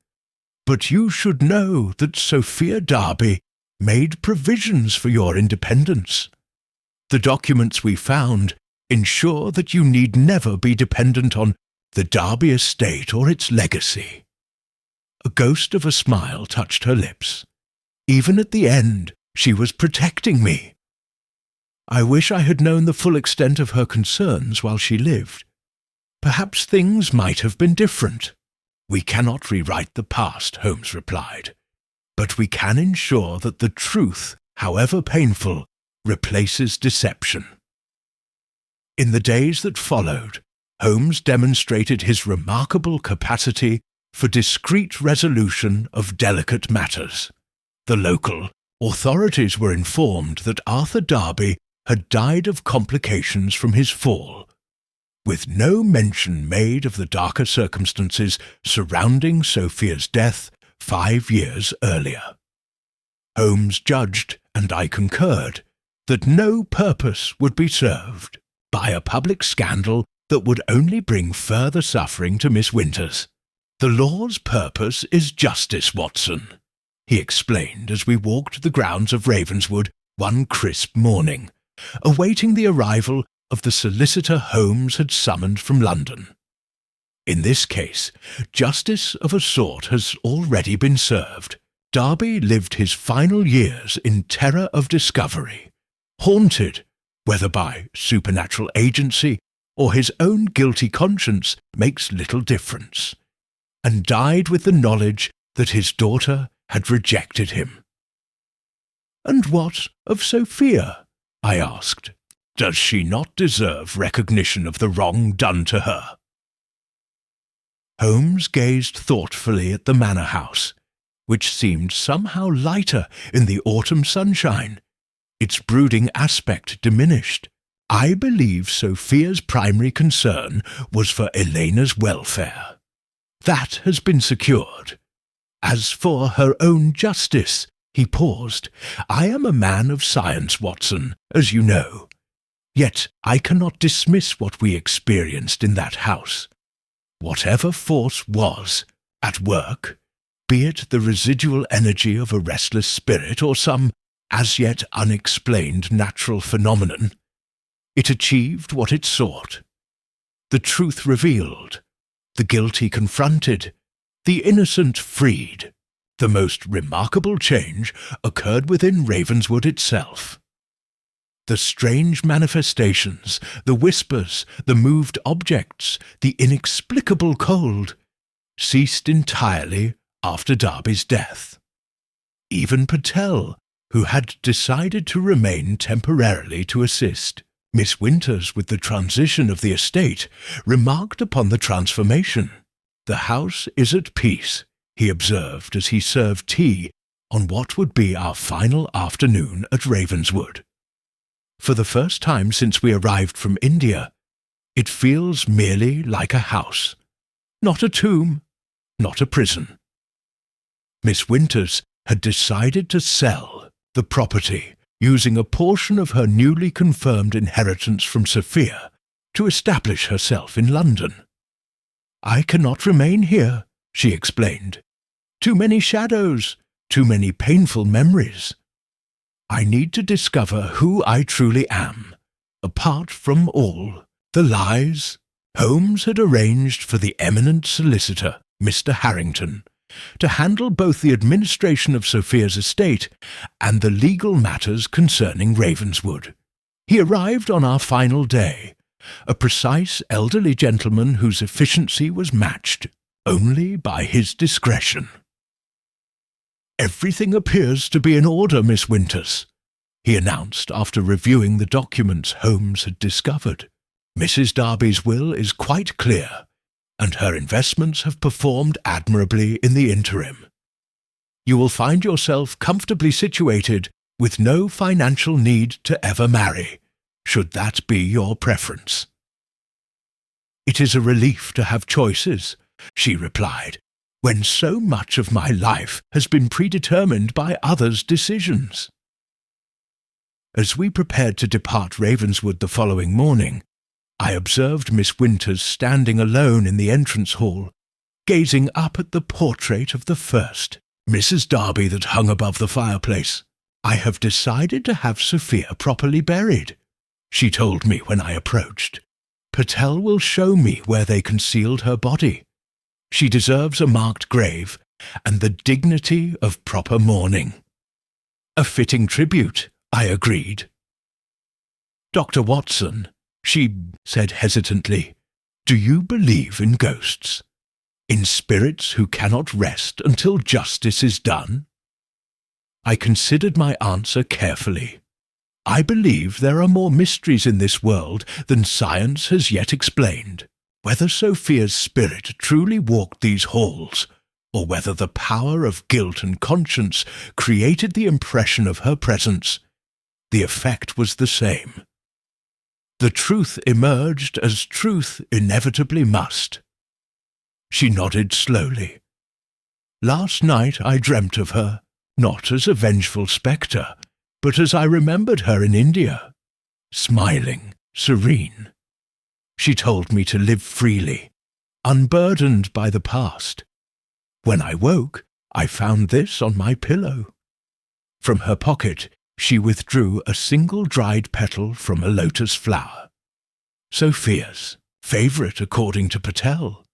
"But you should know that Sophia Darby made provisions for your independence. The documents we found ensure that you need never be dependent on the Darby estate or its legacy." A ghost of a smile touched her lips. Even at the end, she was protecting me. I wish I had known the full extent of her concerns while she lived. Perhaps things might have been different. "We cannot rewrite the past," Holmes replied, "but we can ensure that the truth, however painful, replaces deception." In the days that followed, Holmes demonstrated his remarkable capacity for discreet resolution of delicate matters. The local authorities were informed that Arthur Darby had died of complications from his fall, with no mention made of the darker circumstances surrounding Sophia's death 5 years earlier. Holmes judged, and I concurred, that no purpose would be served by a public scandal that would only bring further suffering to Miss Winters. "The law's purpose is justice, Watson," he explained as we walked the grounds of Ravenswood one crisp morning, awaiting the arrival of the solicitor Holmes had summoned from London. In this case, justice of a sort has already been served. Darby lived his final years in terror of discovery, haunted, whether by supernatural agency or his own guilty conscience makes little difference, and died with the knowledge that his daughter had rejected him. "And what of Sophia?" I asked. "Does she not deserve recognition of the wrong done to her?" Holmes gazed thoughtfully at the manor house, which seemed somehow lighter in the autumn sunshine, its brooding aspect diminished. "I believe Sophia's primary concern was for Elena's welfare. That has been secured. As for her own justice," he paused, "I am a man of science, Watson, as you know. Yet I cannot dismiss what we experienced in that house. Whatever force was at work, be it the residual energy of a restless spirit or some as yet unexplained natural phenomenon, it achieved what it sought. The truth revealed, the guilty confronted, the innocent freed. The most remarkable change occurred within Ravenswood itself. The strange manifestations, the whispers, the moved objects, the inexplicable cold, ceased entirely after Darby's death. Even Patel, who had decided to remain temporarily to assist Miss Winters with the transition of the estate, remarked upon the transformation. "The house is at peace," he observed as he served tea on what would be our final afternoon at Ravenswood. For the first time since we arrived from India, it feels merely like a house, not a tomb, not a prison. Miss Winters had decided to sell the property, using a portion of her newly confirmed inheritance from Sophia to establish herself in London. "I cannot remain here," she explained. "Too many shadows, too many painful memories. I need to discover who I truly am, apart from all the lies." Holmes had arranged for the eminent solicitor, Mr. Harrington, to handle both the administration of Sophia's estate and the legal matters concerning Ravenswood. He arrived on our final day, a precise elderly gentleman whose efficiency was matched only by his discretion. "Everything appears to be in order, Miss Winters," he announced after reviewing the documents Holmes had discovered. "Mrs. Darby's will is quite clear, and her investments have performed admirably in the interim. You will find yourself comfortably situated with no financial need to ever marry, should that be your preference." "It is a relief to have choices," she replied, "when so much of my life has been predetermined by others' decisions." As we prepared to depart Ravenswood the following morning, I observed Miss Winters standing alone in the entrance hall, gazing up at the portrait of the first Mrs. Darby that hung above the fireplace. "I have decided to have Sophia properly buried," she told me when I approached. "Patel will show me where they concealed her body. She deserves a marked grave and the dignity of proper mourning." "A fitting tribute," I agreed. "Dr. Watson," she said hesitantly, "do you believe in ghosts? In spirits who cannot rest until justice is done?" I considered my answer carefully. I believe there are more mysteries in this world than science has yet explained. Whether Sophia's spirit truly walked these halls, or whether the power of guilt and conscience created the impression of her presence, the effect was the same. The truth emerged as truth inevitably must. She nodded slowly. "Last night I dreamt of her, not as a vengeful spectre, but as I remembered her in India, smiling, serene. She told me to live freely, unburdened by the past. When I woke, I found this on my pillow." From her pocket, she withdrew a single dried petal from a lotus flower. "Sophia's favourite, according to Patel.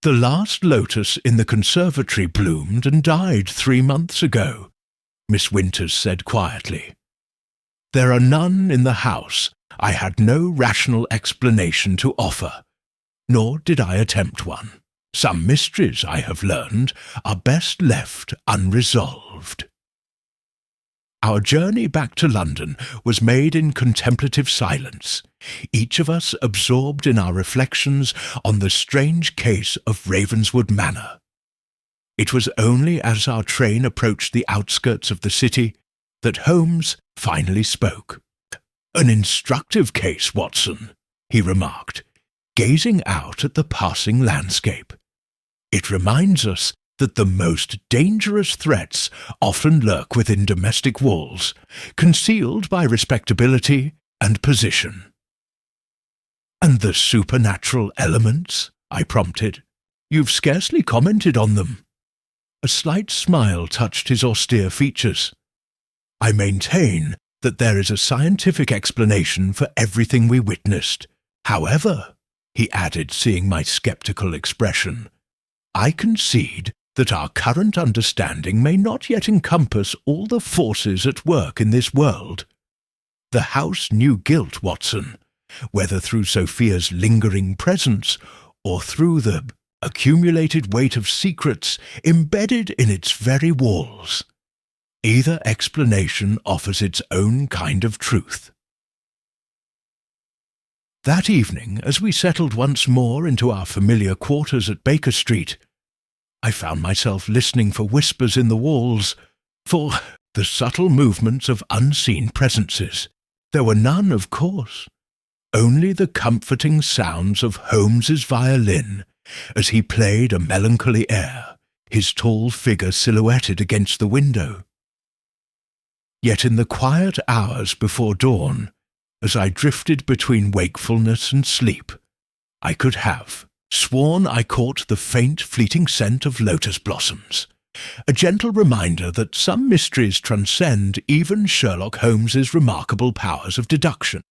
The last lotus in the conservatory bloomed and died 3 months ago," Miss Winters said quietly. "There are none in the house. I had no rational explanation to offer, nor did I attempt one. Some mysteries, I have learned, are best left unresolved." Our journey back to London was made in contemplative silence, each of us absorbed in our reflections on the strange case of Ravenswood Manor. It was only as our train approached the outskirts of the city that Holmes finally spoke. "An instructive case, Watson," he remarked, gazing out at the passing landscape. "It reminds us that the most dangerous threats often lurk within domestic walls, concealed by respectability and position." "And the supernatural elements?" I prompted. "You've scarcely commented on them." A slight smile touched his austere features. "I maintain that there is a scientific explanation for everything we witnessed. However," he added, seeing my sceptical expression, "I concede that our current understanding may not yet encompass all the forces at work in this world. The house knew guilt, Watson, whether through Sophia's lingering presence or through the accumulated weight of secrets embedded in its very walls. Either explanation offers its own kind of truth." That evening, as we settled once more into our familiar quarters at Baker Street, I found myself listening for whispers in the walls, for the subtle movements of unseen presences. There were none, of course, only the comforting sounds of Holmes's violin as he played a melancholy air, his tall figure silhouetted against the window. Yet in the quiet hours before dawn, as I drifted between wakefulness and sleep, I could have sworn I caught the faint, fleeting scent of lotus blossoms, a gentle reminder that some mysteries transcend even Sherlock Holmes's remarkable powers of deduction.